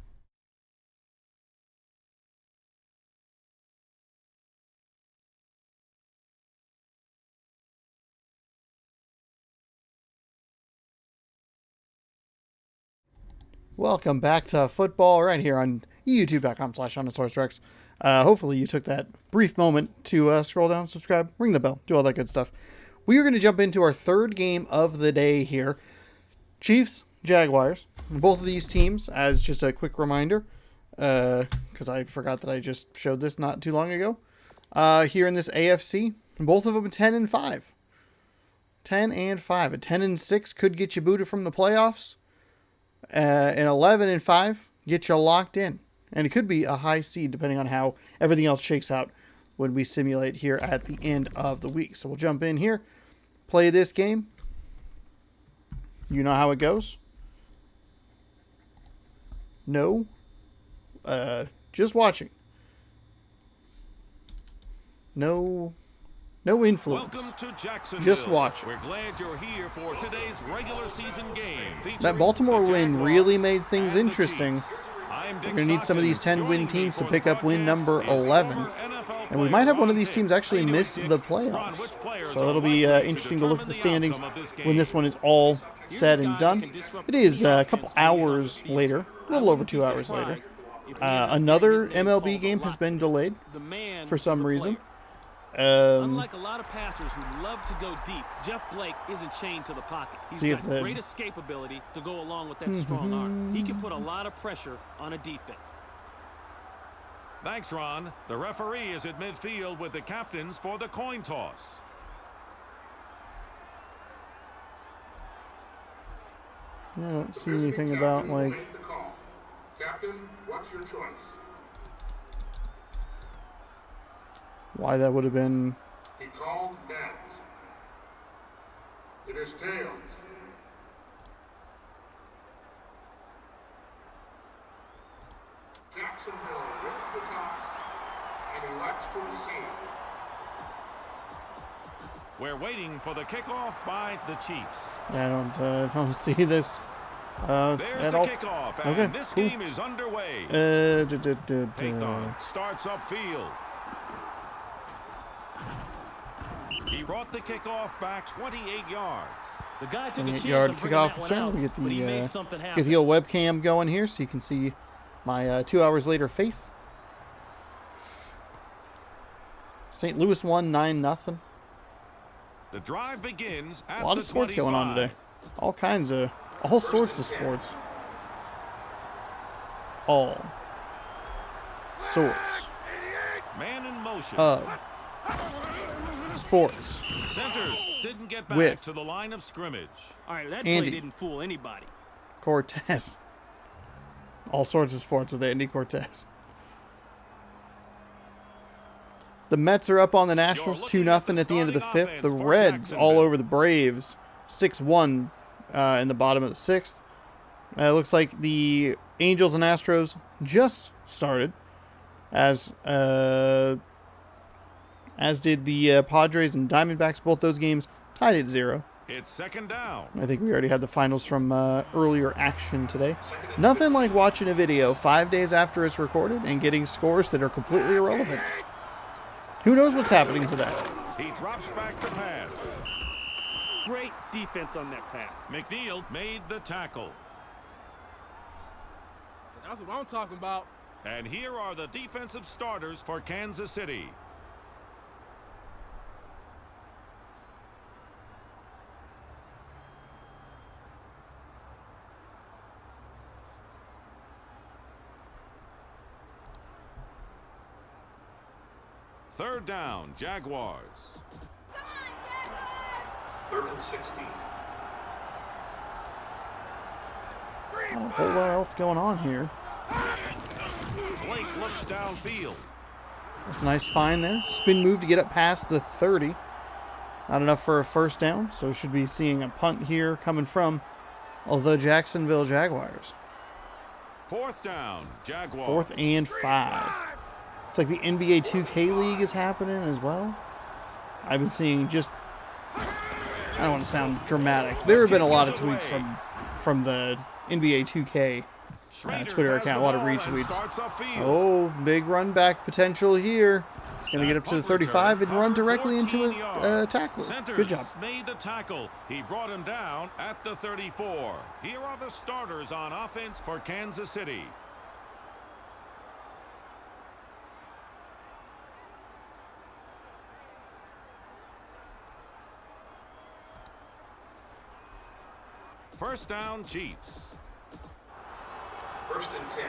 Speaker 1: Welcome back to football right here on youtube.com/JohnSourceRex. Hopefully you took that brief moment to scroll down, subscribe, ring the bell, do all that good stuff. We are going to jump into our third game of the day here. Chiefs, Jaguars. Both of these teams, as just a quick reminder, because I forgot that I just showed this not too long ago, here in this AFC, both of them 10-5. 10-5. A 10-6 could get you booted from the playoffs. An 11-5 get you locked in. And it could be a high seed depending on how everything else shakes out when we simulate here at the end of the week. So we'll jump in here, play this game. You know how it goes? No? Just watching. No influence.
Speaker 3: Welcome to Jacksonville.
Speaker 1: Just watch.
Speaker 3: We're glad you're here for today's regular season game.
Speaker 1: That Baltimore win really made things interesting. We're going to need some of these 10-win teams to pick up win number 11. And we might have one of these teams actually miss the playoffs. So it'll be interesting to look at the standings when this one is all said and done. It is a couple hours later, a little over 2 hours later. Another MLB game has been delayed for some reason.
Speaker 2: Unlike a lot of passers who love to go deep, Jeff Blake isn't chained to the pocket. He's got great escape ability to go along with that strong arm. He can put a lot of pressure on a defense.
Speaker 3: Thanks, Ron. The referee is at midfield with the captains for the coin toss.
Speaker 1: I don't see anything about, like...
Speaker 4: Captain, what's your choice?
Speaker 1: Why that would have been...
Speaker 4: He called Nats. It is tails. Jacksonville wins the toss and elects to receive.
Speaker 3: We're waiting for the kickoff by the Chiefs.
Speaker 1: Yeah, I don't see this
Speaker 3: There's
Speaker 1: at
Speaker 3: the
Speaker 1: all.
Speaker 3: kickoff, and
Speaker 1: Okay,
Speaker 3: this
Speaker 1: cool.
Speaker 3: game is underway. Payton starts upfield. He brought the kickoff back 28 yards.
Speaker 2: The guy took a chance
Speaker 1: 28-yard
Speaker 2: on bringing that
Speaker 1: kickoff
Speaker 2: one
Speaker 1: return.
Speaker 2: out,
Speaker 1: We
Speaker 2: but he made something
Speaker 1: get
Speaker 2: happen.
Speaker 1: the old webcam going here so you can see my 2 hours later face. St. Louis won 9-0.
Speaker 3: The drive begins at
Speaker 1: A lot
Speaker 3: the
Speaker 1: of sports
Speaker 3: 25.
Speaker 1: going on today. All sorts of sports. All sorts
Speaker 3: Man in motion.
Speaker 1: of sports.
Speaker 3: Centers didn't get back
Speaker 1: With
Speaker 3: to the line of scrimmage.
Speaker 2: All right, that
Speaker 1: Andy.
Speaker 2: play didn't fool anybody.
Speaker 1: Cortez. All sorts of sports with Andy Cortez. The Mets are up on the Nationals 2-0 at the end of the fifth. The Reds all over the Braves 6-1 in the bottom of the sixth. It looks like the Angels and Astros just started, as did the Padres and Diamondbacks. Both those games tied at 0.
Speaker 3: It's second down.
Speaker 1: I think we already had the finals from earlier action today. Nothing like watching a video 5 days after it's recorded and getting scores that are completely irrelevant. Who knows what's happening today?
Speaker 3: He drops back to pass.
Speaker 2: Great defense on that pass.
Speaker 3: McNeil made the tackle.
Speaker 5: That's what I'm talking about.
Speaker 3: And here are the defensive starters for Kansas City. Third down, Jaguars.
Speaker 4: 3rd and 16.
Speaker 1: Not a whole lot else going on here.
Speaker 3: Blake looks downfield.
Speaker 1: That's a nice find there. Spin move to get up past the 30. Not enough for a first down, so should be seeing a punt here coming from the Jacksonville Jaguars.
Speaker 3: 4th down, Jaguars.
Speaker 1: 4th and 5. It's like the NBA 2K League is happening as well. I've been seeing just... I don't want to sound dramatic. There have been a lot of tweets from the NBA 2K Twitter account. A lot of retweets. Oh, big run back potential here. He's going to get up to the 35 and run directly into a tackler. Good job.
Speaker 3: Made the tackle. He brought him down at the 34. Here are the starters on offense for Kansas City. First down, Chiefs.
Speaker 4: 1st and 10.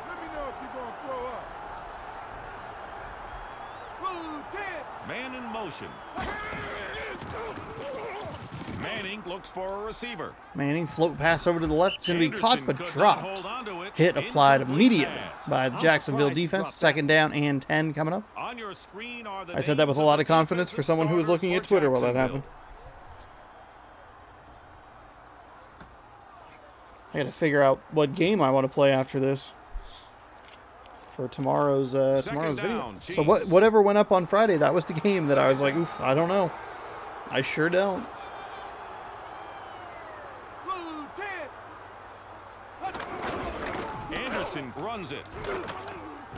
Speaker 5: Let me know if you're going to throw up. Blue 10.
Speaker 3: Man in motion. Manning looks for a receiver.
Speaker 1: Manning float pass over to the left. It's going to be caught but dropped. Hit applied immediately by the Jacksonville defense. 2nd down and 10 coming up.
Speaker 3: On your screen are the
Speaker 1: I said that with a lot of confidence for someone who was looking at Twitter while that happened. I got to figure out what game I want to play after this for tomorrow's video. So whatever went up on Friday, that was the game that I was like, oof, I don't know. I sure don't.
Speaker 5: Blue 10.
Speaker 3: Anderson runs it.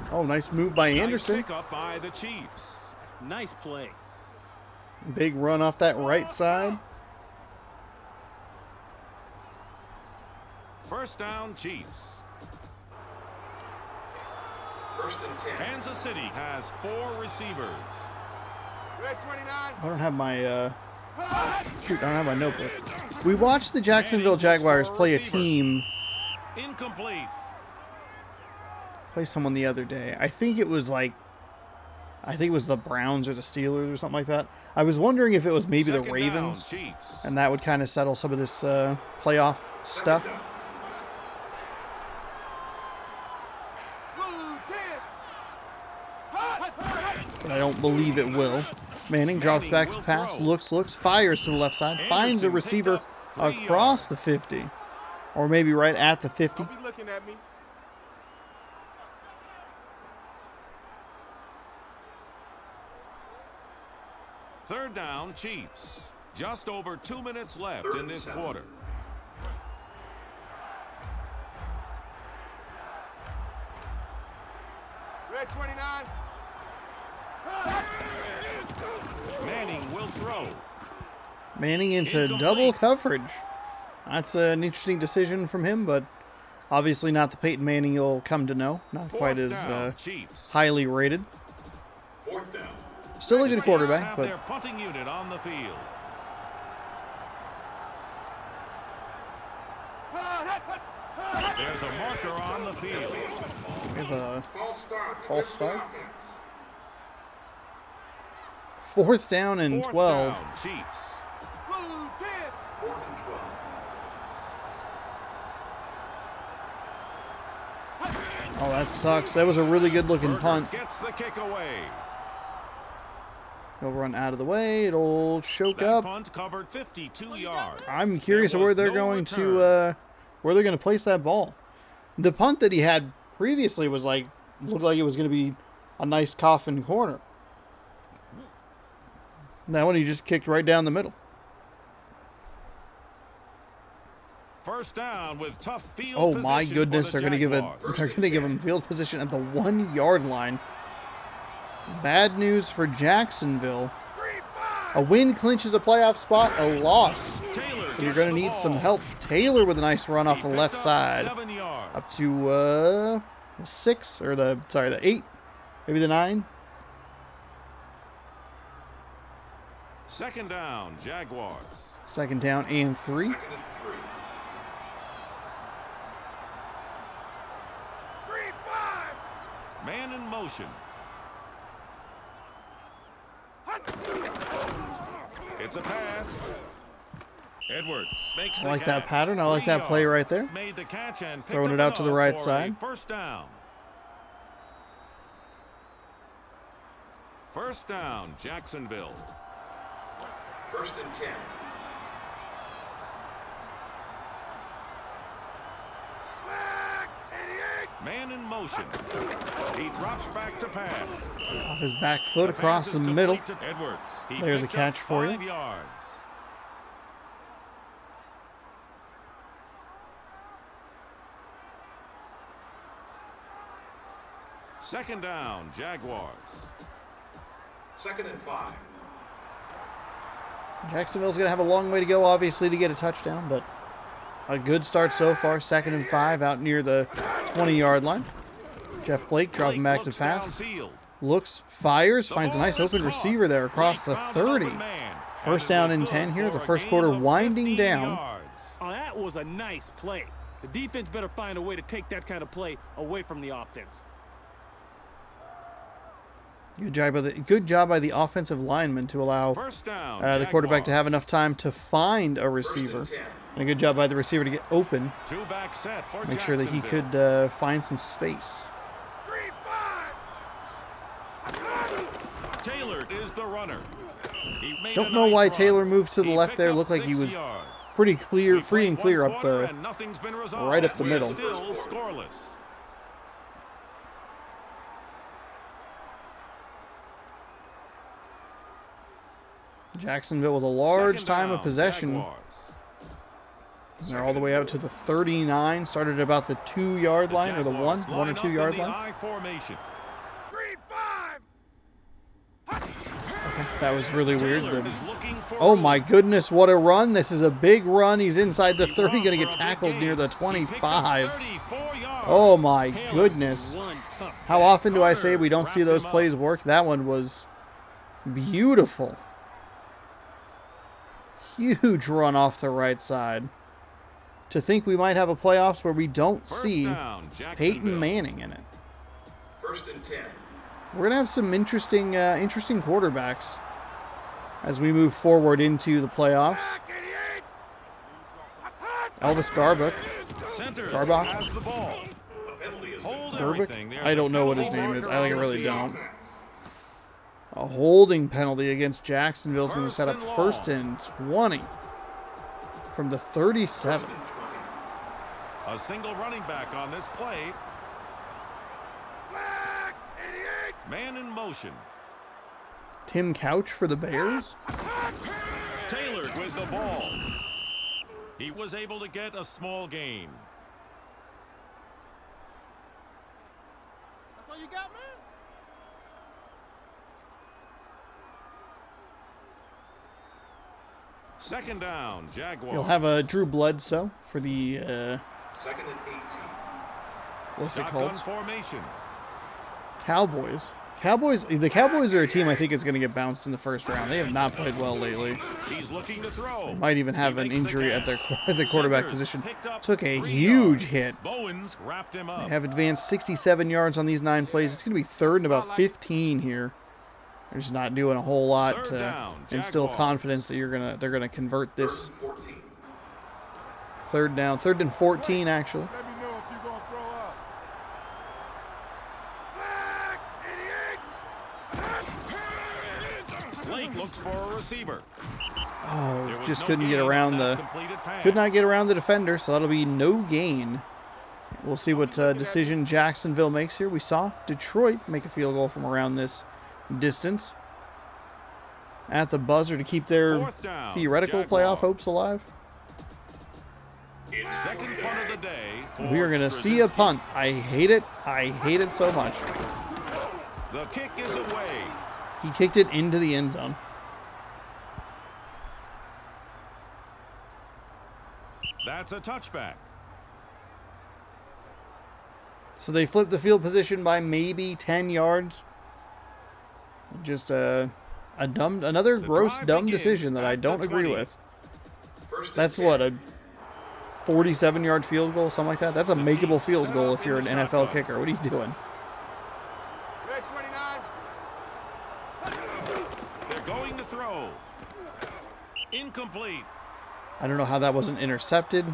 Speaker 1: Oh, nice move by Anderson.
Speaker 3: Nice pick up by the Chiefs.
Speaker 2: Nice play.
Speaker 1: Big run off that right side.
Speaker 3: First down, Chiefs.
Speaker 4: 1st and 10.
Speaker 3: Kansas City has 4 receivers.
Speaker 5: Red 29.
Speaker 1: I don't have my shoot, I don't have my notebook. We watched the Jacksonville Jaguars play a team,
Speaker 3: Incomplete.
Speaker 1: play someone the other day. I think it was the Browns or the Steelers or something like that. I was wondering if it was maybe the Ravens,
Speaker 3: Chiefs.
Speaker 1: and that would kind of settle some of this playoff stuff. But I don't believe it will. Manning drops back to pass, looks, fires to the left side, finds a receiver across the 50, or maybe right at the 50.
Speaker 5: Don't be looking at me.
Speaker 3: Third down, Chiefs. Just over 2 minutes left in this quarter.
Speaker 5: Red 29.
Speaker 3: Manning will throw.
Speaker 1: Manning into double coverage. That's an interesting decision from him, but obviously not the Peyton Manning you'll come to know. Not quite as highly rated.
Speaker 4: 4th down.
Speaker 1: Still a good quarterback, but
Speaker 3: their punting unit on the field. There's a marker on the field.
Speaker 1: we have a
Speaker 4: False start.
Speaker 1: 4th down and 12.
Speaker 3: Down, Chiefs.
Speaker 5: Blue 10.
Speaker 4: 4th and 12.
Speaker 1: Oh, that sucks. That was a really good looking punt.
Speaker 3: Gets the kick away.
Speaker 1: He'll run out of the way. It'll choke
Speaker 3: That
Speaker 1: up.
Speaker 3: punt covered 52 yards.
Speaker 1: I'm curious where they're going to place that ball. The punt that he had previously was looked like it was going to be a nice coffin corner. That one he just kicked right down the middle.
Speaker 3: First down with tough field
Speaker 1: Oh
Speaker 3: position
Speaker 1: my goodness,
Speaker 3: for
Speaker 1: they're
Speaker 3: the
Speaker 1: going to give him field position at the 1 yard line. Bad news for Jacksonville. A win clinches a playoff spot, a loss. You're going to need some help. Taylor with a nice run off the left side. Up to the 6 or the 8, maybe the 9.
Speaker 3: Second down, Jaguars.
Speaker 1: Second down and 3.
Speaker 3: Man in motion. It's a pass. Edwards makes
Speaker 1: I like that pattern. I like that play right there.
Speaker 3: Made the catch and
Speaker 1: throwing it out to the right side.
Speaker 3: First down. First down, Jacksonville.
Speaker 4: First and 10.
Speaker 3: Man in motion. He drops back to pass.
Speaker 1: Off his back foot across the middle.
Speaker 3: Edwards.
Speaker 1: There's a catch for you.
Speaker 3: 5 yards. Second down, Jaguars.
Speaker 4: Second and 5.
Speaker 1: Jacksonville's going to have a long way to go, obviously, to get a touchdown, but a good start so far. Second and 5 out near the 20-yard line. Jeff Blake dropping back to pass. Looks, fires, finds a nice open receiver there across the 30. First down and 10 here. The first quarter winding down.
Speaker 2: Oh, that was a nice play. The defense better find a way to take that kind of play away from the offense.
Speaker 1: Good job by the offensive lineman to allow the quarterback to have enough time to find a receiver. And a good job by the receiver to get open. Make sure that he could find some space.
Speaker 3: Taylor is the runner.
Speaker 1: Don't know why Taylor moved to the left there. Looked like he was pretty clear, free and clear up the right up the middle.
Speaker 3: Still scoreless.
Speaker 1: Jacksonville with a large time of possession. They're all the way out to the 39. Started at about the 2-yard line or the 1 or 2 yard line. Okay, that was really weird. Oh my goodness, what a run. This is a big run. He's inside the 30, going to get tackled near the 25. Oh my goodness. How often do I say we don't see those plays work? That one was beautiful. Huge run off the right side. To think we might have a playoffs where we don't see Peyton Manning in it.
Speaker 4: First and 10.
Speaker 1: We're going to have some interesting quarterbacks as we move forward into the playoffs. Elvis Garbuck. I don't know what his name is. I really don't. A holding penalty against Jacksonville is going to set up first and 20 from the 37.
Speaker 3: A single running back on this play. Man in motion.
Speaker 1: Tim Couch for the Bears.
Speaker 3: Taylor with the ball. He was able to get a small gain.
Speaker 5: That's all you got, man?
Speaker 3: Second down, Jaguars.
Speaker 1: You'll have a Drew Bledsoe for the
Speaker 4: Second and 18.
Speaker 1: what's it called?
Speaker 3: Formation.
Speaker 1: Cowboys. The Cowboys are a team I think is going to get bounced in the first round. They have not played well lately.
Speaker 3: He's looking to throw.
Speaker 1: Might even have an injury at the quarterback position. Took a huge hit.
Speaker 3: Bowens wrapped him up.
Speaker 1: They have advanced 67 yards on these 9 plays. It's going to be third and about 15 here. They're just not doing a whole lot to instill confidence that they're gonna convert this. Third and 14 actually.
Speaker 5: Let me know if you're going to throw up.
Speaker 3: Blake looks for a receiver.
Speaker 1: Oh, just couldn't get around could not get around the defender, so that'll be no gain. We'll see what decision Jacksonville makes here. We saw Detroit make a field goal from around this distance at the buzzer to keep their theoretical playoff hopes alive.
Speaker 3: Second punt of the day.
Speaker 1: We are going to see a punt. I hate it. I hate it so much.
Speaker 3: The kick is away.
Speaker 1: He kicked it into the end zone.
Speaker 3: That's a touchback.
Speaker 1: So they flipped the field position by maybe 10 yards. Just another gross dumb decision that I don't agree with. That's what, a 47-yard field goal, something like that? That's a makeable field goal if you're an NFL kicker. What are you doing?
Speaker 3: They're going to throw. Incomplete.
Speaker 1: I don't know how that wasn't intercepted.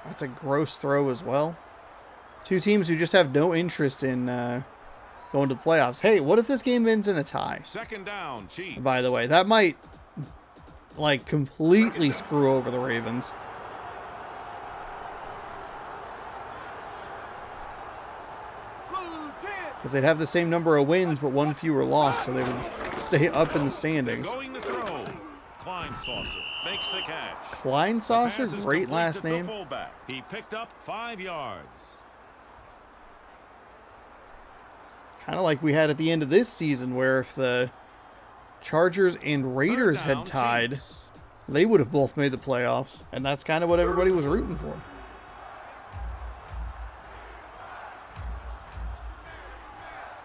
Speaker 1: That's a gross throw as well. Two teams who just have no interest in going to the playoffs. Hey, what if this game ends in a tie?
Speaker 3: Second down, Chiefs.
Speaker 1: By the way, that might like completely screw over the Ravens. Because they'd have the same number of wins, but one fewer loss, so they would stay up in the standings.
Speaker 3: They're going to throw. Saucer makes the catch.
Speaker 1: Saucer, great last name.
Speaker 3: He picked up 5 yards.
Speaker 1: Kind of like we had at the end of this season, where if the Chargers and Raiders had tied, they would have both made the playoffs, and that's kind of what everybody was rooting for.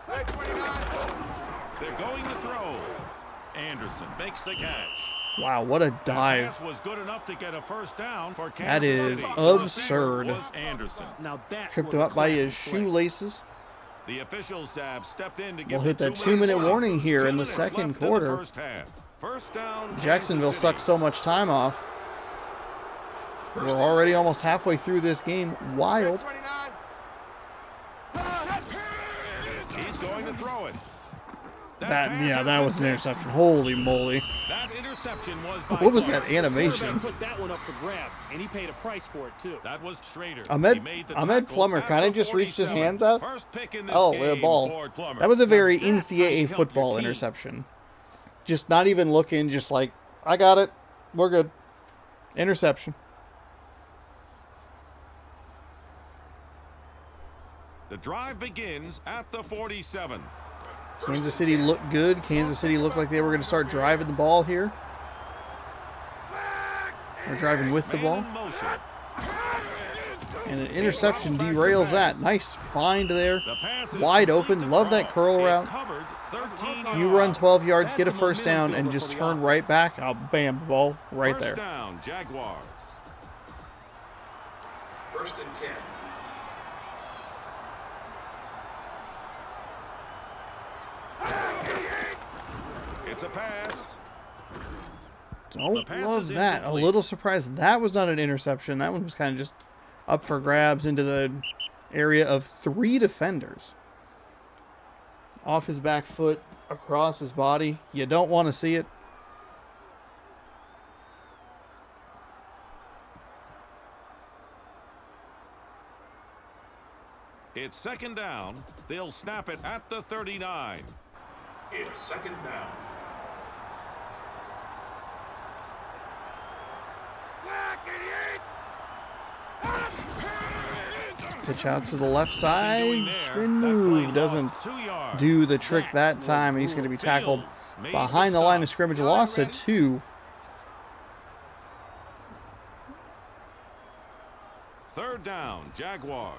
Speaker 3: They're going to throw. Anderson makes the catch.
Speaker 1: Wow, what a dive.
Speaker 3: Was good enough to get a first down for Kansas
Speaker 1: that is
Speaker 3: City.
Speaker 1: absurd.
Speaker 3: Anderson.
Speaker 2: Now that
Speaker 1: tripped him up by his shoelaces.
Speaker 3: The officials have stepped in to
Speaker 1: we'll hit that 2-minute warning here in the second quarter.
Speaker 3: First down,
Speaker 1: Jacksonville sucks so much time off. We're already almost halfway through this game. Wild.
Speaker 3: He's going to throw it.
Speaker 1: That was an interception. Holy moly.
Speaker 3: That interception was
Speaker 1: what was that animation?
Speaker 2: Put that one up for grabs, and he paid a price for it too.
Speaker 3: That was Schrader.
Speaker 1: Ahmed Plummer kind of just reached his hands out. Oh, the ball. That was a very NCAA football interception. Just not even looking, just like, I got it. We're good. Interception.
Speaker 3: The drive begins at the 47.
Speaker 1: Kansas City looked good. Kansas City looked like they were going to start driving the ball here. They're driving with the ball. And an interception derails that. Nice find there. Wide open. Love that curl route. You run 12 yards, get a first down, and just turn right back. Oh, bam, ball right there.
Speaker 3: First down, Jaguars.
Speaker 4: First and 10.
Speaker 3: It's a pass.
Speaker 1: Don't love that. A little surprised that was not an interception. That one was kind of just up for grabs into the area of 3 defenders. Off his back foot, across his body. You don't want to see it.
Speaker 3: It's second down. They'll snap it at the 39.
Speaker 4: It's second down.
Speaker 1: Pitch out to the left side. Spin move. Doesn't do the trick that time. And he's going to be tackled behind the line of scrimmage. Loss of 2.
Speaker 3: Third down, Jaguars.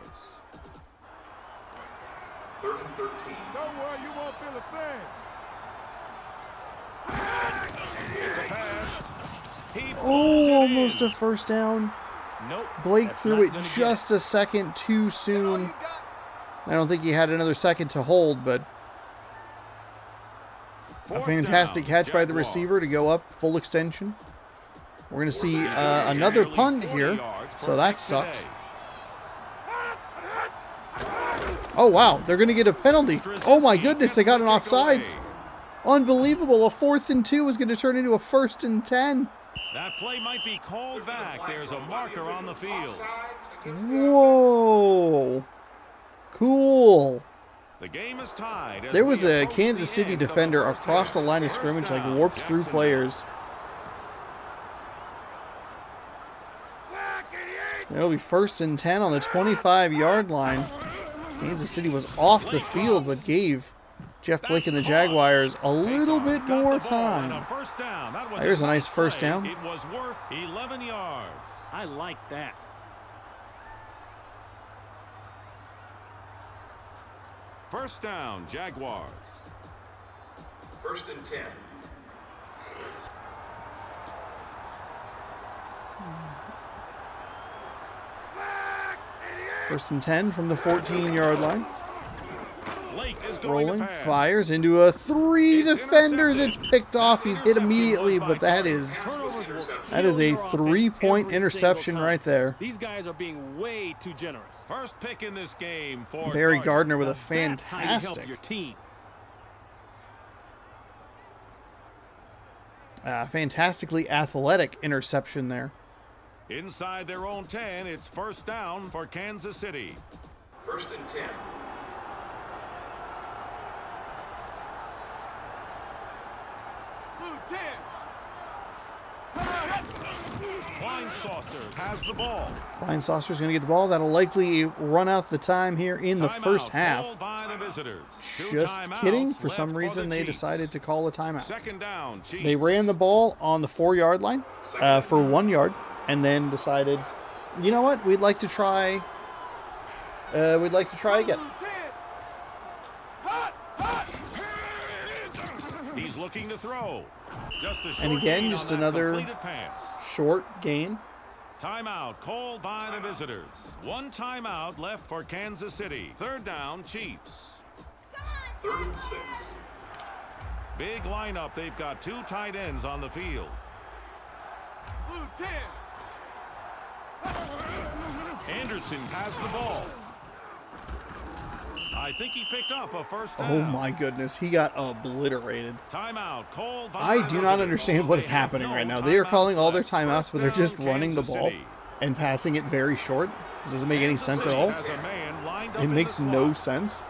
Speaker 4: Third and 13.
Speaker 5: Don't worry, you won't feel a thing.
Speaker 3: It's a pass.
Speaker 1: Almost a first down.
Speaker 2: Nope.
Speaker 1: Blake threw it just a second too soon. I don't think he had another second to hold, but a fantastic catch by the receiver to go up full extension. We're going to see another punt here, so that sucks. Oh, wow. They're going to get a penalty. Oh, my goodness. They got an offsides. Unbelievable. A 4th and 2 is going to turn into a 1st and 10.
Speaker 3: That play might be called back. There's a marker on the field.
Speaker 1: Whoa. Cool.
Speaker 3: The game is tied.
Speaker 1: There was a Kansas City defender across the line of scrimmage, like warped through players. It'll be 1st and 10 on the 25-yard line. Kansas City was off the field, but gave Jeff Blake and the Jaguars a little bit more time. There's a nice first down.
Speaker 3: It was worth 11 yards.
Speaker 2: I like that.
Speaker 3: First down, Jaguars.
Speaker 4: 1st and 10.
Speaker 1: First and 10 from the 14-yard line.
Speaker 3: Blake is going
Speaker 1: Rolling,
Speaker 3: to pass.
Speaker 1: fires into a 3 defenders. It's picked off. He's hit immediately, but that is a 3-point interception right there.
Speaker 2: These guys are being way too generous.
Speaker 3: First pick in this game for
Speaker 1: Barry Gardner with a
Speaker 2: That's how you help
Speaker 1: fantastic,
Speaker 2: your team.
Speaker 1: fantastically athletic interception there.
Speaker 3: Inside their own 10, it's first down for Kansas City.
Speaker 4: 1st and 10.
Speaker 3: Flying Saucer has the ball.
Speaker 1: Flying Saucer's going to get the ball. That'll likely run out the time here in the first half.
Speaker 3: Called by the visitors. Two
Speaker 1: Just
Speaker 3: timeouts
Speaker 1: kidding. For
Speaker 3: left
Speaker 1: some
Speaker 3: for
Speaker 1: reason,
Speaker 3: the
Speaker 1: they
Speaker 3: Chiefs.
Speaker 1: decided to call a timeout.
Speaker 3: Second down, Chiefs.
Speaker 1: They ran the ball on the 4-yard line for 1 yard, and then decided, you know what? We'd like to try. We'd like to try again.
Speaker 3: He's looking to throw. Just a
Speaker 1: And
Speaker 3: short
Speaker 1: again,
Speaker 3: gain
Speaker 1: just
Speaker 3: on that
Speaker 1: another
Speaker 3: completed pass.
Speaker 1: short gain.
Speaker 3: Timeout called by the visitors. One timeout left for Kansas City. Third down, Chiefs.
Speaker 4: 3rd and 6.
Speaker 3: Big lineup. They've got 2 tight ends on the field. Anderson has the ball. I think he picked up a first down.
Speaker 1: Oh my goodness, he got obliterated.
Speaker 3: Timeout called by
Speaker 1: I
Speaker 3: the
Speaker 1: do
Speaker 3: visitors.
Speaker 1: not understand what is
Speaker 3: They have
Speaker 1: happening
Speaker 3: no
Speaker 1: right now. They are calling all their
Speaker 3: left.
Speaker 1: timeouts, but they're
Speaker 3: First
Speaker 1: just
Speaker 3: down,
Speaker 1: running the
Speaker 3: Kansas
Speaker 1: ball
Speaker 3: City.
Speaker 1: and passing it very short. This doesn't make any sense at all.
Speaker 3: Has a man lined up
Speaker 1: It
Speaker 3: in
Speaker 1: makes
Speaker 3: the
Speaker 1: no
Speaker 3: slot.
Speaker 1: sense.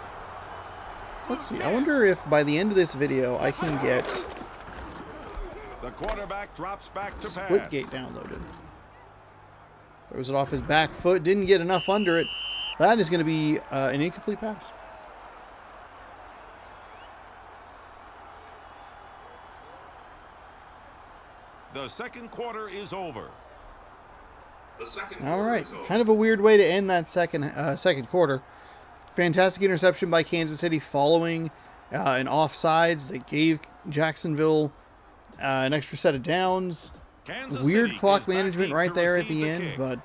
Speaker 1: Let's see. I wonder if by the end of this video I can get
Speaker 3: The quarterback drops back to pass.
Speaker 1: Splitgate downloaded. Throws it off his back foot. Didn't get enough under it. That is going to be an incomplete pass.
Speaker 3: The second quarter is over.
Speaker 4: The second
Speaker 1: All
Speaker 4: quarter
Speaker 1: right.
Speaker 4: is over.
Speaker 1: Kind of a weird way to end that second quarter. Fantastic interception by Kansas City following an offsides that gave Jacksonville an extra set of downs.
Speaker 3: Kansas
Speaker 1: Weird
Speaker 3: City
Speaker 1: clock
Speaker 3: is back
Speaker 1: management
Speaker 3: deep
Speaker 1: right
Speaker 3: to
Speaker 1: there at
Speaker 3: receive
Speaker 1: the end,
Speaker 3: kick.
Speaker 1: but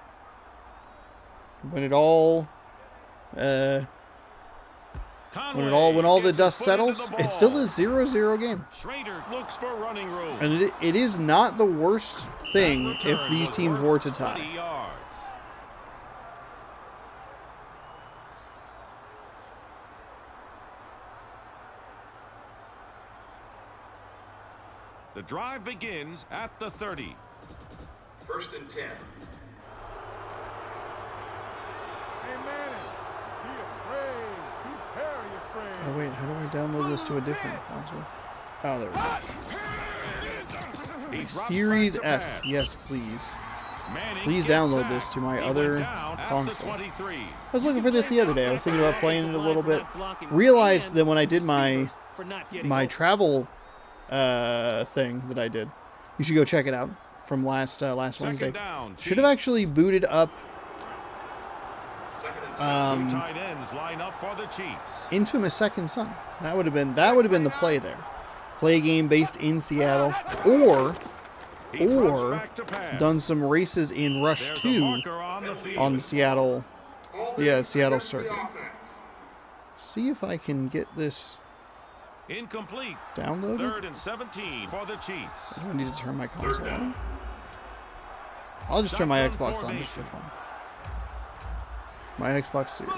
Speaker 1: when it all when all the
Speaker 3: gets
Speaker 1: dust
Speaker 3: his foot into
Speaker 1: settles,
Speaker 3: the
Speaker 1: it's still
Speaker 3: ball.
Speaker 1: a 0-0 game.
Speaker 3: Schrader looks for running room.
Speaker 1: And it is not the worst thing if
Speaker 3: Return
Speaker 1: these
Speaker 3: was
Speaker 1: teams
Speaker 3: worth
Speaker 1: were to
Speaker 3: 20
Speaker 1: tie.
Speaker 3: yards. The drive begins at the 30.
Speaker 4: 1st and 10.
Speaker 5: Hey, Manning, be afraid. Be very afraid.
Speaker 1: Oh wait, how do I download this to a different console? Oh, there we
Speaker 3: He
Speaker 1: go.
Speaker 3: drops
Speaker 1: Series
Speaker 3: back to
Speaker 1: S,
Speaker 3: pass.
Speaker 1: yes please.
Speaker 3: Manning
Speaker 1: Please
Speaker 3: gets
Speaker 1: download
Speaker 3: sacked.
Speaker 1: this to my
Speaker 3: He
Speaker 1: other
Speaker 3: went down at the
Speaker 1: console.
Speaker 3: 23.
Speaker 1: I was looking for this the other day. I was thinking about playing it a little bit. Realized that when I did my travel thing that I did, you should go check it out from last Wednesday.
Speaker 3: Second down,
Speaker 1: Should have actually booted up
Speaker 4: Second and 10.
Speaker 3: Two tight ends line up for the Chiefs.
Speaker 1: Infamous Second Son. That would have been the play there. Play a game based in Seattle, or
Speaker 3: He drops back to pass.
Speaker 1: done some races in Rush
Speaker 3: There's a
Speaker 1: 2
Speaker 3: marker on the field.
Speaker 1: on the Seattle
Speaker 4: Against the
Speaker 1: circuit.
Speaker 4: offense.
Speaker 1: See if I can get this
Speaker 3: Incomplete.
Speaker 1: downloaded.
Speaker 3: 3rd and 17 for the Chiefs.
Speaker 1: Do I need to turn my console on? I'll just turn my
Speaker 3: Shotgun
Speaker 1: Xbox on just for
Speaker 3: formation.
Speaker 1: fun. My Xbox Series.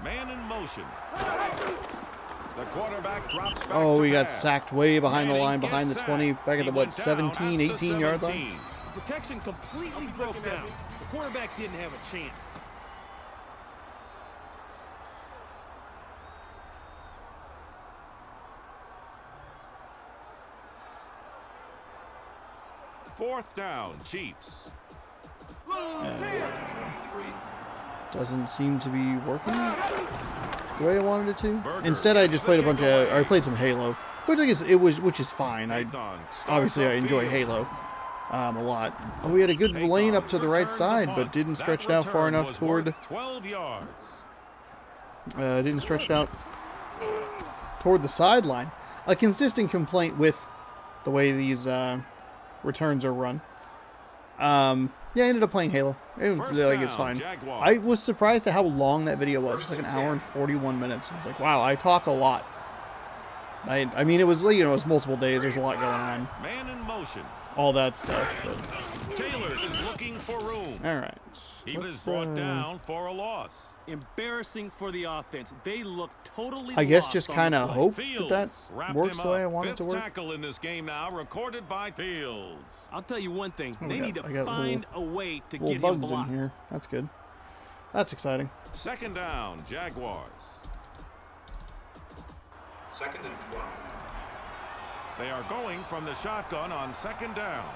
Speaker 3: Man in motion. The quarterback drops back
Speaker 1: Oh,
Speaker 3: to
Speaker 1: we got
Speaker 3: pass.
Speaker 1: sacked way behind the
Speaker 3: Manning
Speaker 1: line, behind the
Speaker 3: gets
Speaker 1: 20,
Speaker 3: sacked.
Speaker 1: back at
Speaker 3: He
Speaker 1: the,
Speaker 3: went down
Speaker 1: 17,
Speaker 3: at the
Speaker 1: 18-yard line?
Speaker 3: 17.
Speaker 2: The protection completely broke down. The quarterback didn't have a chance.
Speaker 3: Fourth down, Chiefs.
Speaker 1: Doesn't seem to be working the way I wanted it to. Instead, I just played I played some Halo, which I guess which is fine. Obviously I enjoy Halo a lot. Oh, we had a good lane up to the right side, but didn't stretch it out far enough toward
Speaker 3: 12 yards.
Speaker 1: Didn't stretch it out toward the sideline. A consistent complaint with the way these returns are run. Yeah, I ended up playing Halo. It's fine.
Speaker 3: Jaguars.
Speaker 1: I was surprised at how long that video was. It's like an hour and 41 minutes. I was like, wow, I talk a lot. I mean, it was, it was multiple days. There's a lot going on.
Speaker 3: Man in motion.
Speaker 1: All that stuff. But...
Speaker 3: Taylor is looking for room.
Speaker 1: All right.
Speaker 3: He was brought down for a loss.
Speaker 2: Embarrassing for the offense. They look totally
Speaker 1: I guess
Speaker 2: lost
Speaker 1: just
Speaker 2: on
Speaker 1: kind
Speaker 2: the
Speaker 1: of
Speaker 2: play.
Speaker 1: hope
Speaker 3: Fields
Speaker 1: that works the way I want it to
Speaker 3: Fifth
Speaker 1: work.
Speaker 3: tackle in this game now, recorded by Fields.
Speaker 2: I'll tell you one thing.
Speaker 1: Oh,
Speaker 2: They need to find a way to get him
Speaker 1: bugs in
Speaker 2: blocked.
Speaker 1: here. That's good. That's exciting.
Speaker 3: Second down, Jaguars.
Speaker 4: Second and 12.
Speaker 3: They are going from the shotgun on second down.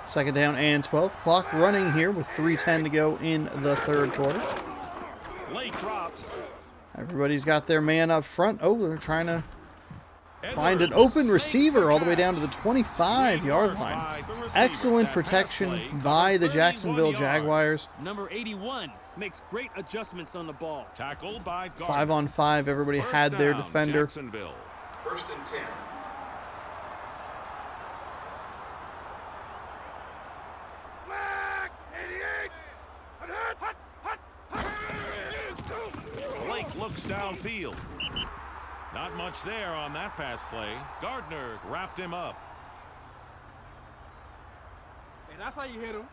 Speaker 1: Second down and 12. Clock running here with 3:10 to go in the third quarter.
Speaker 3: Late drops.
Speaker 1: Everybody's got their man up front. Oh, they're trying to find an open receiver all the way down to the 25-yard line. Excellent protection by the Jacksonville Jaguars.
Speaker 2: Number 81 makes great adjustments on the ball.
Speaker 3: Tackled by guard.
Speaker 1: 5-on-5. Everybody
Speaker 3: First
Speaker 1: had their
Speaker 3: down,
Speaker 1: defender.
Speaker 3: Jacksonville.
Speaker 4: First and 10.
Speaker 3: Blake looks downfield. Not much there on that pass play. Gardner wrapped him up.
Speaker 5: And that's how you hit him.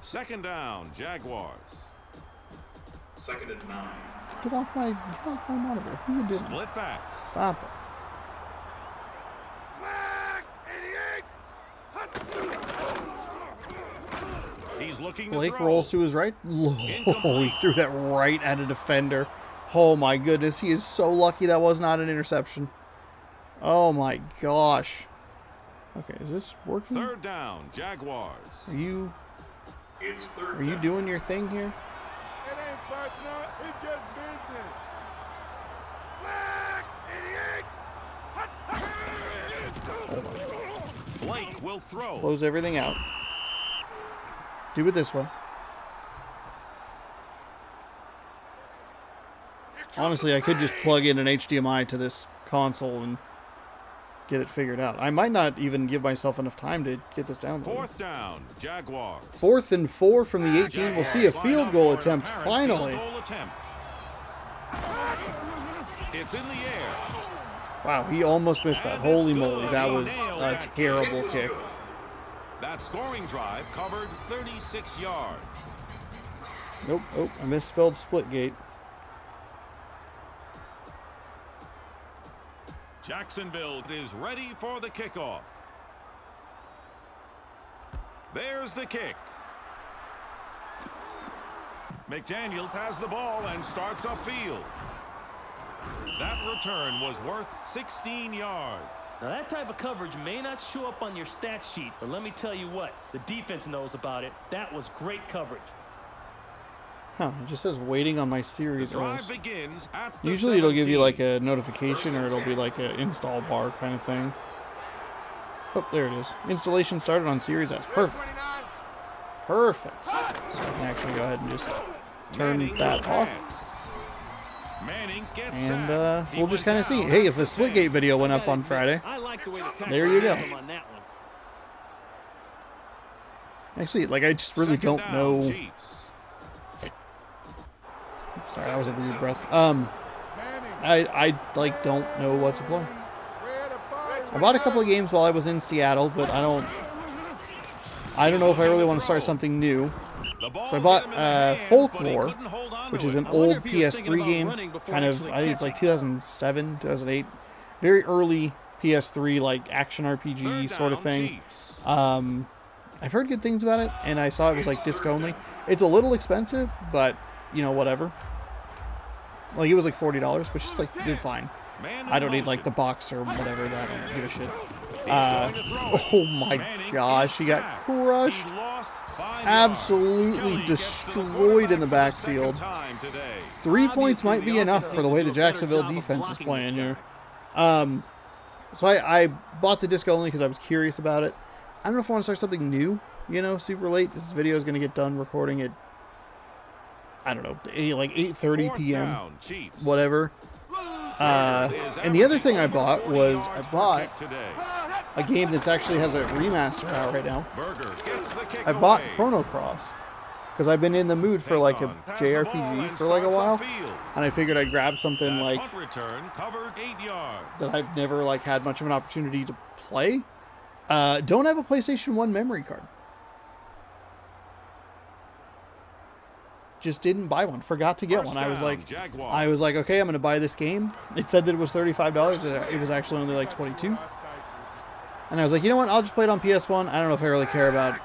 Speaker 3: Second down, Jaguars.
Speaker 4: Second and 9.
Speaker 1: Get off my monitor. Who you doing?
Speaker 3: Split backs.
Speaker 1: Stop it.
Speaker 3: He's looking to
Speaker 1: Blake
Speaker 3: throw.
Speaker 1: rolls to his right. Oh, he threw that right at a defender. Oh my goodness, he is so lucky that was not an interception. Oh my gosh. Okay, is this working?
Speaker 3: Third down, Jaguars.
Speaker 4: It's third
Speaker 1: Are you
Speaker 4: down.
Speaker 1: doing your thing here?
Speaker 5: It ain't personal, it's just business. Black 88.
Speaker 1: Hold on.
Speaker 3: Blake will throw.
Speaker 1: Close everything out. Do it this way. Honestly, I could just plug in an HDMI to this console and get it figured out. I might not even give myself enough time to get this down.
Speaker 3: Fourth down, Jaguars.
Speaker 1: 4th and 4 from the 18. We'll see a
Speaker 3: Jaguars
Speaker 1: field
Speaker 3: line up
Speaker 1: goal
Speaker 3: for an
Speaker 1: attempt
Speaker 3: apparent
Speaker 1: finally.
Speaker 3: field goal attempt. It's in the air.
Speaker 1: Wow, he almost missed that.
Speaker 3: And
Speaker 1: Holy
Speaker 3: it's
Speaker 1: moly,
Speaker 3: good.
Speaker 1: that
Speaker 3: He
Speaker 1: was
Speaker 3: nailed
Speaker 1: a
Speaker 3: that
Speaker 1: terrible kick.
Speaker 3: That scoring drive covered 36 yards.
Speaker 1: Nope, oh, I misspelled Splitgate.
Speaker 3: Jacksonville is ready for the kickoff. There's the kick. McDaniel has the ball and starts upfield. That return was worth 16 yards.
Speaker 2: Now that type of coverage may not show up on your stat sheet, but let me tell you what, the defense knows about it. That was great coverage.
Speaker 1: Huh, it just says waiting on my
Speaker 3: The
Speaker 1: series.
Speaker 3: drive begins at the
Speaker 1: Usually it'll give you
Speaker 3: 17.
Speaker 1: like a notification or it'll be like an install bar kind of thing. Oh, there it is. Installation started on Series S. Perfect.
Speaker 5: 29.
Speaker 1: Perfect. So I can actually go ahead and just turn
Speaker 3: Manning
Speaker 1: that
Speaker 3: will
Speaker 1: off.
Speaker 3: pass. Manning gets
Speaker 1: And
Speaker 3: sacked. He
Speaker 1: we'll just
Speaker 3: went
Speaker 1: kind of see.
Speaker 3: down
Speaker 1: Hey,
Speaker 3: at
Speaker 1: if the
Speaker 3: the
Speaker 1: Splitgate
Speaker 3: 10.
Speaker 1: video went up on Friday.
Speaker 2: I like the way the
Speaker 1: There you go.
Speaker 2: on that one.
Speaker 1: Actually, like I just really
Speaker 3: Second
Speaker 1: don't
Speaker 3: down,
Speaker 1: know.
Speaker 3: Chiefs.
Speaker 1: Sorry, that was a weird breath.
Speaker 5: Manning.
Speaker 1: I like don't know what to play.
Speaker 5: Where the ball
Speaker 1: I bought a couple of games while I was in Seattle, but I don't know if I really want to start something new.
Speaker 3: The ball
Speaker 1: So I bought
Speaker 3: hit him in the hands, but he
Speaker 1: Folklore,
Speaker 3: couldn't hold on
Speaker 1: which
Speaker 3: to
Speaker 1: is
Speaker 3: it.
Speaker 1: an
Speaker 2: I wonder
Speaker 1: old
Speaker 2: if he was thinking
Speaker 1: PS3
Speaker 2: about
Speaker 1: game.
Speaker 2: running before
Speaker 1: Kind of,
Speaker 2: actually
Speaker 1: I think it's like
Speaker 2: catching.
Speaker 1: 2007, 2008. Very early PS3, like action RPG
Speaker 3: Third
Speaker 1: sort of
Speaker 3: down,
Speaker 1: thing.
Speaker 3: Chiefs.
Speaker 1: I've heard good things about it, and I saw it was like disc only. It's a little expensive, but you know, whatever. Like it was like $40, which is like did fine. I don't need like the box or whatever. I don't give a shit. Oh my gosh, he got crushed. Absolutely destroyed in the backfield. 3 points might be enough for the way the Jacksonville defense is playing here. So I bought the disc only because I was curious about it. I don't know if I want to start something new, you know, super late. This video is going to get done recording at, I don't know, like 8:30 p.m., whatever. And the other thing I bought was a game that actually has a remaster out right now. I bought Chrono Cross because I've been in the mood for like a JRPG for like a while, and I figured I'd grab something like that I've never like had much of an opportunity to play. Don't have a PlayStation 1 memory card. Just didn't buy one. Forgot to get one. I was like, okay, I'm going to buy this game. It said that it was $35. It was actually only like $22. And I was like, you know what? I'll just play it on PS1. I don't know if I really care about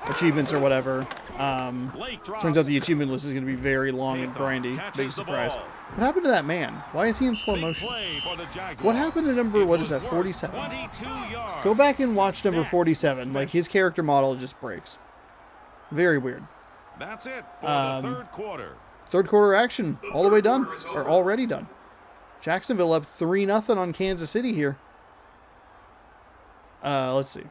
Speaker 1: achievements or whatever. Turns out the achievement list is going to be very long and grindy. Big surprise. What happened to that man? Why is he in slow motion? What happened to number, what is that, 47? Go back and watch number 47. Like, his character model just breaks. Very weird.
Speaker 3: That's it for the third quarter.
Speaker 1: Third quarter action, all the way done, or already done. Jacksonville up 3-0 on Kansas City here. Let's see.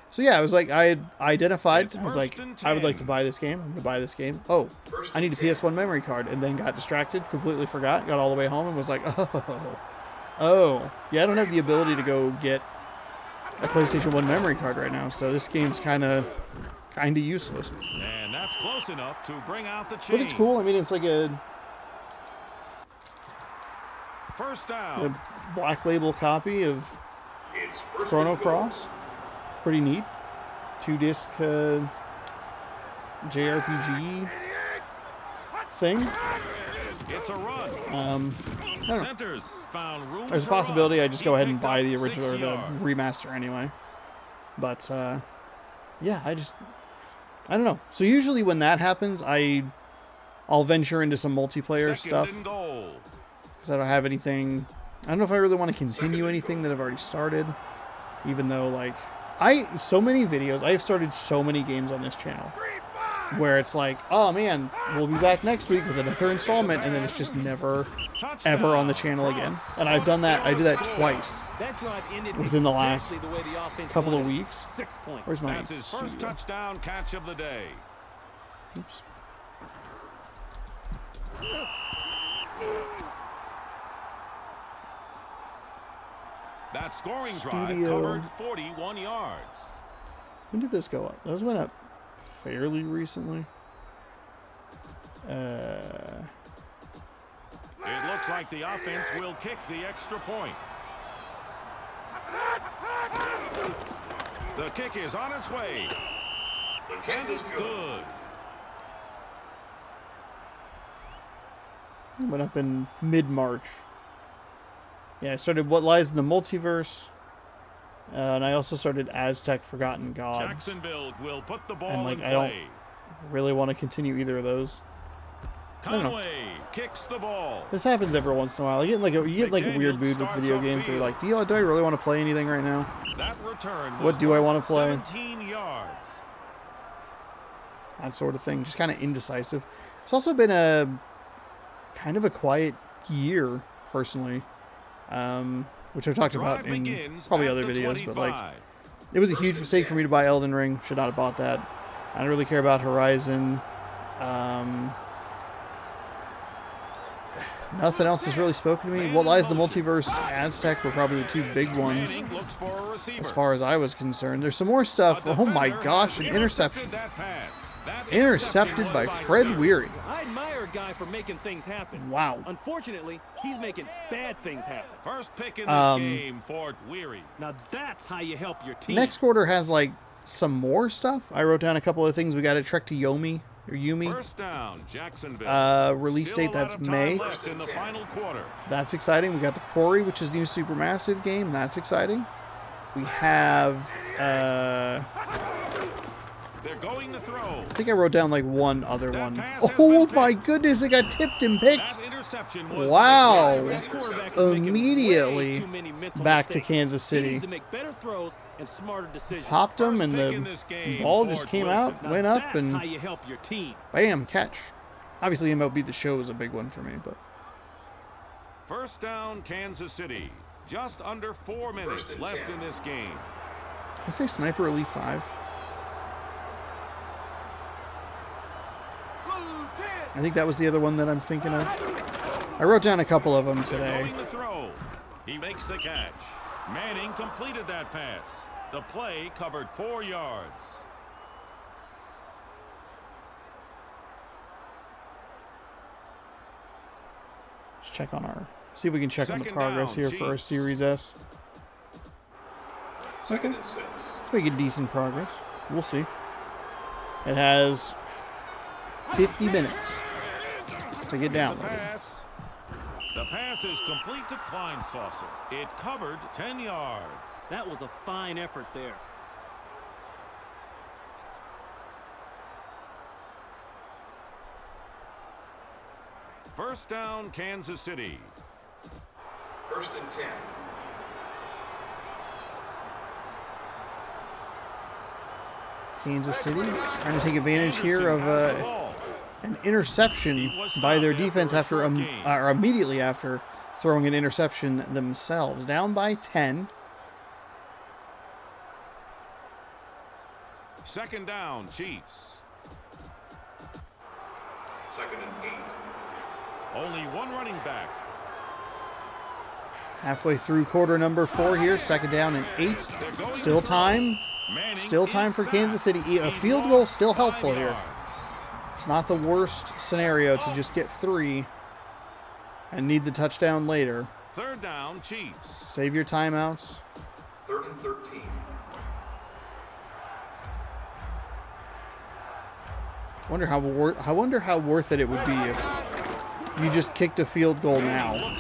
Speaker 1: So yeah, I was like, I had identified, I was like, I would like to buy this game. I'm going to buy this game. Oh, I need a PS1 memory card, and then got distracted, completely forgot, got all the way home and was like, oh. Yeah, I don't have the ability to go get a PlayStation 1 memory card right now, so this game's kind of useless.
Speaker 3: And that's close enough to bring out the chain.
Speaker 1: But it's cool. I mean, it's like a
Speaker 3: first down.
Speaker 1: A black label copy of Chrono Cross. Pretty neat. 2-disc JRPG thing.
Speaker 3: It's a run.
Speaker 1: I don't
Speaker 3: Centers found room.
Speaker 1: There's a possibility I just go ahead and buy the original or the remaster anyway. But yeah, I don't know. So usually when that happens, I'll venture into some multiplayer stuff because I don't have anything. I don't know if I really want to continue anything that I've already started, even though like so many videos. I have started so many games on this channel where it's like, oh man, we'll be back next week with another installment, and then it's just never ever on the channel again. And I've done that. I did that twice within the last couple of weeks. Where's my
Speaker 3: That's his first touchdown catch of the day.
Speaker 1: Oops.
Speaker 3: That scoring drive covered 41 yards.
Speaker 1: When did this go up? Those went up fairly recently.
Speaker 3: It looks like the offense will kick the extra point. The kick is on its way. And it's good.
Speaker 1: Went up in mid-March. Yeah, I started What Lies in the Multiverse. And I also started Aztec Forgotten Gods.
Speaker 3: Jacksonville will put the ball
Speaker 1: and like
Speaker 3: in
Speaker 1: I don't really want to continue either of those.
Speaker 3: Conway kicks the ball.
Speaker 1: This happens every once in a while. You get like a weird mood with video games where you're like, do I really want to play anything right now?
Speaker 3: That return
Speaker 1: what do I want to play?
Speaker 3: 17 yards.
Speaker 1: That sort of thing. Just kind of indecisive. It's also been a kind of a quiet year personally. Which I've talked about in probably other videos, but like, it was a huge mistake for me to buy Elden Ring. Should not have bought that. I don't really care about Horizon. Nothing else has really spoken to me. What Lies in the Multiverse, Aztec were probably the two big ones as far as I was concerned. There's some more stuff. Oh my gosh, an interception. Intercepted by Fred Weary.
Speaker 2: I admire a guy for making things happen.
Speaker 1: Wow.
Speaker 2: Unfortunately, he's making bad things happen.
Speaker 3: First pick in this game for Weary.
Speaker 2: Now that's how you help your team.
Speaker 1: Next quarter has like some more stuff. I wrote down a couple of things. We got a Trek to Yumi.
Speaker 3: First down, Jacksonville.
Speaker 1: Release date, that's May.
Speaker 3: Left in the final quarter.
Speaker 1: That's exciting. We got the Quarry, which is a new Supermassive game. That's exciting. We have
Speaker 3: They're going to throw.
Speaker 1: I think I wrote down like one other one. Oh my goodness, it got tipped and picked. Wow. Immediately back to Kansas City. Popped them and the ball just came out, went up, and bam, catch. Obviously, MLB The Show is a big one for me, but.
Speaker 3: First down, Kansas City. Just under 4 minutes left in this game.
Speaker 1: I say Sniper Elite 5. I think that was the other one that I'm thinking of. I wrote down a couple of them today.
Speaker 3: He makes the catch. Manning completed that pass. The play covered 4 yards.
Speaker 1: Let's check on see if we can check on the progress here for our Series S. Okay. Let's make it decent progress. We'll see. It has 50 minutes to get down.
Speaker 3: The pass is complete to Kleinsaucer. It covered 10 yards.
Speaker 2: That was a fine effort there.
Speaker 3: First down, Kansas City.
Speaker 4: First and 10.
Speaker 1: Kansas City trying to take advantage here of an interception by their defense after or immediately after throwing an interception themselves. Down by 10.
Speaker 3: Second down, Chiefs.
Speaker 4: Second and 8.
Speaker 3: Only one running back.
Speaker 1: Halfway through quarter number 4 here. Second down and 8. Still time. Still time for Kansas City. A field goal still helpful here. It's not the worst scenario to just get 3 and need the touchdown later.
Speaker 3: Third down, Chiefs.
Speaker 1: Save your timeouts.
Speaker 4: Third and 13.
Speaker 1: I wonder how worth it would be if you just kicked a field goal now.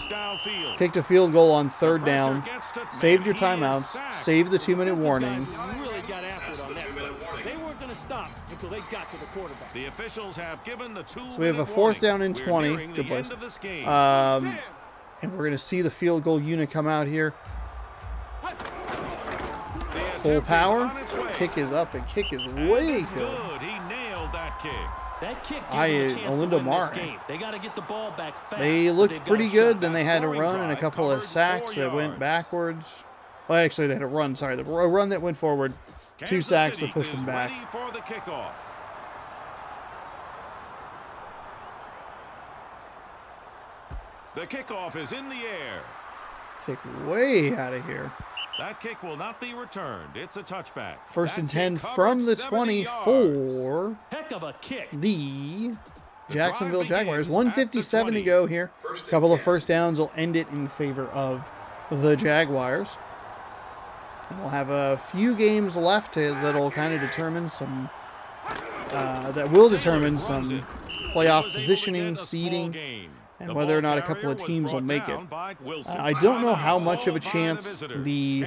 Speaker 1: Kicked a field goal on third down, saved your timeouts, saved the 2-minute warning.
Speaker 2: Really got after it on that. They weren't going to stop until they got to the quarterback.
Speaker 3: The officials have given the 2-minute
Speaker 1: So we have a fourth down and 20. Good place. And we're going to see the field goal unit come out here. Full power. Kick is up and kick is way good.
Speaker 3: He nailed that kick.
Speaker 2: That kick gives them a chance to win this game. They got to get the ball back fast.
Speaker 1: They looked pretty good. Then they had a run and a couple of sacks that went backwards. Well, actually, they had a run. Sorry, a run that went forward. 2 sacks that pushed them back.
Speaker 3: For the kickoff. The kickoff is in the air.
Speaker 1: Kick way out of here.
Speaker 3: That kick will not be returned. It's a touchback.
Speaker 1: First and 10 from the 20 for
Speaker 2: Heck of a kick.
Speaker 1: The Jacksonville Jaguars. 1:57 to go here. A couple of first downs will end it in favor of the Jaguars. And we'll have a few games left that'll kind of determine some playoff positioning, seeding, and whether or not a couple of teams will make it. I don't know how much of a chance the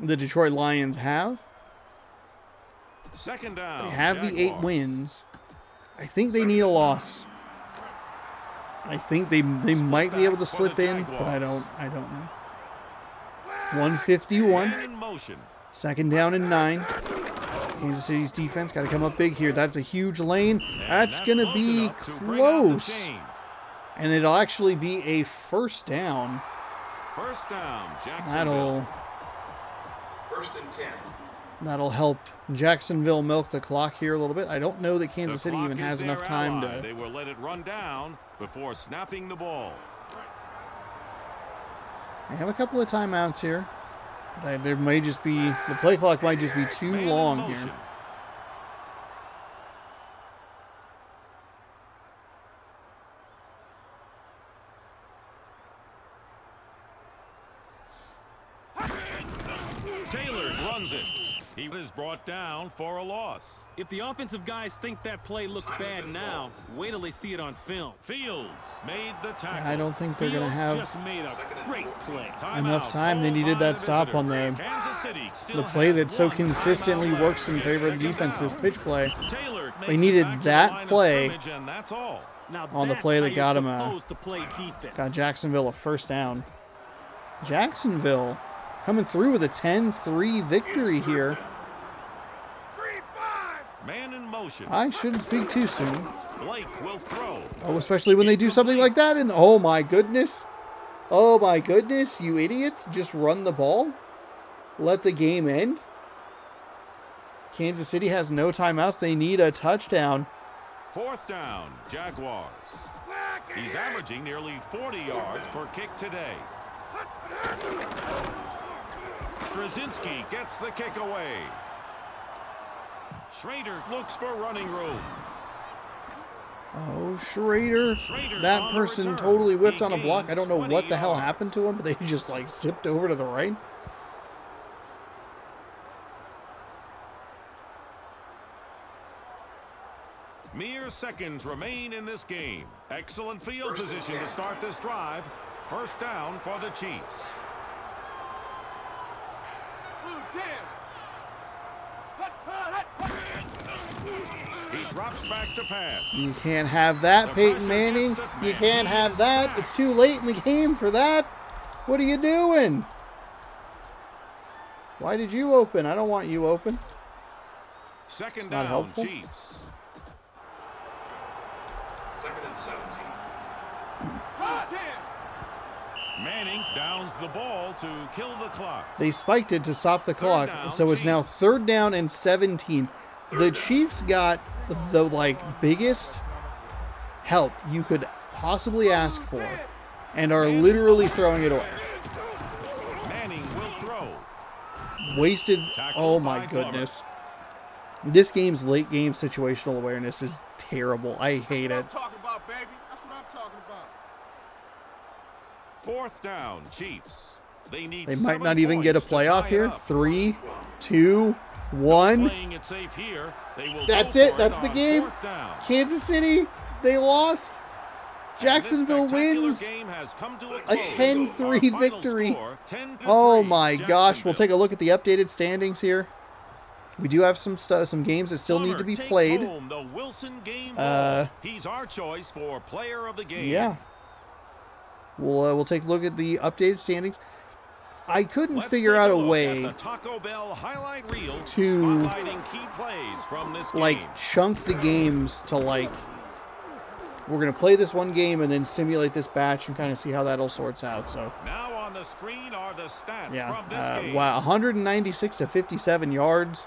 Speaker 1: Detroit Lions have.
Speaker 3: Second down,
Speaker 1: they have the 8 wins. I think they need a loss. I think they might be able to slip in, but I don't know. 151. Second down and 9. Kansas City's defense got to come up big here. That's a huge lane. That's going to be close. And it'll actually be a first down.
Speaker 3: First down, Jacksonville.
Speaker 4: First and 10.
Speaker 1: That'll help Jacksonville milk the clock here a little bit. I don't know that Kansas City even has enough time to.
Speaker 3: They will let it run down before snapping the ball.
Speaker 1: They have a couple of timeouts here. There may just be, the play clock might just be too long here.
Speaker 3: Taylor runs it. He was brought down for a loss.
Speaker 2: If the offensive guys think that play looks bad now, wait till they see it on film.
Speaker 3: Fields made the tackle.
Speaker 1: I don't think they're going to have
Speaker 2: just made a great play.
Speaker 1: enough time. They needed that stop on the play that so consistently works in favor of the defense, this pitch play. They needed that play on the play that got him got Jacksonville a first down. Jacksonville coming through with a 10-3 victory here.
Speaker 3: Man in motion.
Speaker 1: I shouldn't speak too soon.
Speaker 3: Blake will throw.
Speaker 1: Oh, especially when they do something like that. And oh my goodness. Oh my goodness, you idiots. Just run the ball. Let the game end. Kansas City has no timeouts. They need a touchdown.
Speaker 3: 4th down, Jaguars. He's averaging nearly 40 yards per kick today. Straczynski gets the kick away. Schrader looks for running room.
Speaker 1: Oh, Schrader. That person totally whiffed on a block. I don't know what the hell happened to him, but they just like zipped over to the right.
Speaker 3: Mere seconds remain in this game. Excellent field position to start this drive. 1st down for the Chiefs. He drops back to pass.
Speaker 1: You can't have that, Peyton Manning. You can't have that. It's too late in the game for that. What are you doing? Why did you open? I don't want you open.
Speaker 3: 2nd
Speaker 1: Not
Speaker 3: down,
Speaker 1: helpful.
Speaker 3: Chiefs.
Speaker 4: 2nd and 17.
Speaker 3: Manning downs the ball to kill the clock.
Speaker 1: They spiked it to stop the clock, so it's now 3rd down and 17. The Chiefs got the biggest help you could possibly ask for, and are literally throwing it away.
Speaker 3: Manning will throw.
Speaker 1: Wasted. Oh my goodness. This game's late game situational awareness is terrible. I hate it.
Speaker 5: That's what I'm talking about, baby. That's what I'm talking about.
Speaker 3: 4th down, Chiefs. They
Speaker 1: might not even get a playoff here. 3, 2, 1.
Speaker 3: Playing it safe here.
Speaker 1: That's it. That's the game. Kansas City, they lost. Jacksonville wins. A 10-3 victory. Oh my gosh. We'll take a look at the updated standings here. We do have some games that still need to be played.
Speaker 3: He's our choice for player of the game.
Speaker 1: Yeah. We'll take a look at the updated standings. I couldn't figure out a way to chunk the games to we're going to play this one game and then simulate this batch and kind of see how that all sorts out. So
Speaker 3: now on the screen are the stats from this game.
Speaker 1: Wow, 196 to 57 yards.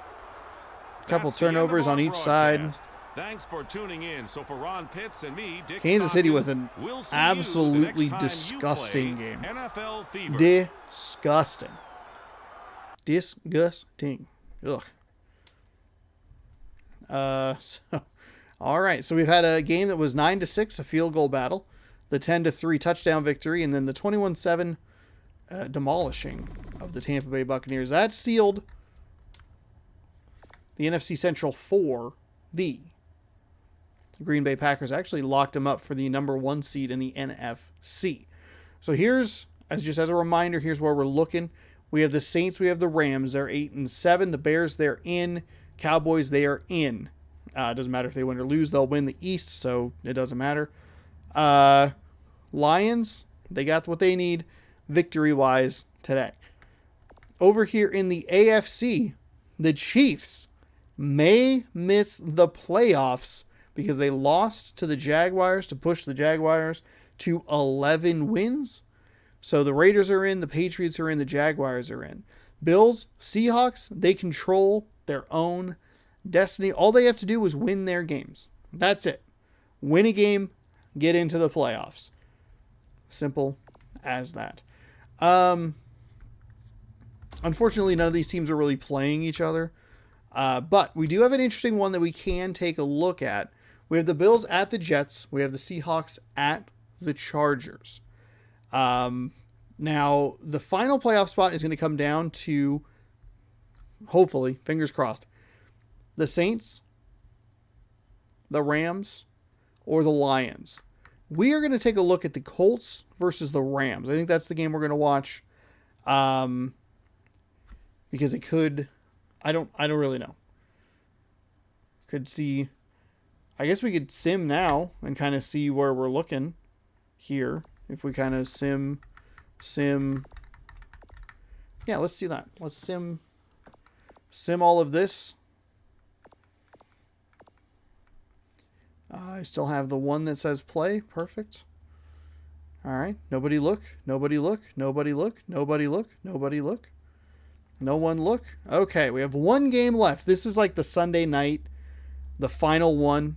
Speaker 1: A couple turnovers on each side.
Speaker 3: Thanks for tuning in. So for Ron Pitts and me, Dick
Speaker 1: Kansas City with an
Speaker 3: we'll
Speaker 1: absolutely disgusting game.
Speaker 3: NFL Fever.
Speaker 1: Disgusting. Ugh. All right. So we've had a game that was 9-6, a field goal battle, the 10-3 touchdown victory, and then the 21-7 demolishing of the Tampa Bay Buccaneers. That sealed the NFC Central for the Green Bay Packers. Actually locked them up for the number 1 seed in the NFC. So here's, as a reminder, here's where we're looking. We have the Saints, we have the Rams. They're 8-7. The Bears, they're in. Cowboys, they are in. It doesn't matter if they win or lose. They'll win the East, so it doesn't matter. Lions, they got what they need victory-wise today. Over here in the AFC, the Chiefs may miss the playoffs because they lost to the Jaguars to push the Jaguars to 11 wins. So the Raiders are in, the Patriots are in, the Jaguars are in. Bills, Seahawks, they control their own destiny. All they have to do is win their games. That's it. Win a game, get into the playoffs. Simple as that. Unfortunately, none of these teams are really playing each other. But we do have an interesting one that we can take a look at. We have the Bills at the Jets. We have the Seahawks at the Chargers. Now, the final playoff spot is going to come down to hopefully, fingers crossed, the Saints, the Rams, or the Lions. We are going to take a look at the Colts versus the Rams. I think that's the game we're going to watch. Because it could, I don't really know. Could see, I guess we could sim now and kind of see where we're looking here. If we kind of sim. Yeah, let's see that. Let's sim all of this. I still have the one that says play. Perfect. All right. Nobody look. Nobody look. Nobody look. Nobody look. Nobody look. No one look. Okay, we have one game left. This is like the Sunday night, the final one.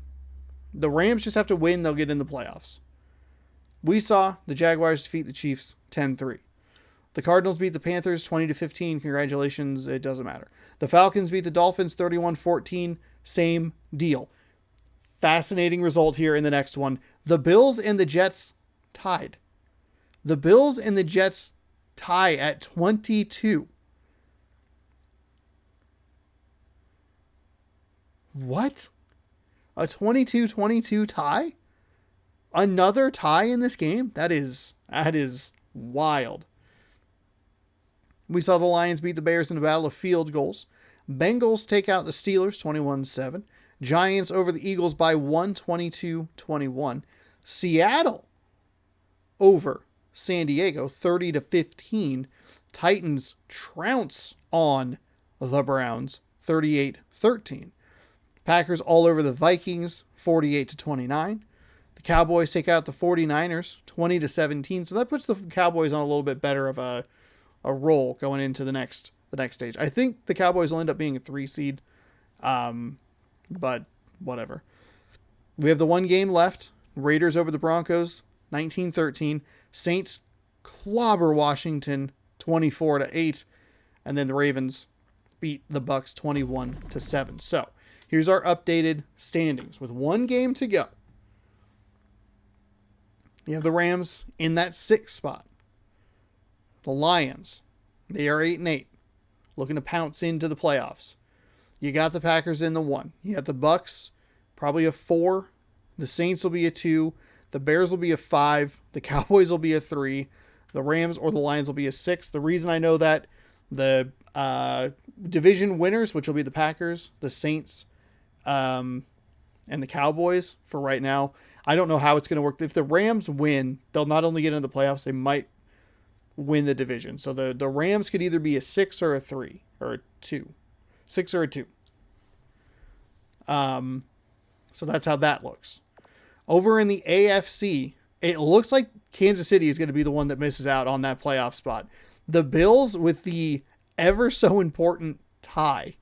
Speaker 1: The Rams just have to win. They'll get in the playoffs. We saw the Jaguars defeat the Chiefs 10-3. The Cardinals beat the Panthers 20-15. Congratulations. It doesn't matter. The Falcons beat the Dolphins 31-14. Same deal. Fascinating result here in the next one. The Bills and the Jets tied. The Bills and the Jets tie at 22. What? A 22-22 tie? Another tie in this game? That is wild. We saw the Lions beat the Bears in a battle of field goals. Bengals take out the Steelers 21-7. Giants over the Eagles by 22-21. Seattle over San Diego 30-15. Titans trounce on the Browns 38-13. Packers all over the Vikings 48-29. The Cowboys take out the 49ers 20-17. So that puts the Cowboys on a little bit better of a roll going into the next stage. I think the Cowboys will end up being a 3 seed. But whatever. We have the one game left. Raiders over the Broncos 19-13. Saints clobber Washington 24-8. And then the Ravens beat the Bucks 21-7. So here's our updated standings with one game to go. You have the Rams in that 6th spot. The Lions, they are 8-8, looking to pounce into the playoffs. You got the Packers in the 1. You got the Bucks, probably a 4. The Saints will be a 2. The Bears will be a 5. The Cowboys will be a 3. The Rams or the Lions will be a 6. The reason I know that, the division winners, which will be the Packers, the Saints, and the Cowboys for right now. I don't know how it's going to work. If the Rams win, they'll not only get into the playoffs, they might win the division. So the Rams could either be a 6 or a 3 or a 2. 6 or a 2. So that's how that looks. Over in the AFC, it looks like Kansas City is going to be the one that misses out on that playoff spot. The Bills with the ever so important tie.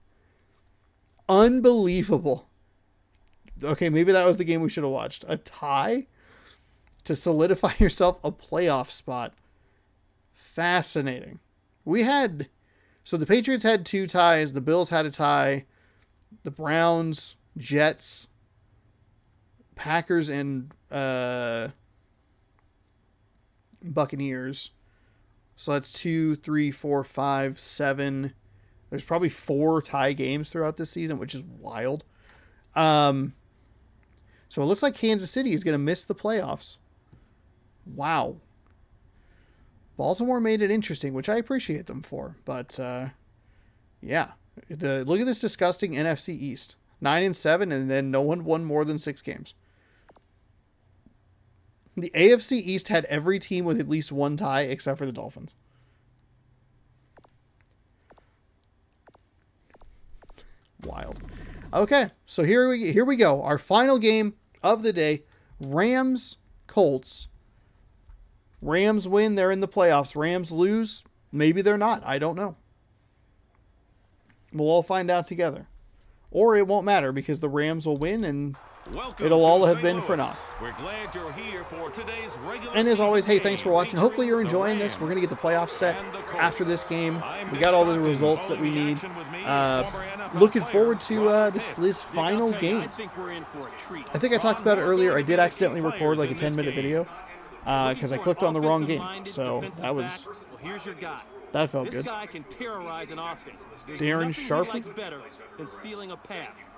Speaker 1: Unbelievable. Okay, maybe that was the game we should have watched. A tie to solidify yourself a playoff spot. Fascinating. So the Patriots had 2 ties. The Bills had a tie. The Browns, Jets, Packers, and Buccaneers. So that's 2, 3, 4, 5, 7. There's probably 4 tie games throughout this season, which is wild. So it looks like Kansas City is going to miss the playoffs. Wow. Baltimore made it interesting, which I appreciate them for. But, yeah. Look at this disgusting NFC East. 9-7, and then no one won more than 6 games. The AFC East had every team with at least 1 tie except for the Dolphins. Wild. Okay, so here we go. Our final game of the day. Rams, Colts. Rams win, they're in the playoffs. Rams lose, maybe they're not. I don't know. We'll all find out together. Or it won't matter because the Rams will win and it'll all have been for naught.
Speaker 3: We're glad you're here for today's regular
Speaker 1: and as always, hey, thanks for watching. Hopefully you're enjoying this. We're going to get the playoffs set after this game. We got all the results that we need. Looking forward to this final game. I think I talked about it earlier. I did accidentally record like a 10-minute video because I clicked on the wrong game. So that was...
Speaker 2: Well, here's your guy.
Speaker 1: That felt
Speaker 2: This
Speaker 1: good.
Speaker 2: guy can terrorize an offense. There's
Speaker 1: Darren
Speaker 2: nothing
Speaker 1: Sharp.
Speaker 2: he likes better than stealing a pass.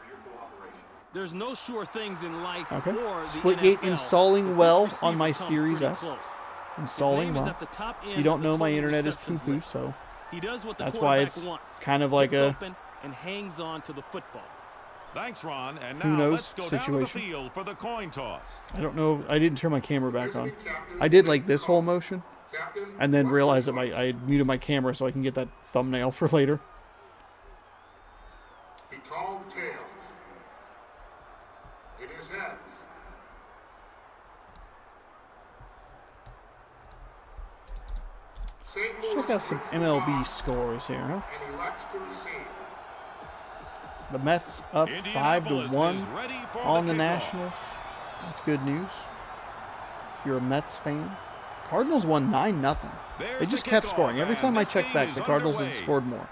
Speaker 2: There's no sure things in life
Speaker 1: Okay.
Speaker 2: or the
Speaker 1: Splitgate
Speaker 2: NFL,
Speaker 1: installing
Speaker 2: but
Speaker 1: well
Speaker 2: this
Speaker 1: on my
Speaker 2: receiver
Speaker 1: Series
Speaker 2: comes
Speaker 1: S.
Speaker 2: pretty close.
Speaker 1: Installing
Speaker 2: His name is
Speaker 1: well.
Speaker 2: at the top
Speaker 1: You
Speaker 2: end
Speaker 1: don't
Speaker 2: of the
Speaker 1: know my
Speaker 2: total
Speaker 1: internet is
Speaker 2: receptions
Speaker 1: poo-poo,
Speaker 2: list.
Speaker 1: so
Speaker 2: He does what the
Speaker 1: that's why
Speaker 2: quarterback
Speaker 1: it's
Speaker 2: wants.
Speaker 1: kind of like
Speaker 2: Gets
Speaker 1: a
Speaker 2: open and hangs on to the football.
Speaker 3: Thanks, Ron. And
Speaker 1: who
Speaker 3: now
Speaker 1: knows
Speaker 3: let's go down to the
Speaker 1: situation.
Speaker 3: field for the coin toss.
Speaker 1: I don't know. I didn't turn my camera back on. I did like this whole motion, and then realized that I had muted my camera so I can get that thumbnail for later.
Speaker 4: He called tails. It is heads. St. Louis
Speaker 1: Check out some
Speaker 4: takes the
Speaker 1: MLB
Speaker 4: toss
Speaker 1: scores here, huh?
Speaker 4: and elects to receive.
Speaker 1: The Mets up
Speaker 3: Indianapolis
Speaker 1: 5-1
Speaker 3: is ready for
Speaker 1: on the
Speaker 3: kickoff.
Speaker 1: Nationals. That's good news. If you're a Mets fan. Cardinals won 9-0.
Speaker 3: There's
Speaker 1: They just
Speaker 3: the
Speaker 1: kept
Speaker 3: kickoff,
Speaker 1: scoring. Every
Speaker 3: and
Speaker 1: time I
Speaker 3: this
Speaker 1: checked
Speaker 3: game
Speaker 1: back,
Speaker 3: is
Speaker 1: the Cardinals
Speaker 3: underway.
Speaker 1: had scored more.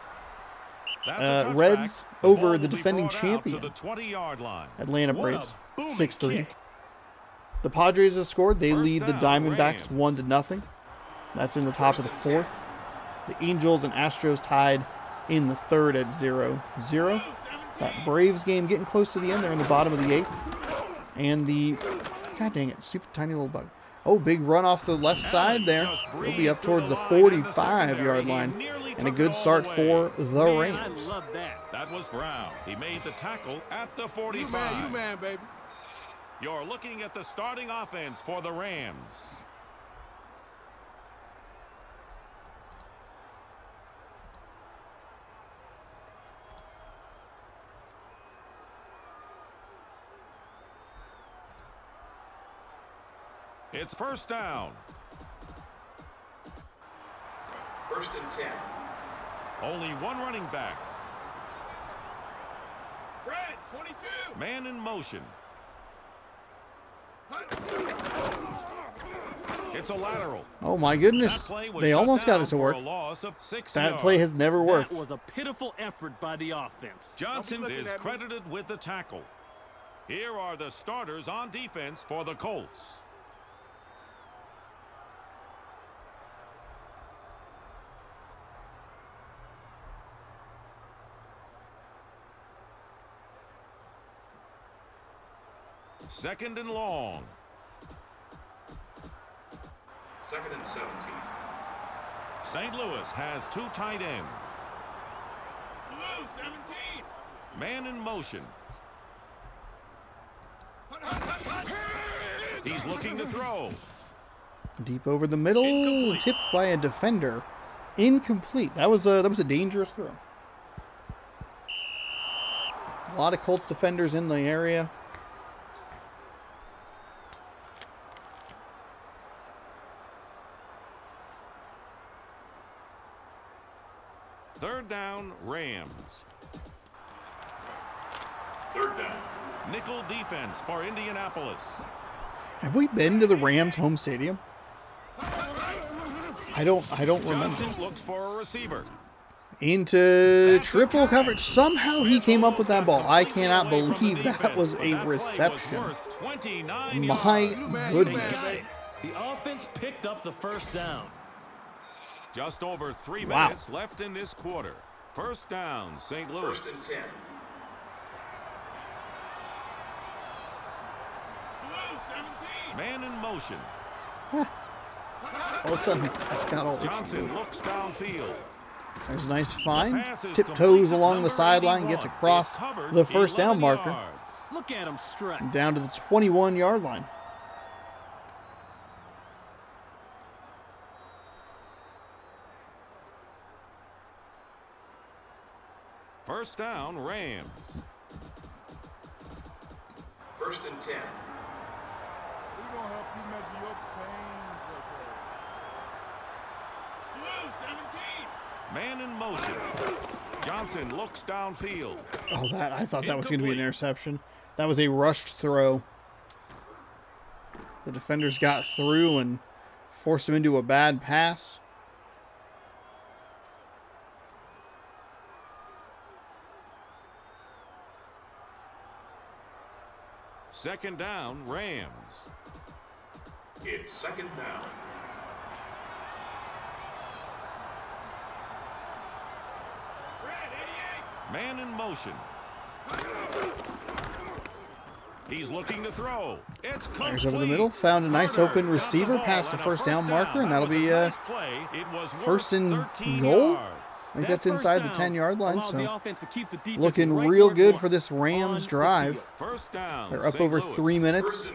Speaker 3: That's a touchback.
Speaker 1: Reds
Speaker 3: The
Speaker 1: over
Speaker 3: ball
Speaker 1: the
Speaker 3: will be
Speaker 1: defending
Speaker 3: brought out
Speaker 1: champion.
Speaker 3: to the 20-yard line.
Speaker 1: Atlanta
Speaker 2: What a
Speaker 1: Braves,
Speaker 2: booming
Speaker 1: 6-3.
Speaker 2: kick.
Speaker 1: The Padres have scored. They
Speaker 3: First
Speaker 1: lead the
Speaker 3: down,
Speaker 1: Diamondbacks
Speaker 3: Rams.
Speaker 1: 1-0. That's in the top of the fourth. The Angels and Astros tied in the third at 0-0. That Braves game getting close to the end. They're in the bottom of the eighth. And the, god dang it, stupid tiny little bug. Oh, big run off the left side there. He'll be up toward the 45-yard line. And a good start for the
Speaker 2: Man, I
Speaker 1: Rams.
Speaker 2: love that.
Speaker 3: That was Brown. He made the tackle at the 45.
Speaker 5: You the man, baby.
Speaker 3: You're looking at the starting offense for the Rams. It's first down.
Speaker 4: First and 10.
Speaker 3: Only one running back.
Speaker 5: Brad, 22.
Speaker 3: Man in motion. It's a lateral.
Speaker 1: Oh my
Speaker 3: That
Speaker 1: goodness.
Speaker 3: play was
Speaker 1: They
Speaker 3: shut
Speaker 1: almost got
Speaker 3: down
Speaker 1: it to
Speaker 3: for
Speaker 1: work.
Speaker 3: a loss of 6
Speaker 1: That
Speaker 3: yards.
Speaker 1: play has never worked.
Speaker 2: That was a pitiful effort by the offense.
Speaker 3: Johnson
Speaker 5: Don't be looking
Speaker 3: is
Speaker 5: at me.
Speaker 3: credited with the tackle. Here are the starters on defense for the Colts. Second and long.
Speaker 4: Second and 17.
Speaker 3: St. Louis has two tight ends.
Speaker 5: Blue, 17.
Speaker 3: Man in motion. He's looking to throw.
Speaker 1: Deep over the middle,
Speaker 3: Incomplete.
Speaker 1: tipped by a defender. Incomplete. That was a dangerous throw. A lot of Colts defenders in the area.
Speaker 3: Third down, Rams.
Speaker 4: Third down.
Speaker 3: Nickel defense for Indianapolis.
Speaker 1: Have we been to the Rams home stadium? I don't remember.
Speaker 3: Johnson looks for a receiver.
Speaker 1: Into triple coverage. Somehow he came up with that ball. I cannot believe that was a reception. My goodness.
Speaker 2: The offense picked up the first down.
Speaker 3: Just over 3
Speaker 1: Wow.
Speaker 3: minutes left in this quarter. First down, St. Louis.
Speaker 4: First and 10.
Speaker 5: Blue, 17.
Speaker 3: Man in motion.
Speaker 1: All of a sudden, I got all itchy.
Speaker 3: Johnson looks downfield.
Speaker 1: There's a nice find.
Speaker 3: Pass is
Speaker 1: Tiptoes
Speaker 3: complete to
Speaker 1: along the
Speaker 3: number
Speaker 1: sideline,
Speaker 3: 81.
Speaker 1: gets across
Speaker 3: It's covered
Speaker 1: the first down
Speaker 3: 11
Speaker 1: marker.
Speaker 3: yards.
Speaker 2: Look at him strut.
Speaker 1: Down to the 21-yard line.
Speaker 3: First down, Rams.
Speaker 4: First and 10.
Speaker 5: We're going to help you measure your pain threshold. Blue, 17.
Speaker 3: Man in motion. Johnson looks downfield.
Speaker 1: Oh, I thought that was going to be an
Speaker 3: Incomplete.
Speaker 1: interception. That was a rushed throw. The defenders got through and forced him into a bad pass.
Speaker 3: Second down, Rams.
Speaker 4: It's second down.
Speaker 3: Man in motion. He's looking to throw. It's
Speaker 1: There's over the middle. Found a nice open receiver past the first down marker, and that'll be first and goal. I think that's inside the 10-yard line, so looking real good for this Rams drive. They're up over 3 minutes.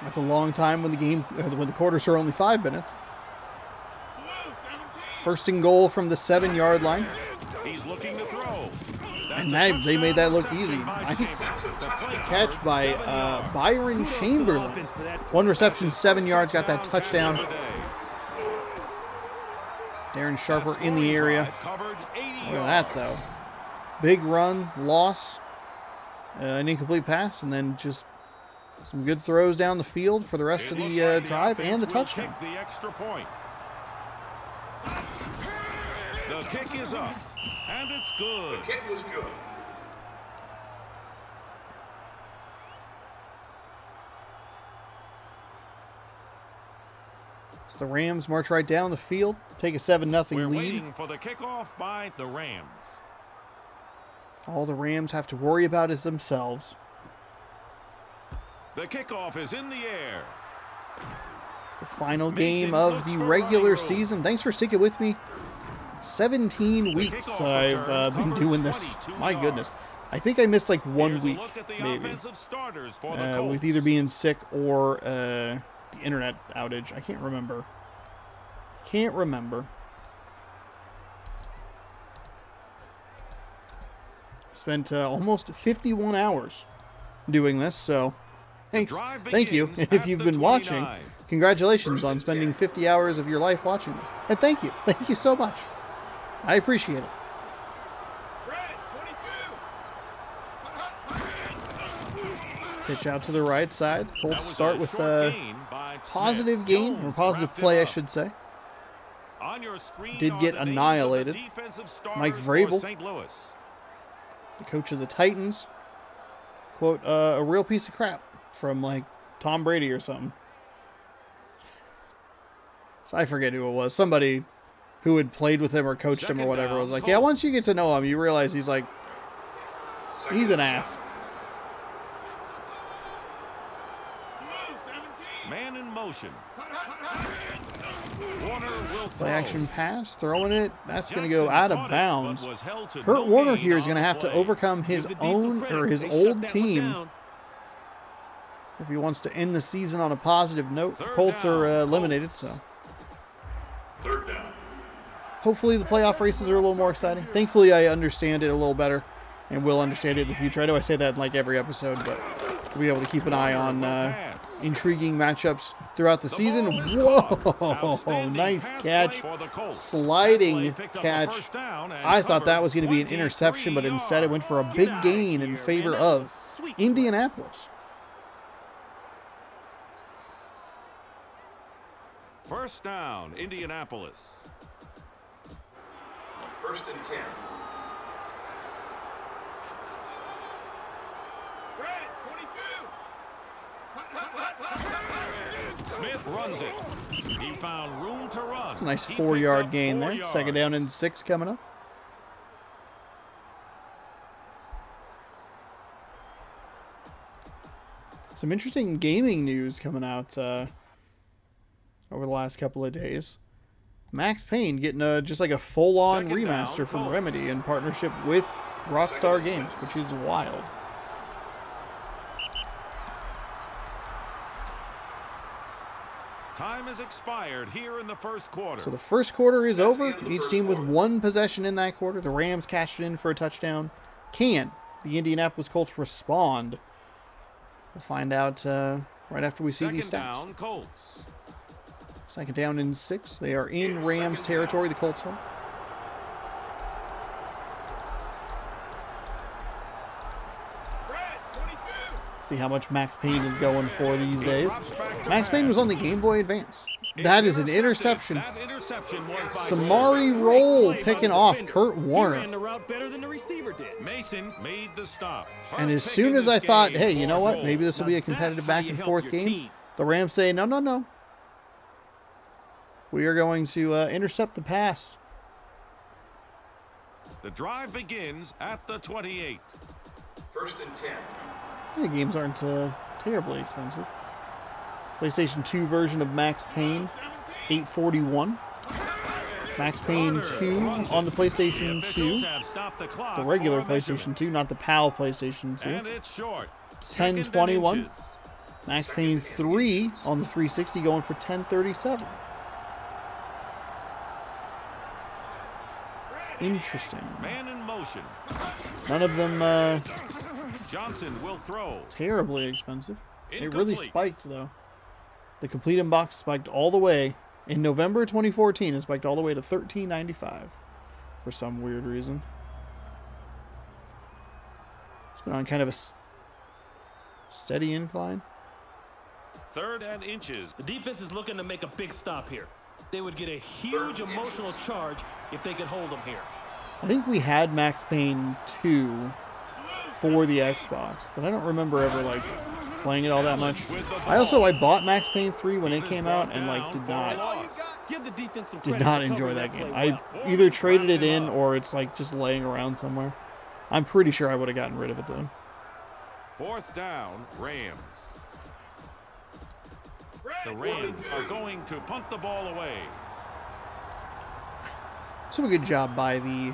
Speaker 1: That's a long time when the quarters are only 5 minutes. First and goal from the 7-yard line.
Speaker 3: He's looking to throw.
Speaker 1: And they made that look easy. Nice catch by Byron Chamberlain. 1 reception, 7 yards, got that touchdown. Darren Sharper in the area. Look at that, though. Big run, loss, an incomplete pass, and then just some good throws down the field for the rest of the drive and the touchdown.
Speaker 3: The kick is up, and it's good.
Speaker 4: The kick was good.
Speaker 1: So the Rams march right down the field, take a 7-0
Speaker 3: We're
Speaker 1: lead.
Speaker 3: waiting for the kickoff by the Rams.
Speaker 1: All the Rams have to worry about is themselves.
Speaker 3: The kickoff is in the air.
Speaker 1: The final game of the regular season. Thanks for sticking with me. 17 weeks I've been doing this. My goodness. I think I missed like 1 week, maybe. With either being sick or the internet outage. I can't remember. Spent almost 51 hours doing this, so thanks. Thank you. If you've been watching, congratulations on spending 50 hours of your life watching this. And thank you. Thank you so much. I appreciate it. Pitch out to the right side. Colts start with a positive gain, or positive play, I should say. Did get annihilated. Mike Vrabel, the coach of the Titans, quote, a real piece of crap from like Tom Brady or something. So I forget who it was. Somebody who had played with him or coached him or whatever was like, yeah, once you get to know him, you realize he's like, he's an ass.
Speaker 3: Man in motion. Warner will throw.
Speaker 1: Play action pass, throwing it. That's going to go out of bounds. Kurt Warner here is going to have to overcome his own or his old team if he wants to end the season on a positive note. The Colts are eliminated, so
Speaker 4: Third down.
Speaker 1: hopefully the playoff races are a little more exciting. Thankfully, I understand it a little better and will understand it in the future. I know I say that in like every episode, but we'll be able to keep an eye on intriguing matchups throughout the season. Whoa, nice catch. Sliding catch. I thought that was going to be an interception, but instead it went for a big gain in favor of Indianapolis.
Speaker 3: First down, Indianapolis.
Speaker 4: First and 10.
Speaker 3: Smith runs it. He found room to run.
Speaker 1: It's a nice 4-yard gain there. Second down and 6 coming up. Some interesting gaming news coming out over the last couple of days. Max Payne getting just like a full-on remaster from Remedy in partnership with Rockstar Games, which is wild.
Speaker 3: Time has expired here in the first quarter.
Speaker 1: So the first quarter is over. Each team with 1 possession in that quarter. The Rams cashed it in for a touchdown. Can the Indianapolis Colts respond? We'll find out right after we see these stats.
Speaker 3: Second down, Colts.
Speaker 1: Second down and 6. They are in Rams territory, the Colts are. See how much Max Payne is going for these days. Max Payne was on the Game Boy Advance. That is an interception. Samari Roll picking off Kurt Warner.
Speaker 3: Mason made the stop.
Speaker 1: And as soon as I thought, hey, you know what? Maybe this will be a competitive back and forth game. The Rams say, no. We are going to intercept the pass.
Speaker 3: The drive begins at the 28.
Speaker 4: First and 10.
Speaker 1: The games aren't terribly expensive. PlayStation 2 version of Max Payne, $841. Max Payne 2 on the PlayStation 2. The regular PlayStation 2, not the PAL PlayStation 2.
Speaker 3: And it's short.
Speaker 1: $1021. Max Payne 3 on the 360 going for $1037. Interesting.
Speaker 3: Man in motion.
Speaker 1: None of them
Speaker 3: Johnson will throw.
Speaker 1: terribly expensive. It
Speaker 3: Incomplete.
Speaker 1: really spiked though. The complete in-box spiked all the way in November 2014. It spiked all the way to $13.95 for some weird reason. It's been on kind of a steady incline.
Speaker 3: 3rd and inches.
Speaker 2: The defense is looking to make a big stop here. They would get a huge emotional charge if they could hold them here.
Speaker 1: I think we had Max Payne 2 for the Xbox, but I don't remember ever like playing it all that much. I bought Max Payne 3 when it came out and like did not enjoy that game. I either traded it in or it's like just laying around somewhere. I'm pretty sure I would have gotten rid of it though.
Speaker 3: 4th down, Rams. The Rams are going to punt the ball away.
Speaker 1: So a good job by the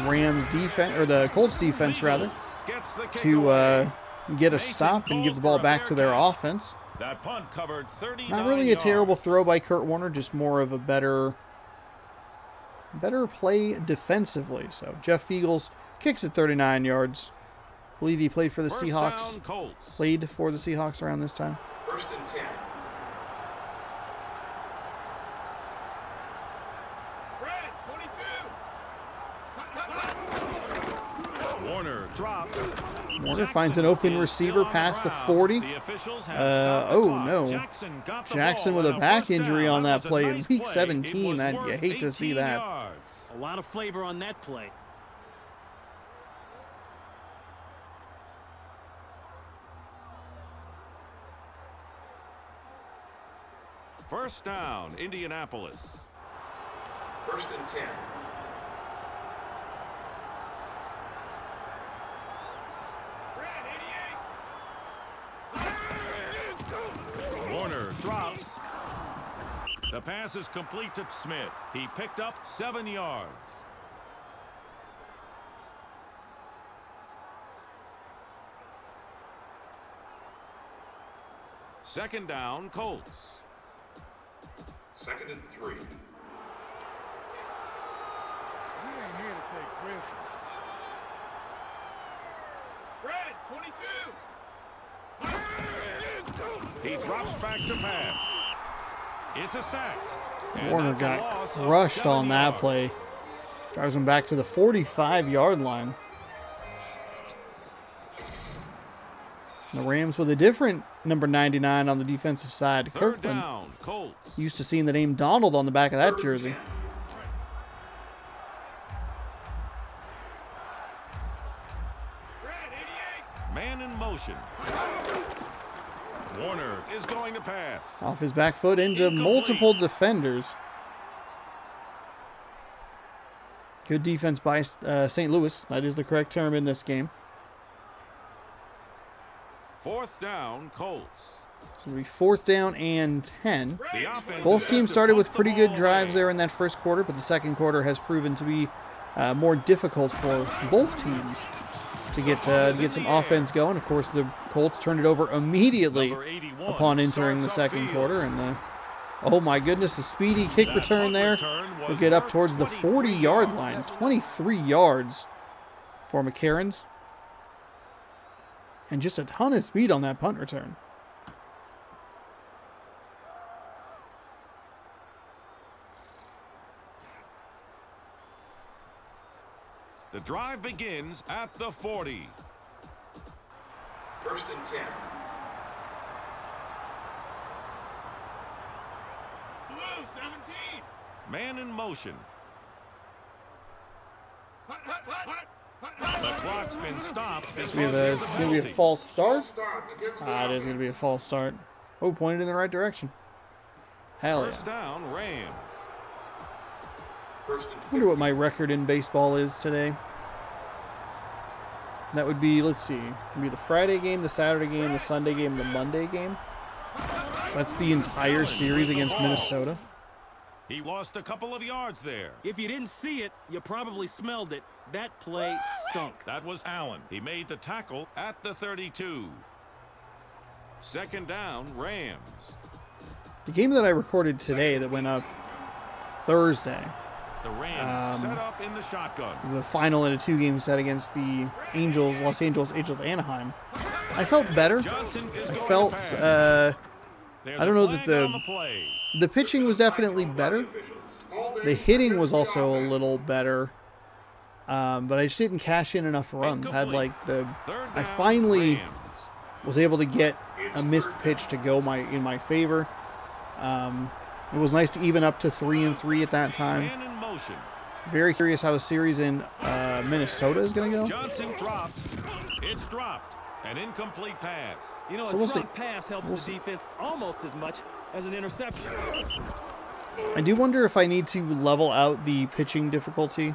Speaker 1: Rams defense, or the Colts defense rather, to get a stop and give the ball back to their offense.
Speaker 3: That punt covered 39
Speaker 1: Not really a terrible throw by Kurt Warner, just more of a better play defensively. So Jeff Fiegels kicks it 39 yards. I believe he played for the Seahawks. Played for the Seahawks around this time.
Speaker 4: First and 10.
Speaker 3: Warner drops.
Speaker 1: Warner finds an open receiver past the 40. Oh no. Jackson with a back injury on that play in week 17. That you hate to see that.
Speaker 2: A lot of flavor on that play.
Speaker 3: First down, Indianapolis.
Speaker 4: First and 10.
Speaker 3: Warner drops. The pass is complete to Smith. He picked up 7 yards. Second down, Colts.
Speaker 4: Second and 3.
Speaker 5: We ain't here to take prisoners. Red, 22.
Speaker 3: He drops back to pass. It's a sack. And
Speaker 1: Warner
Speaker 3: that's a
Speaker 1: got
Speaker 3: loss of
Speaker 1: crushed
Speaker 3: 7
Speaker 1: on that
Speaker 3: yards.
Speaker 1: play. Drives him back to the 45-yard line. The Rams with a different number 99 on the defensive side.
Speaker 3: Third
Speaker 1: Kirkland
Speaker 3: down, Colts.
Speaker 1: used to seeing the name Donald on the back of that jersey.
Speaker 3: Man in motion. Warner is going to pass.
Speaker 1: Off his back foot into multiple defenders. Good defense by St. Louis. That is the correct term in this game.
Speaker 3: Fourth down, Colts.
Speaker 1: So it'll be 4th down and 10.
Speaker 3: The offense
Speaker 1: Both
Speaker 3: is
Speaker 1: teams
Speaker 3: to
Speaker 1: started
Speaker 3: punt
Speaker 1: with
Speaker 3: the
Speaker 1: pretty
Speaker 3: ball
Speaker 1: good
Speaker 3: away.
Speaker 1: drives there in that first quarter, but the second quarter has proven to be more difficult for both teams to get some offense going. Of course, the Colts turned it over immediately
Speaker 3: Number 81
Speaker 1: upon entering the
Speaker 3: starts
Speaker 1: second
Speaker 3: upfield.
Speaker 1: quarter, and oh my goodness, a speedy kick
Speaker 3: That
Speaker 1: return
Speaker 3: punt
Speaker 1: there.
Speaker 3: return was
Speaker 1: Will get up
Speaker 3: worth
Speaker 1: towards the
Speaker 3: 23
Speaker 1: 40-yard
Speaker 3: yards.
Speaker 1: line, 23 yards for McCarron's, and just a ton of speed on that punt return.
Speaker 3: The drive begins at the 40.
Speaker 4: First and 10.
Speaker 5: Blue, 17.
Speaker 3: Man in motion.
Speaker 5: Hut, hut, hut, hut, hut, hut.
Speaker 3: The clock's been stopped because
Speaker 1: It's
Speaker 3: there's
Speaker 1: going to be a
Speaker 3: penalty.
Speaker 1: false start.
Speaker 4: Start against the
Speaker 1: It is going to be a false start. Oh, pointed in the right direction. Hell
Speaker 3: First
Speaker 1: yeah.
Speaker 3: down, Rams.
Speaker 4: First and
Speaker 1: I wonder what my record in baseball is today. That would be, let's see, it would be the Friday game, the Saturday game, the Sunday game, the Monday game. So that's the entire series against Minnesota.
Speaker 3: He lost a couple of yards there.
Speaker 2: If you didn't see it, you probably smelled it. That play stunk.
Speaker 3: That was Allen. He made the tackle at the 32. Second down, Rams.
Speaker 1: The game that I recorded today that went up Thursday,
Speaker 3: The Rams set up in the shotgun.
Speaker 1: the final in a 2-game set against the Los Angeles Angels of Anaheim. I felt better. I felt, I don't know that the pitching was definitely better. The hitting was also a little better. But I just didn't cash in enough runs. I finally was able to get a missed pitch to go in my favor. It was nice to even up to 3-3 at that time. Very curious how the series in Minnesota is going to go.
Speaker 3: Johnson drops. It's dropped. An incomplete pass.
Speaker 2: You know,
Speaker 1: So
Speaker 2: a drop pass helps the defense almost as much as an interception.
Speaker 1: I do wonder if I need to level out the pitching difficulty.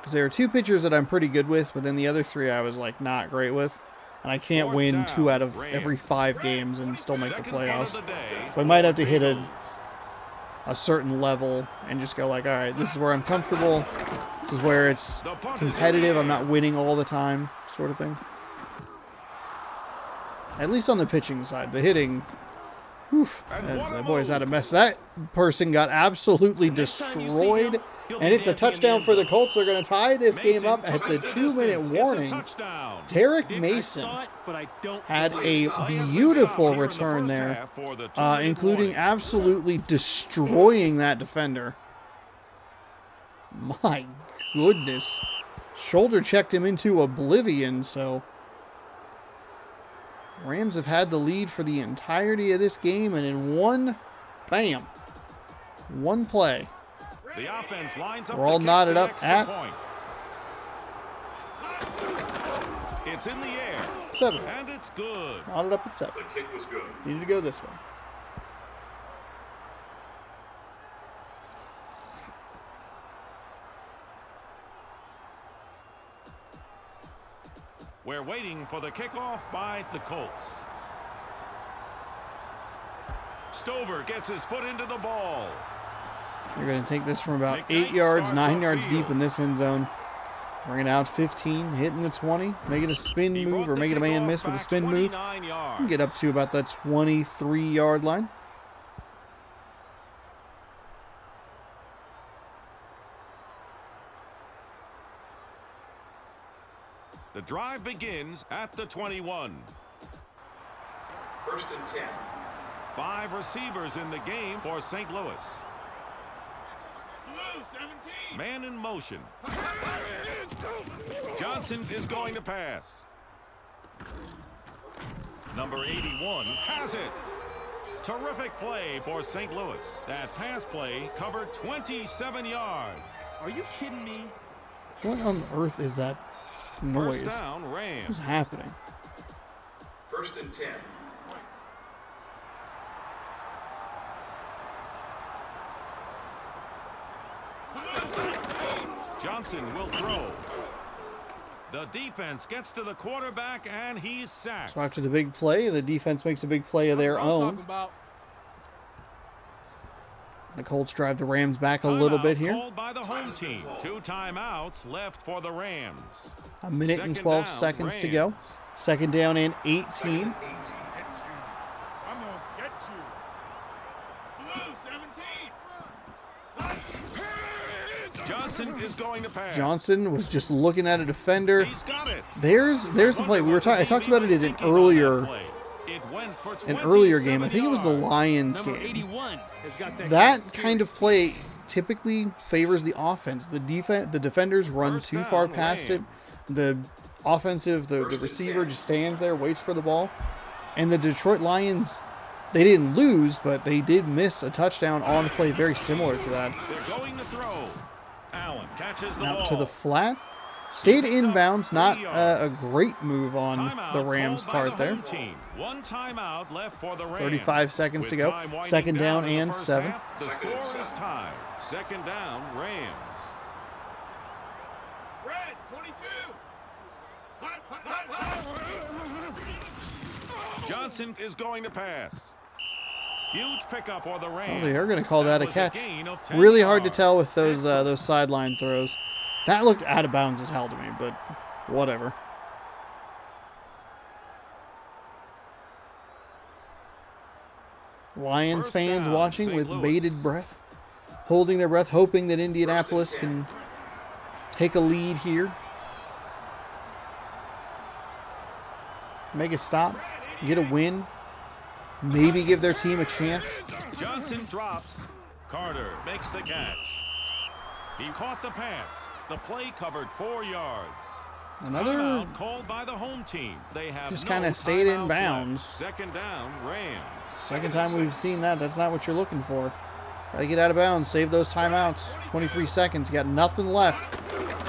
Speaker 1: Because there are 2 pitchers that I'm pretty good with, but then the other 3 I was like not great with. And I can't win 2 out of every 5 games and still make the playoffs. So I might have to hit a certain level and just go like, all right, this is where I'm comfortable. This is where it's competitive. I'm not winning all the time, sort of thing. At least on the pitching side. The hitting, that boy's had a mess. That person got absolutely destroyed. And it's a touchdown for the Colts. They're going to tie this game up at the 2-minute warning. Tarek Mason had a beautiful return there, including absolutely destroying that defender. My goodness. Shoulder checked him into oblivion, so Rams have had the lead for the entirety of this game, and in one play,
Speaker 3: the offense lines up.
Speaker 1: We're all knotted up at
Speaker 3: point. It's in the air.
Speaker 1: 7.
Speaker 3: And it's good.
Speaker 1: Knotted up at 7.
Speaker 4: The kick was good.
Speaker 1: Needed to go this way.
Speaker 3: We're waiting for the kickoff by the Colts. Stover gets his foot into the ball.
Speaker 1: They're going to take this from about 8 yards, 9 yards deep in this end zone. Bring it out 15, hitting the 20, making a spin move or making a man miss with a spin move. Get up to about that 23-yard line.
Speaker 3: The drive begins at the 21.
Speaker 4: First and 10.
Speaker 3: 5 receivers in the game for St. Louis.
Speaker 5: Blue 17.
Speaker 3: Man in motion. Johnson is going to pass. Number 81 has it. Terrific play for St. Louis. That pass play covered 27 yards.
Speaker 2: Are you kidding me?
Speaker 1: What on earth is that noise?
Speaker 3: First down, Rams.
Speaker 1: What's happening?
Speaker 4: First and 10.
Speaker 3: Johnson will throw. The defense gets to the quarterback, and he's sacked.
Speaker 1: So after the big play, the defense makes a big play of their own. The Colts drive the Rams back a little bit here.
Speaker 3: Called by the home team. 2 timeouts left for the Rams.
Speaker 1: A minute and 12 seconds to go. Second down and 18.
Speaker 5: I'm gonna get you. Blue 17.
Speaker 3: Johnson is going to pass.
Speaker 1: Johnson was just looking at a defender.
Speaker 3: He's got it.
Speaker 1: There's the play. I talked about it in an earlier game. I think it was the Lions game. That kind of play typically favors the offense. The defenders run too far past it. The receiver just stands there, waits for the ball. And the Detroit Lions, they didn't lose, but they did miss a touchdown on a play very similar to that.
Speaker 3: They're going to throw. Allen catches the
Speaker 1: Out
Speaker 3: ball.
Speaker 1: to the flat. Stayed inbounds. Not a great move on the Rams' part there.
Speaker 3: 1 timeout left for the Rams.
Speaker 1: 35 seconds to go. Second down and 7.
Speaker 3: The score is tied. Second down, Rams.
Speaker 5: Red 22.
Speaker 3: Johnson is going to pass. Huge pickup for the Rams.
Speaker 1: Oh, they are going to call that a catch. Really hard to tell with those sideline throws. That looked out of bounds as hell to me, but whatever. Lions fans watching with bated breath, holding their breath, hoping that Indianapolis can take a lead here. Make a stop, get a win, maybe give their team a chance.
Speaker 3: Johnson drops. Carter makes the catch. He caught the pass. The play covered 4 yards.
Speaker 1: Another
Speaker 3: timeout called by the home team. They have
Speaker 1: just
Speaker 3: no
Speaker 1: kind of stayed in
Speaker 3: timeouts
Speaker 1: bounds.
Speaker 3: left. Second down, Rams.
Speaker 1: Second time we've seen that. That's not what you're looking for. Got to get out of bounds. Save those timeouts. 23 seconds. Got nothing left.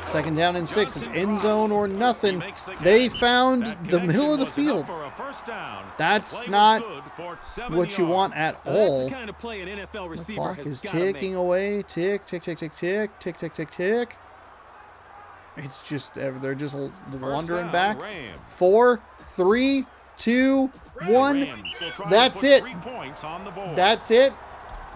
Speaker 1: Second down and 6. It's end zone or nothing. They found the middle of the field. That's not what you want at all. The clock is ticking away. Tick, tick, tick, tick, tick, tick, tick, tick, tick. It's just, they're just wandering back. 4, 3, 2, 1. That's it. That's it.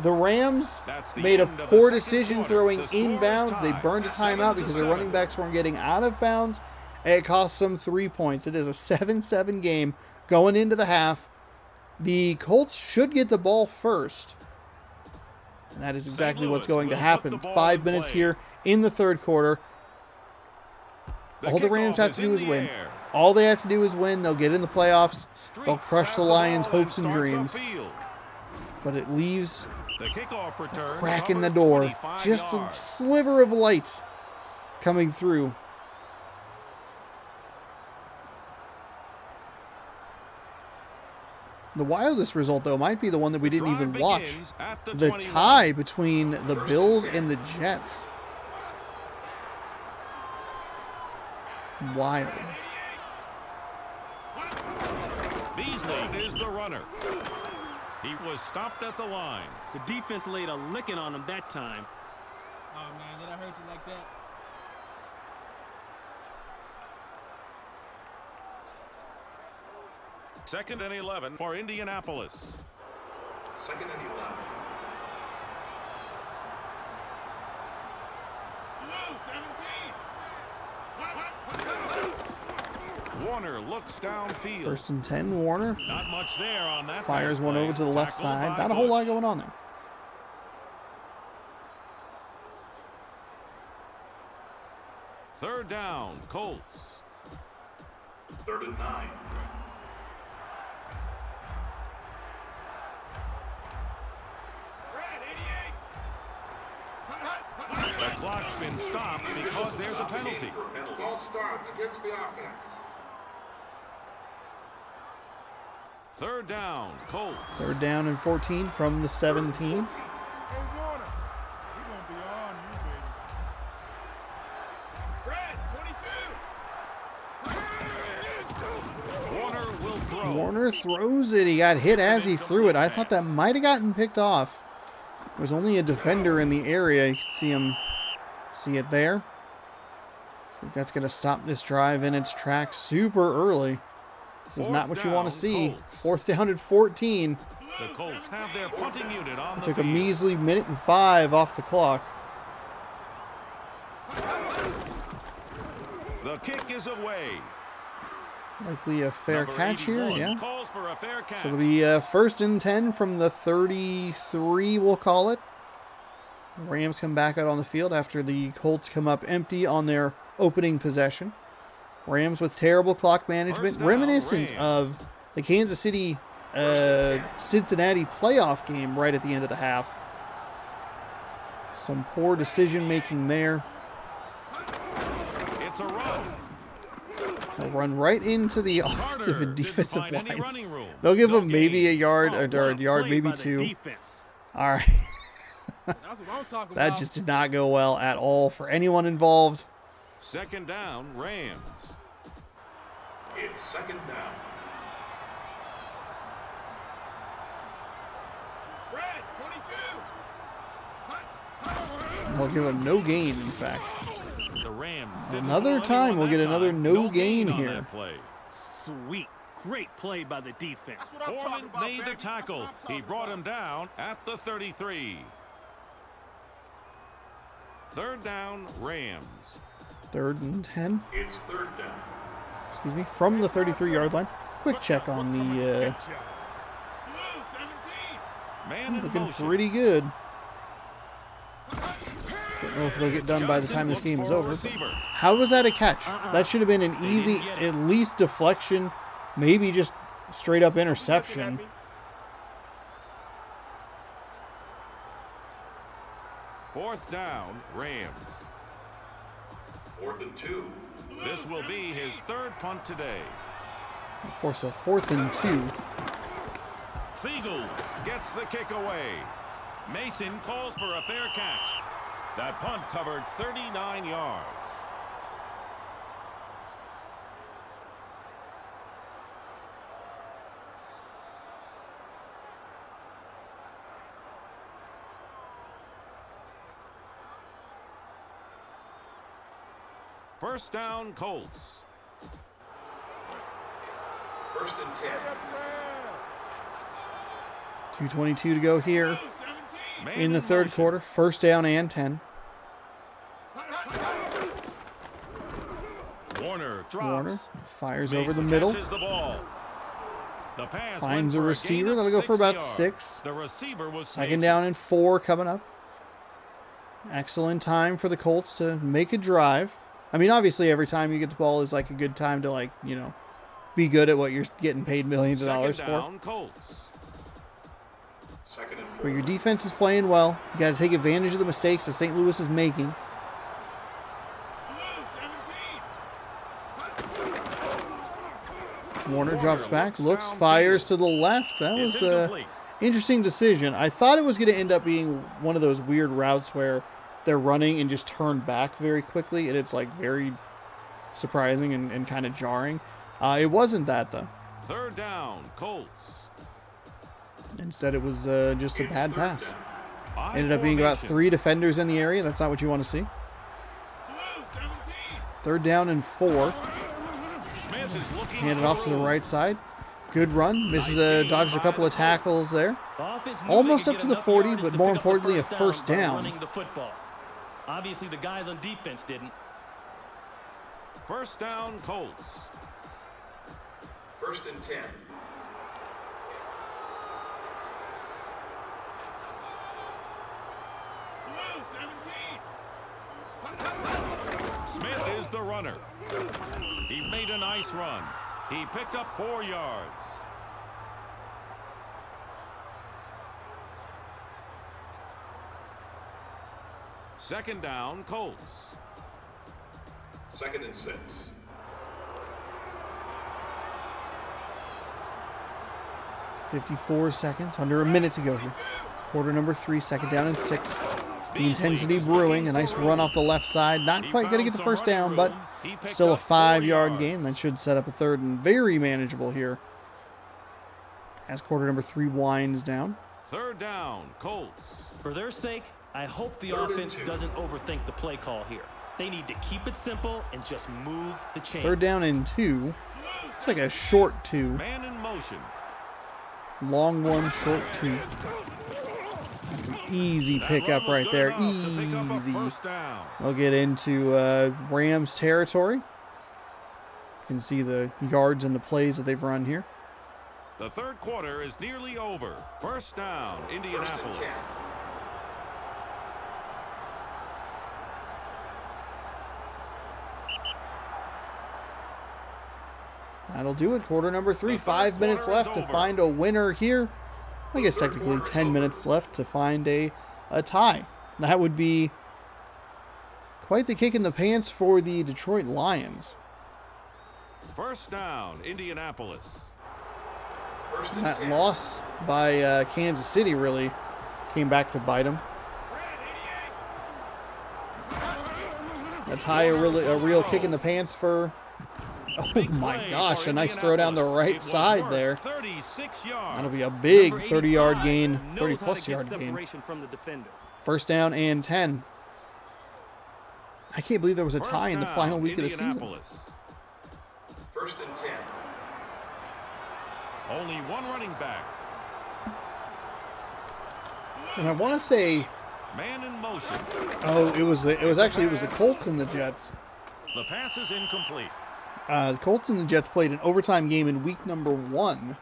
Speaker 1: The Rams made a poor decision throwing inbounds. They burned a timeout because their running backs weren't getting out of bounds. And it cost them 3 points. It is a 7-7 game going into the half. The Colts should get the ball first. And that is exactly what's going to happen. 5 minutes here in the third quarter. All the Rams have to do is win. All they have to do is win. They'll get in the playoffs. They'll crush the Lions' hopes and dreams. But it leaves a crack in the door. Just a sliver of light coming through. The wildest result, though, might be the one that we didn't even watch. The tie between the Bills and the Jets. Wild.
Speaker 3: Beasley is the runner. He was stopped at the line.
Speaker 2: The defense laid a licking on him that time.
Speaker 6: Oh, man, did I hurt you like that?
Speaker 3: Second and 11 for Indianapolis.
Speaker 4: Second and 11.
Speaker 3: Warner looks downfield.
Speaker 1: First and 10, Warner.
Speaker 3: Not much there on that.
Speaker 1: Fires one over to the left side. Not a whole lot going on there.
Speaker 3: Third down, Colts.
Speaker 4: 3rd and 9.
Speaker 3: The clock's been stopped because there's a penalty.
Speaker 4: False start against the offense.
Speaker 3: Third down, Colts.
Speaker 1: Third down and 14 from the 17.
Speaker 5: Hey, Warner, we're going to be on you, baby.
Speaker 3: Fred, 22. Warner will throw.
Speaker 1: Warner throws it. He got hit as he threw it. I thought that might have gotten picked off. There was only a defender in the area. You can see it there. I think that's going to stop this drive in its tracks super early. This is not what you want to see. Fourth down and 14.
Speaker 3: The Colts have their punting unit on the
Speaker 1: Took a
Speaker 3: field.
Speaker 1: measly minute and 5 off the clock.
Speaker 3: The kick is away.
Speaker 1: Likely a fair catch here, yeah.
Speaker 3: Calls for a fair catch.
Speaker 1: So it'll be first and 10 from the 33, we'll call it. Rams come back out on the field after the Colts come up empty on their opening possession. Rams with terrible clock management, reminiscent of the Kansas City Cincinnati playoff game right at the end of the half. Some poor decision making there.
Speaker 3: It's a run.
Speaker 1: They'll run right into the offensive and defensive lines. They'll give them maybe a yard, or a yard, maybe 2. All right. That just did not go well at all for anyone involved.
Speaker 3: Second down, Rams.
Speaker 4: It's second down.
Speaker 1: They'll give him no gain, in fact.
Speaker 3: The Rams
Speaker 1: Another time we'll get another no gain here.
Speaker 2: Sweet. Great play by the defense.
Speaker 3: Foreman made the tackle. He brought him down at the 33. Third down, Rams.
Speaker 1: 3rd and 10.
Speaker 4: It's third down.
Speaker 1: Excuse me, from the 33-yard line. Quick check on the...
Speaker 3: Man in
Speaker 1: looking
Speaker 3: motion.
Speaker 1: pretty good. Don't know if it'll get done by the time this game is over. How was that a catch? That should have been an easy, at least deflection, maybe just straight up interception.
Speaker 3: Fourth down, Rams.
Speaker 4: 4th and 2.
Speaker 3: This will be his 3rd punt today.
Speaker 1: Force a 4th and 2.
Speaker 3: Fiegels gets the kick away. Mason calls for a fair catch. That punt covered 39 yards. First down, Colts.
Speaker 4: 1st and 10.
Speaker 1: 2:22 to go here in the 3rd quarter. First down and 10.
Speaker 3: Warner drops.
Speaker 1: Warner fires
Speaker 3: Mason
Speaker 1: over the middle.
Speaker 3: catches the ball. The pass
Speaker 1: Finds
Speaker 3: went
Speaker 1: a
Speaker 3: for
Speaker 1: receiver.
Speaker 3: gain of
Speaker 1: That'll go for
Speaker 3: 6
Speaker 1: about
Speaker 3: yards.
Speaker 1: 6.
Speaker 3: The receiver was
Speaker 1: 2nd
Speaker 3: Mason.
Speaker 1: down and 4 coming up. Excellent time for the Colts to make a drive. I mean, obviously, every time you get the ball is like a good time to, like, you know, be good at what you're getting paid millions of dollars
Speaker 3: Second down, Colts.
Speaker 4: 2nd and 4.
Speaker 1: for. But your defense is playing well. You got to take advantage of the mistakes that St. Louis is making. Warner drops back, looks, fires to the left. That was an interesting decision. I thought it was going to end up being one of those weird routes where they're running and just turn back very quickly, and it's like very surprising and kind of jarring. It wasn't that, though.
Speaker 3: 3rd down, Colts.
Speaker 1: Instead, it was just a bad pass.
Speaker 3: I
Speaker 1: Ended up being about
Speaker 3: formation.
Speaker 1: 3 defenders in the area. That's not what you want to see. 3rd down and 4.
Speaker 3: Smith is looking
Speaker 1: Handed
Speaker 3: for
Speaker 1: off to the
Speaker 3: room.
Speaker 1: right side. Good run. Misses dodged a couple of tackles there.
Speaker 2: The offense knew
Speaker 1: Almost
Speaker 2: they
Speaker 1: up
Speaker 2: could
Speaker 1: to
Speaker 2: get
Speaker 1: the
Speaker 2: enough
Speaker 1: 40,
Speaker 2: yardage
Speaker 1: but
Speaker 2: to
Speaker 1: more
Speaker 2: pick up the
Speaker 1: importantly, a first
Speaker 2: by
Speaker 1: down.
Speaker 2: running the football. Obviously, the guys on defense didn't.
Speaker 3: First down, Colts.
Speaker 4: 1st and 10.
Speaker 3: Smith is the runner. He made a nice run. He picked up 4 yards. Second down, Colts.
Speaker 4: 2nd and 6.
Speaker 1: 54 seconds, under a minute to go here. Quarter number 3, 2nd down and 6. The intensity brewing, a nice run off the left side. Not quite going to get the first down, but still a 5-yard gain. That should set up a 3rd and very manageable here as quarter number 3 winds down.
Speaker 3: 3rd down, Colts.
Speaker 2: For their sake, I hope the
Speaker 4: 3rd and
Speaker 2: offense
Speaker 4: 2.
Speaker 2: doesn't overthink the play call here. They need to keep it simple and just move the chain.
Speaker 1: 3rd down and 2. It's like a short 2.
Speaker 3: Man in motion.
Speaker 1: Long 1, short 2. That's an easy
Speaker 3: That
Speaker 1: pickup
Speaker 3: run was
Speaker 1: right
Speaker 3: good
Speaker 1: there.
Speaker 3: enough to pick up a
Speaker 1: Easy.
Speaker 3: first down.
Speaker 1: We'll get into Rams territory. You can see the yards and the plays that they've run here.
Speaker 3: The 3rd quarter is nearly over. First down, Indianapolis.
Speaker 4: 1st and 10.
Speaker 1: That'll do it. Quarter number 3.
Speaker 3: The third
Speaker 1: 5 minutes
Speaker 3: quarter is
Speaker 1: left to
Speaker 3: over.
Speaker 1: find a winner here. I guess technically 10 minutes left to find a tie. That would be quite the kick in the pants for the Detroit Lions.
Speaker 3: First down, Indianapolis.
Speaker 4: 1st and
Speaker 1: That
Speaker 4: 10.
Speaker 1: loss by Kansas City really came back to bite them. A tie, a real kick in the pants for... Oh my gosh, a nice throw down the right side there.
Speaker 3: 36 yards.
Speaker 1: That'll be a big
Speaker 2: Number
Speaker 1: 30-yard
Speaker 2: 85
Speaker 1: gain,
Speaker 2: knows how to
Speaker 1: 30-plus
Speaker 2: get
Speaker 1: yard gain.
Speaker 2: separation from the defender.
Speaker 1: First down and 10. I can't believe there was a tie in the final week of the season.
Speaker 4: First and 10.
Speaker 3: Only one running back.
Speaker 1: And I want to say,
Speaker 3: Man in motion.
Speaker 1: oh, it was the Colts and the Jets.
Speaker 3: The pass is incomplete.
Speaker 1: The Colts and the Jets played an overtime game in week number 1.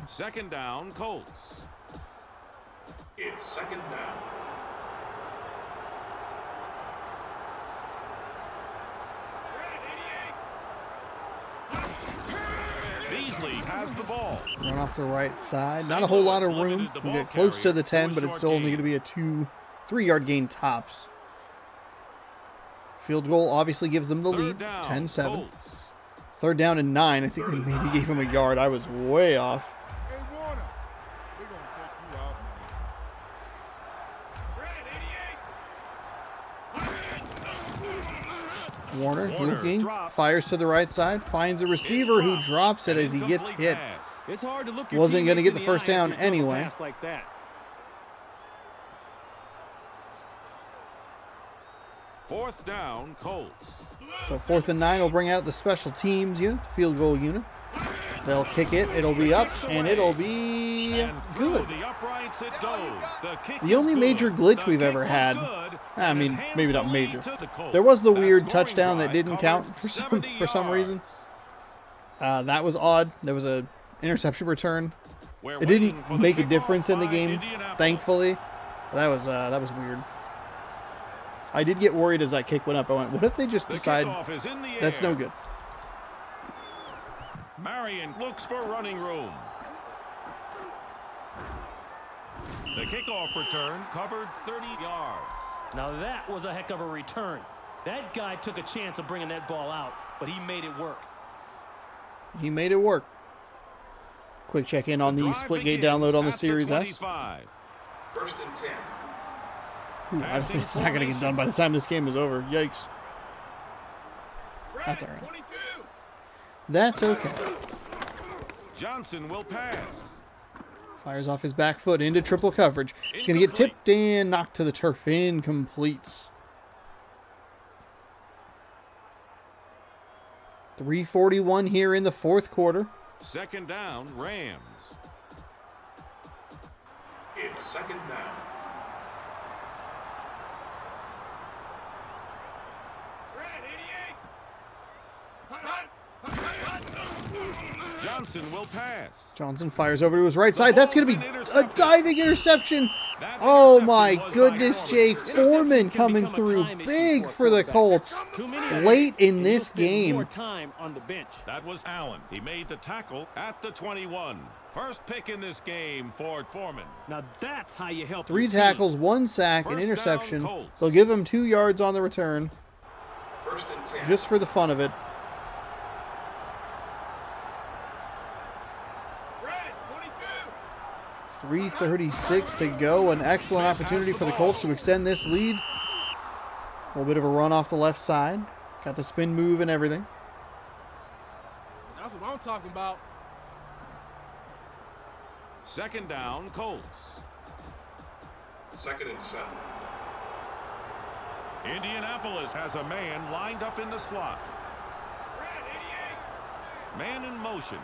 Speaker 3: Second down, Colts.
Speaker 4: It's second down.
Speaker 3: Beasley has the ball.
Speaker 1: Run off the right side. Not a whole lot of room. We get close to the 10, but it's still only going to be a 2-3 yard gain tops. Field goal obviously gives them the lead. 10-7. Third down and 9. I think they maybe gave him a yard. I was way off.
Speaker 5: Hey, Warner, we're going to take you out, man.
Speaker 1: Warner looking, fires to the right side, finds a receiver who drops it as he gets hit.
Speaker 2: It's hard to look
Speaker 1: Wasn't going to get the first down anyway.
Speaker 2: Like that.
Speaker 3: Fourth down, Colts.
Speaker 1: So 4th and 9 will bring out the special teams unit, the field goal unit. They'll kick it. It'll be up, and it'll be good. The only major glitch we've ever had, I mean, maybe not major. There was the weird touchdown that didn't count for some reason. That was odd. There was a interception return. It didn't make a difference in the game, thankfully. That was weird. I did get worried as that kick went up. I went, what if they just decide that's no good?
Speaker 3: Marion looks for running room. The kickoff return covered 30 yards.
Speaker 2: Now that was a heck of a return. That guy took a chance of bringing that ball out, but he made it work.
Speaker 1: He made it work. Quick check in on the split gate download on the Series S.
Speaker 4: First and 10.
Speaker 1: I think it's not going to get done by the time this game is over. Yikes. That's all right. That's okay.
Speaker 3: Johnson will pass.
Speaker 1: Fires off his back foot into triple coverage. He's going to get tipped and knocked to the turf. Incomplete. 3:41 here in the fourth quarter.
Speaker 3: Second down, Rams.
Speaker 4: It's second down.
Speaker 3: Johnson will pass.
Speaker 1: Johnson fires over to his right side. That's going to be a diving interception. Oh my goodness, Jake Foreman coming through big for the Colts late in this game.
Speaker 3: That was Allen. He made the tackle at the 21. First pick in this game for Foreman.
Speaker 2: Now that's how you help.
Speaker 1: 3 tackles, 1 sack, an interception. They'll give him 2 yards on the return.
Speaker 4: First and 10.
Speaker 1: Just for the fun of it. 3:36 to go. An excellent opportunity for the Colts to extend this lead. A little bit of a run off the left side. Got the spin move and everything.
Speaker 6: That's what I'm talking about.
Speaker 3: Second down, Colts.
Speaker 4: Second and 7.
Speaker 3: Indianapolis has a man lined up in the slot. Man in motion.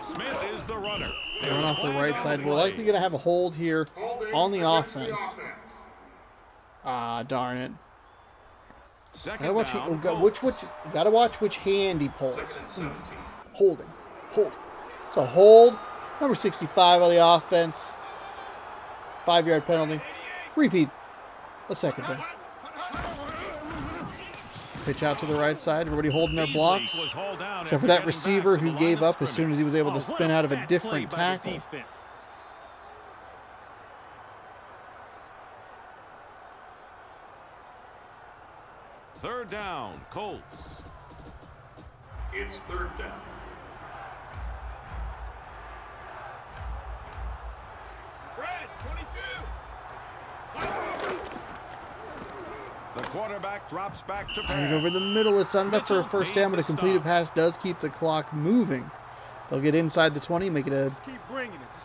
Speaker 3: Smith is the runner.
Speaker 1: Run off the right side. We're likely going to have a hold here on the offense. Ah, darn it. Gotta watch which hand he pulls. Holding. It's a hold. Number 65 on the offense. 5-yard penalty. Repeat. A second down. Pitch out to the right side. Everybody holding their blocks. Except for that receiver who gave up as soon as he was able to spin out of a different tackle.
Speaker 3: Third down, Colts.
Speaker 4: It's third down.
Speaker 3: The quarterback drops back to
Speaker 1: Fired
Speaker 3: pass.
Speaker 1: over the middle. It's not enough for a first down, but a completed pass does keep the clock moving. They'll get inside the 20, make it a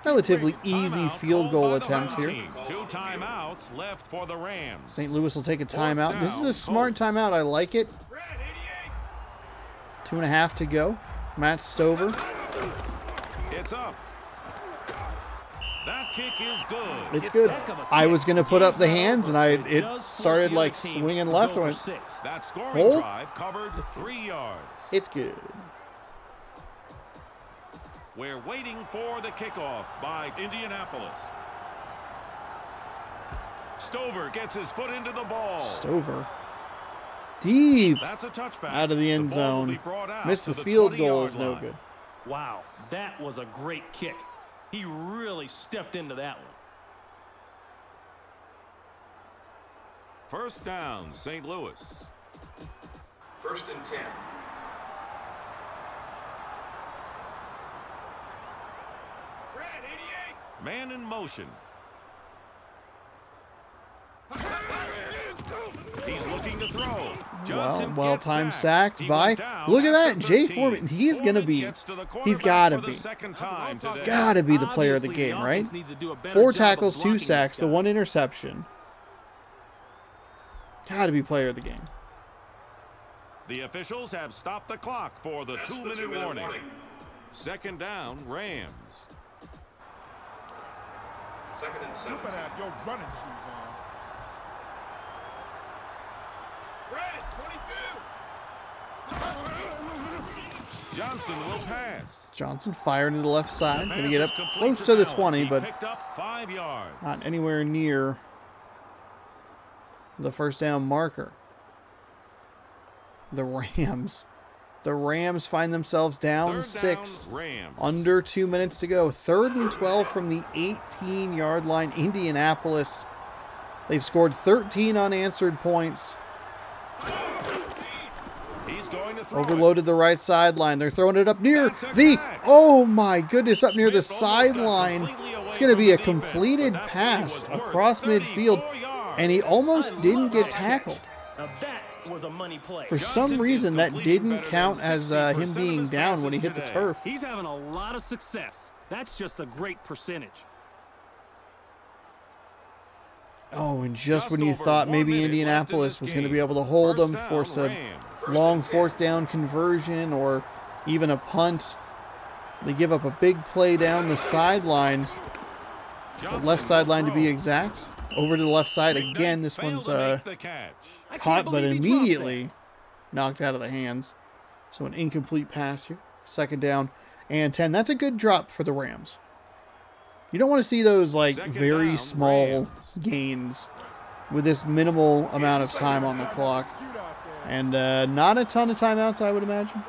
Speaker 1: relatively easy field goal attempt here.
Speaker 3: 2 timeouts left for the Rams.
Speaker 1: St. Louis will take a timeout. This is a smart timeout. I like it. 2.5 to go. Matt Stover.
Speaker 3: It's up. That kick is good.
Speaker 1: It's good. I was going to put up the hands, and it started like swinging left. I went,
Speaker 3: That scoring
Speaker 1: hold.
Speaker 3: drive covered 3 yards.
Speaker 1: It's good.
Speaker 3: We're waiting for the kickoff by Indianapolis. Stover gets his foot into the ball.
Speaker 1: Stover. Deep.
Speaker 3: That's a touchback.
Speaker 1: Out of the end
Speaker 3: The ball will
Speaker 1: zone.
Speaker 3: be brought out
Speaker 1: Missed
Speaker 3: to
Speaker 1: the field goal
Speaker 3: 20-yard
Speaker 1: is no
Speaker 3: line.
Speaker 1: good.
Speaker 2: Wow, that was a great kick. He really stepped into that one.
Speaker 3: First down, St. Louis.
Speaker 4: 1st and 10.
Speaker 3: Man in motion. He's looking to throw. Johnson
Speaker 1: Well-timed
Speaker 3: gets
Speaker 1: sacked
Speaker 3: He
Speaker 1: by.
Speaker 3: went down
Speaker 1: Look at
Speaker 3: at
Speaker 1: that,
Speaker 3: the
Speaker 1: Jay
Speaker 3: 13.
Speaker 1: Foreman. He's gonna be.
Speaker 3: Gets to the
Speaker 1: He's
Speaker 3: quarterback
Speaker 1: gotta
Speaker 3: for the
Speaker 1: be.
Speaker 3: second time today.
Speaker 1: Gotta be the player of the game, right? 4 tackles, 2 sacks, the 1 interception. Gotta be player of the game.
Speaker 3: The officials have stopped the clock for the 2-minute warning. Second down, Rams.
Speaker 4: 2nd and 7.
Speaker 5: You better have your running shoes on.
Speaker 3: Johnson will pass.
Speaker 1: Johnson fired to the left side.
Speaker 3: The
Speaker 1: Gonna
Speaker 3: pass
Speaker 1: get
Speaker 3: is
Speaker 1: up
Speaker 3: complete
Speaker 1: close to the
Speaker 3: Allen.
Speaker 1: 20,
Speaker 3: He
Speaker 1: but
Speaker 3: picked up 5 yards.
Speaker 1: not anywhere near the first down marker. The Rams find themselves down
Speaker 3: Third
Speaker 1: 6.
Speaker 3: down, Rams.
Speaker 1: Under 2 minutes to go. 3rd and 12 from the 18-yard line. Indianapolis. They've scored 13 unanswered points.
Speaker 3: He's going to throw
Speaker 1: Overloaded the right sideline. They're throwing it up near
Speaker 3: That's a
Speaker 1: the,
Speaker 3: catch.
Speaker 1: oh my goodness, up near the
Speaker 3: Smith almost got
Speaker 1: sideline.
Speaker 3: completely away
Speaker 1: It's going to
Speaker 3: from
Speaker 1: be a
Speaker 3: the defense,
Speaker 1: completed
Speaker 3: but that play
Speaker 1: pass
Speaker 3: was worth
Speaker 1: across
Speaker 3: 34
Speaker 1: midfield,
Speaker 3: yards.
Speaker 1: and he almost didn't get
Speaker 2: that catch.
Speaker 1: tackled.
Speaker 2: Now that was a money play.
Speaker 1: For
Speaker 3: Johnson
Speaker 1: some reason,
Speaker 3: is
Speaker 1: that
Speaker 3: completing
Speaker 1: didn't
Speaker 3: better
Speaker 1: count
Speaker 3: than
Speaker 1: as
Speaker 3: 60%
Speaker 1: him
Speaker 3: of
Speaker 1: being
Speaker 3: his
Speaker 1: down when he
Speaker 3: passes
Speaker 1: hit the
Speaker 3: today.
Speaker 1: turf.
Speaker 2: He's having a lot of success. That's just a great percentage.
Speaker 1: Oh, and just when
Speaker 3: Just
Speaker 1: you
Speaker 3: over
Speaker 1: thought
Speaker 3: 1
Speaker 1: maybe
Speaker 3: minute left in
Speaker 1: Indianapolis
Speaker 3: this
Speaker 1: was going to
Speaker 3: game.
Speaker 1: be able to hold
Speaker 3: First
Speaker 1: them,
Speaker 3: down,
Speaker 1: force a
Speaker 3: Rams.
Speaker 1: long 4th down conversion or even a punt, they give up a big play down the sidelines, the
Speaker 3: Johnson
Speaker 1: left sideline to be
Speaker 3: will throw.
Speaker 1: exact. Over to the left side again. This
Speaker 3: Failed
Speaker 1: one's
Speaker 3: to make the catch.
Speaker 2: I can't
Speaker 1: caught, but
Speaker 2: believe he dropped
Speaker 1: immediately knocked out of the hands. So an incomplete pass here. 2nd down and 10. That's a good drop for the Rams. You don't want to see those like
Speaker 3: Second
Speaker 1: very
Speaker 3: down,
Speaker 1: small
Speaker 3: Rams.
Speaker 1: gains with this minimal amount of time on the clock. And not a ton of timeouts, I would imagine.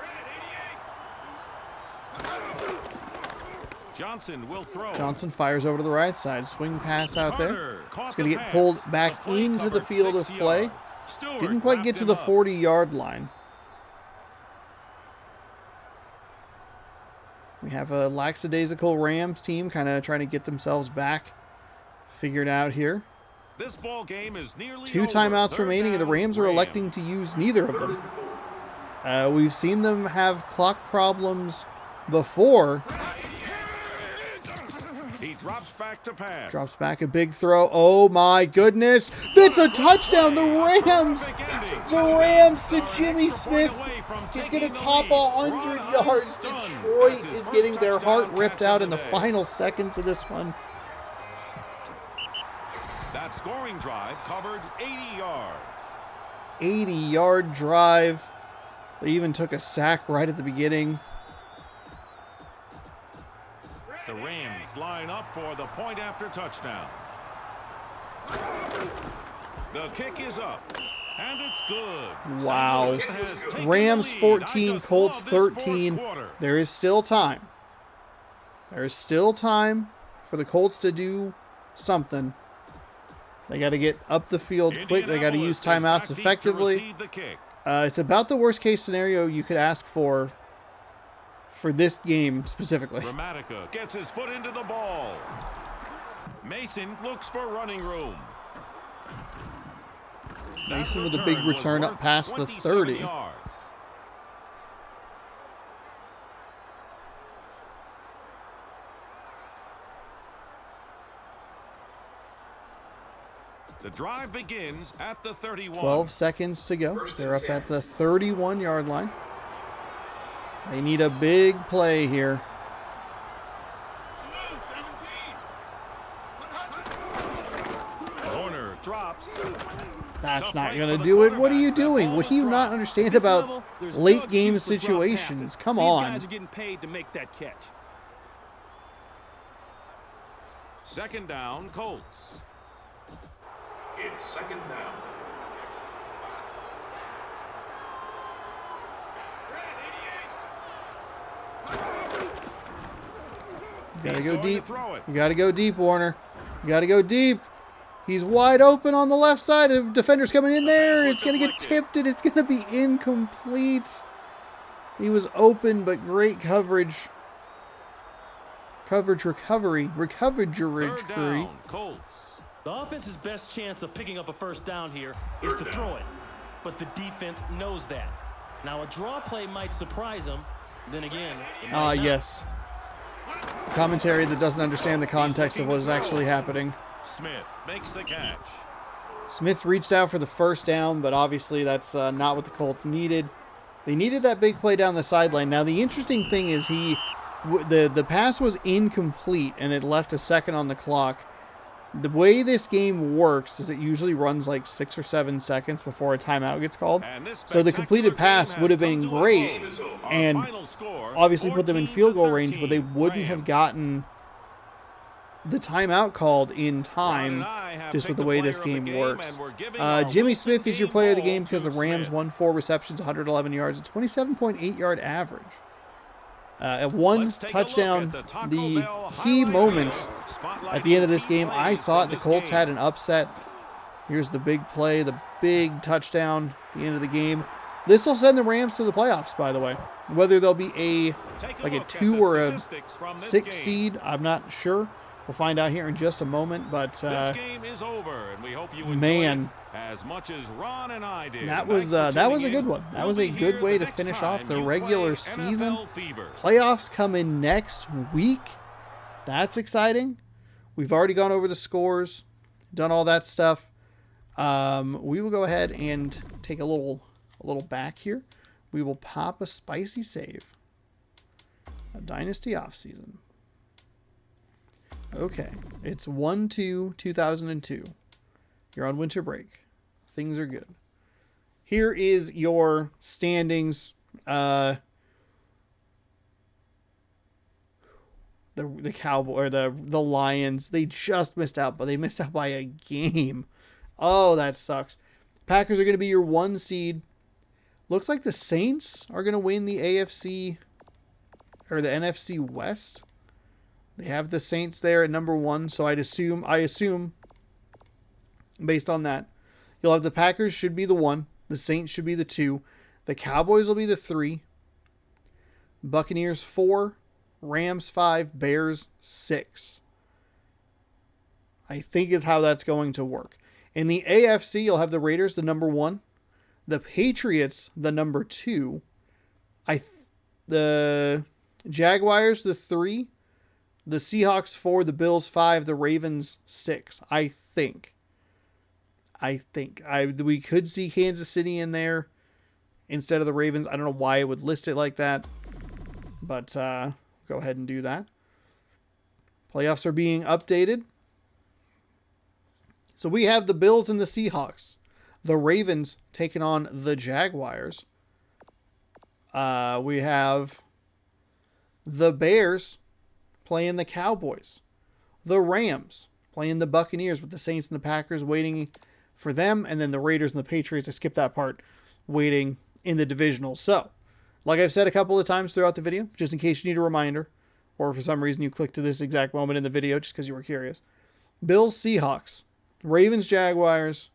Speaker 3: Johnson will throw.
Speaker 1: Johnson fires over to the right side. Swing pass out there.
Speaker 3: Carter caught
Speaker 1: It's going to
Speaker 3: the
Speaker 1: get
Speaker 3: pass.
Speaker 1: pulled back
Speaker 3: The play
Speaker 1: into the
Speaker 3: covered
Speaker 1: field of
Speaker 3: 6
Speaker 1: play.
Speaker 3: yards. Stewart
Speaker 1: Didn't quite get
Speaker 3: wrapped
Speaker 1: to
Speaker 3: him
Speaker 1: the
Speaker 3: up.
Speaker 1: 40-yard line. We have a lackadaisical Rams team kind of trying to get themselves back figured out here.
Speaker 3: This ball game is nearly
Speaker 1: 2
Speaker 3: over.
Speaker 1: timeouts
Speaker 3: Third
Speaker 1: remaining, and the
Speaker 3: down,
Speaker 1: Rams are electing to use neither of them. We've seen them have clock problems before.
Speaker 3: He drops back to pass.
Speaker 1: Drops back a big throw. Oh my goodness. That's a touchdown. The Rams.
Speaker 3: Perfect ending.
Speaker 1: The Rams to
Speaker 3: Are an
Speaker 1: Jimmy
Speaker 3: extra point
Speaker 1: Smith.
Speaker 3: away from
Speaker 1: He's
Speaker 3: taking
Speaker 1: going to
Speaker 3: the
Speaker 1: top
Speaker 3: lead.
Speaker 1: 100
Speaker 3: Ron
Speaker 1: yards.
Speaker 3: stunned.
Speaker 1: Detroit
Speaker 3: That's his
Speaker 1: is
Speaker 3: first
Speaker 1: getting their
Speaker 3: touchdown
Speaker 1: heart ripped
Speaker 3: catch
Speaker 1: out
Speaker 3: of
Speaker 1: in the
Speaker 3: day.
Speaker 1: final seconds of this one.
Speaker 3: That scoring drive covered 80 yards.
Speaker 1: 80-yard drive. They even took a sack right at the beginning.
Speaker 3: The Rams line up for the point after touchdown. The kick is up, and it's good.
Speaker 1: Wow.
Speaker 3: St. Louis has taken
Speaker 1: Rams
Speaker 3: the lead. I
Speaker 1: 14,
Speaker 3: just
Speaker 1: Colts
Speaker 3: love this fourth
Speaker 1: 13.
Speaker 3: quarter.
Speaker 1: There is still time. There is still time for the Colts to do something. They got to get up the field quick. They got to use
Speaker 3: Indianapolis is back
Speaker 1: timeouts
Speaker 3: deep to
Speaker 1: effectively.
Speaker 3: receive the kick.
Speaker 1: It's about the worst case scenario you could ask for this game specifically.
Speaker 3: Gramatica gets his foot into the ball. Mason looks for running room.
Speaker 1: Mason with a big return up past the 30.
Speaker 3: Yards. The drive begins at the 31.
Speaker 1: 12 seconds to go. They're up at the 31-yard line. They need a big play here.
Speaker 3: Corner drops.
Speaker 1: That's not going to do it. What are you doing? What do you not understand about late game situations? Come on.
Speaker 2: These guys are getting paid to make that catch.
Speaker 3: Second down, Colts.
Speaker 4: It's second down.
Speaker 1: You gotta go deep. You gotta go deep, Warner. You gotta go deep. He's wide open on the left side. The defender's coming in there. It's gonna get tipped and it's gonna be incomplete. He was open, but great coverage. Recovery.
Speaker 3: Third down, Colts.
Speaker 2: The offense's best chance of picking up a first down here is to throw it. But the defense knows that. Now, a draw play might surprise them. Then again, it might not.
Speaker 1: Yes. Commentary that doesn't understand the context of what is actually happening.
Speaker 3: Smith makes the catch.
Speaker 1: Smith reached out for the first down, but obviously that's not what the Colts needed. They needed that big play down the sideline. Now, the interesting thing is the pass was incomplete, and it left a second on the clock. The way this game works is it usually runs like 6 or 7 seconds before a timeout gets called. So the completed pass would have been great and obviously put them in field goal range, but they wouldn't have gotten the timeout called in time just with the way this game works. Jimmy Smith is your player of the game because the Rams won 4 receptions, 111 yards, a 27.8-yard average. At one touchdown, the key moment at the end of this game, I thought the Colts had an upset. Here's the big play, the big touchdown at the end of the game. This will send the Rams to the playoffs, by the way. Whether they'll be a 2 or a 6 seed, I'm not sure. We'll find out here in just a moment, but
Speaker 3: this game is over, and we hope you
Speaker 1: man,
Speaker 3: as much as Ron and I did.
Speaker 1: that was a good one. That was a good way to finish off the regular season. Playoffs come in next week. That's exciting. We've already gone over the scores, done all that stuff. We will go ahead and take a little back here. We will pop a spicy save. A Dynasty offseason. Okay, it's 1/2/2002. You're on winter break. Things are good. Here is your standings. The Cowboys, or the Lions, they just missed out, but they missed out by a game. Oh, that sucks. Packers are going to be your 1 seed. Looks like the Saints are going to win the AFC or the NFC West. They have the Saints there at number 1, so I assume based on that, you'll have the Packers should be the 1, the Saints should be the 2, the Cowboys will be the 3, Buccaneers 4, Rams 5, Bears 6. I think is how that's going to work. In the AFC, you'll have the Raiders, the number 1, the Patriots, the number 2, the Jaguars, the 3, the Seahawks 4, the Bills 5, the Ravens 6. I think. We could see Kansas City in there instead of the Ravens. I don't know why it would list it like that, but go ahead and do that. Playoffs are being updated. So we have the Bills and the Seahawks. The Ravens taking on the Jaguars. We have the Bears playing the Cowboys. The Rams playing the Buccaneers with the Saints and the Packers waiting for them. And then the Raiders and the Patriots, I skipped that part, waiting in the divisional. So, like I've said a couple of times throughout the video, just in case you need a reminder, or for some reason you clicked to this exact moment in the video just because you were curious. Bills, Seahawks, Ravens, Jaguars,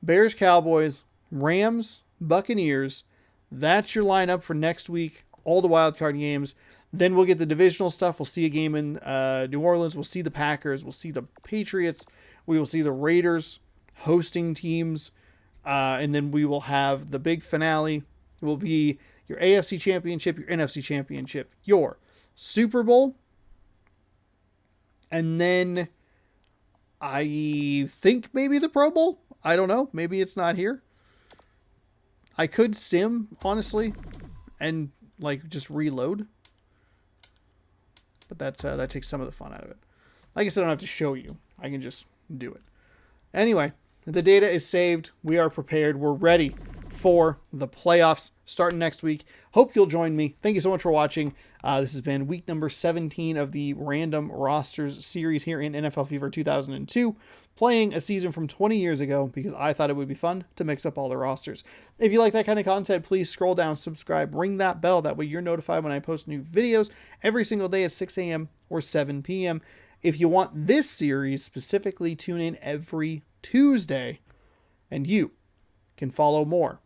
Speaker 1: Bears, Cowboys, Rams, Buccaneers. That's your lineup for next week. All the wildcard games. Then we'll get the divisional stuff. We'll see a game in New Orleans. We'll see the Packers. We'll see the Patriots. We will see the Raiders hosting teams. And then we will have the big finale. It will be your AFC Championship, your NFC Championship, your Super Bowl. And then I think maybe the Pro Bowl. I don't know. Maybe it's not here. I could sim, honestly, and like just reload. But that takes some of the fun out of it. Like I said, I don't have to show you. I can just do it. Anyway, the data is saved. We are prepared. We're ready for the playoffs starting next week. Hope you'll join me. Thank you so much for watching. This has been week number 17 of the Random Rosters series here in NFL Fever 2002, playing a season from 20 years ago because I thought it would be fun to mix up all the rosters. If you like that kind of content, please scroll down, subscribe, ring that bell. That way you're notified when I post new videos every single day at 6 a.m. or 7 p.m. If you want this series specifically, tune in every Tuesday and you can follow more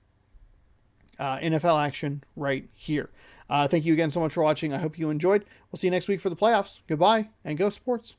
Speaker 1: NFL action right here. Thank you again so much for watching. I hope you enjoyed. We'll see you next week for the playoffs. Goodbye and go sports.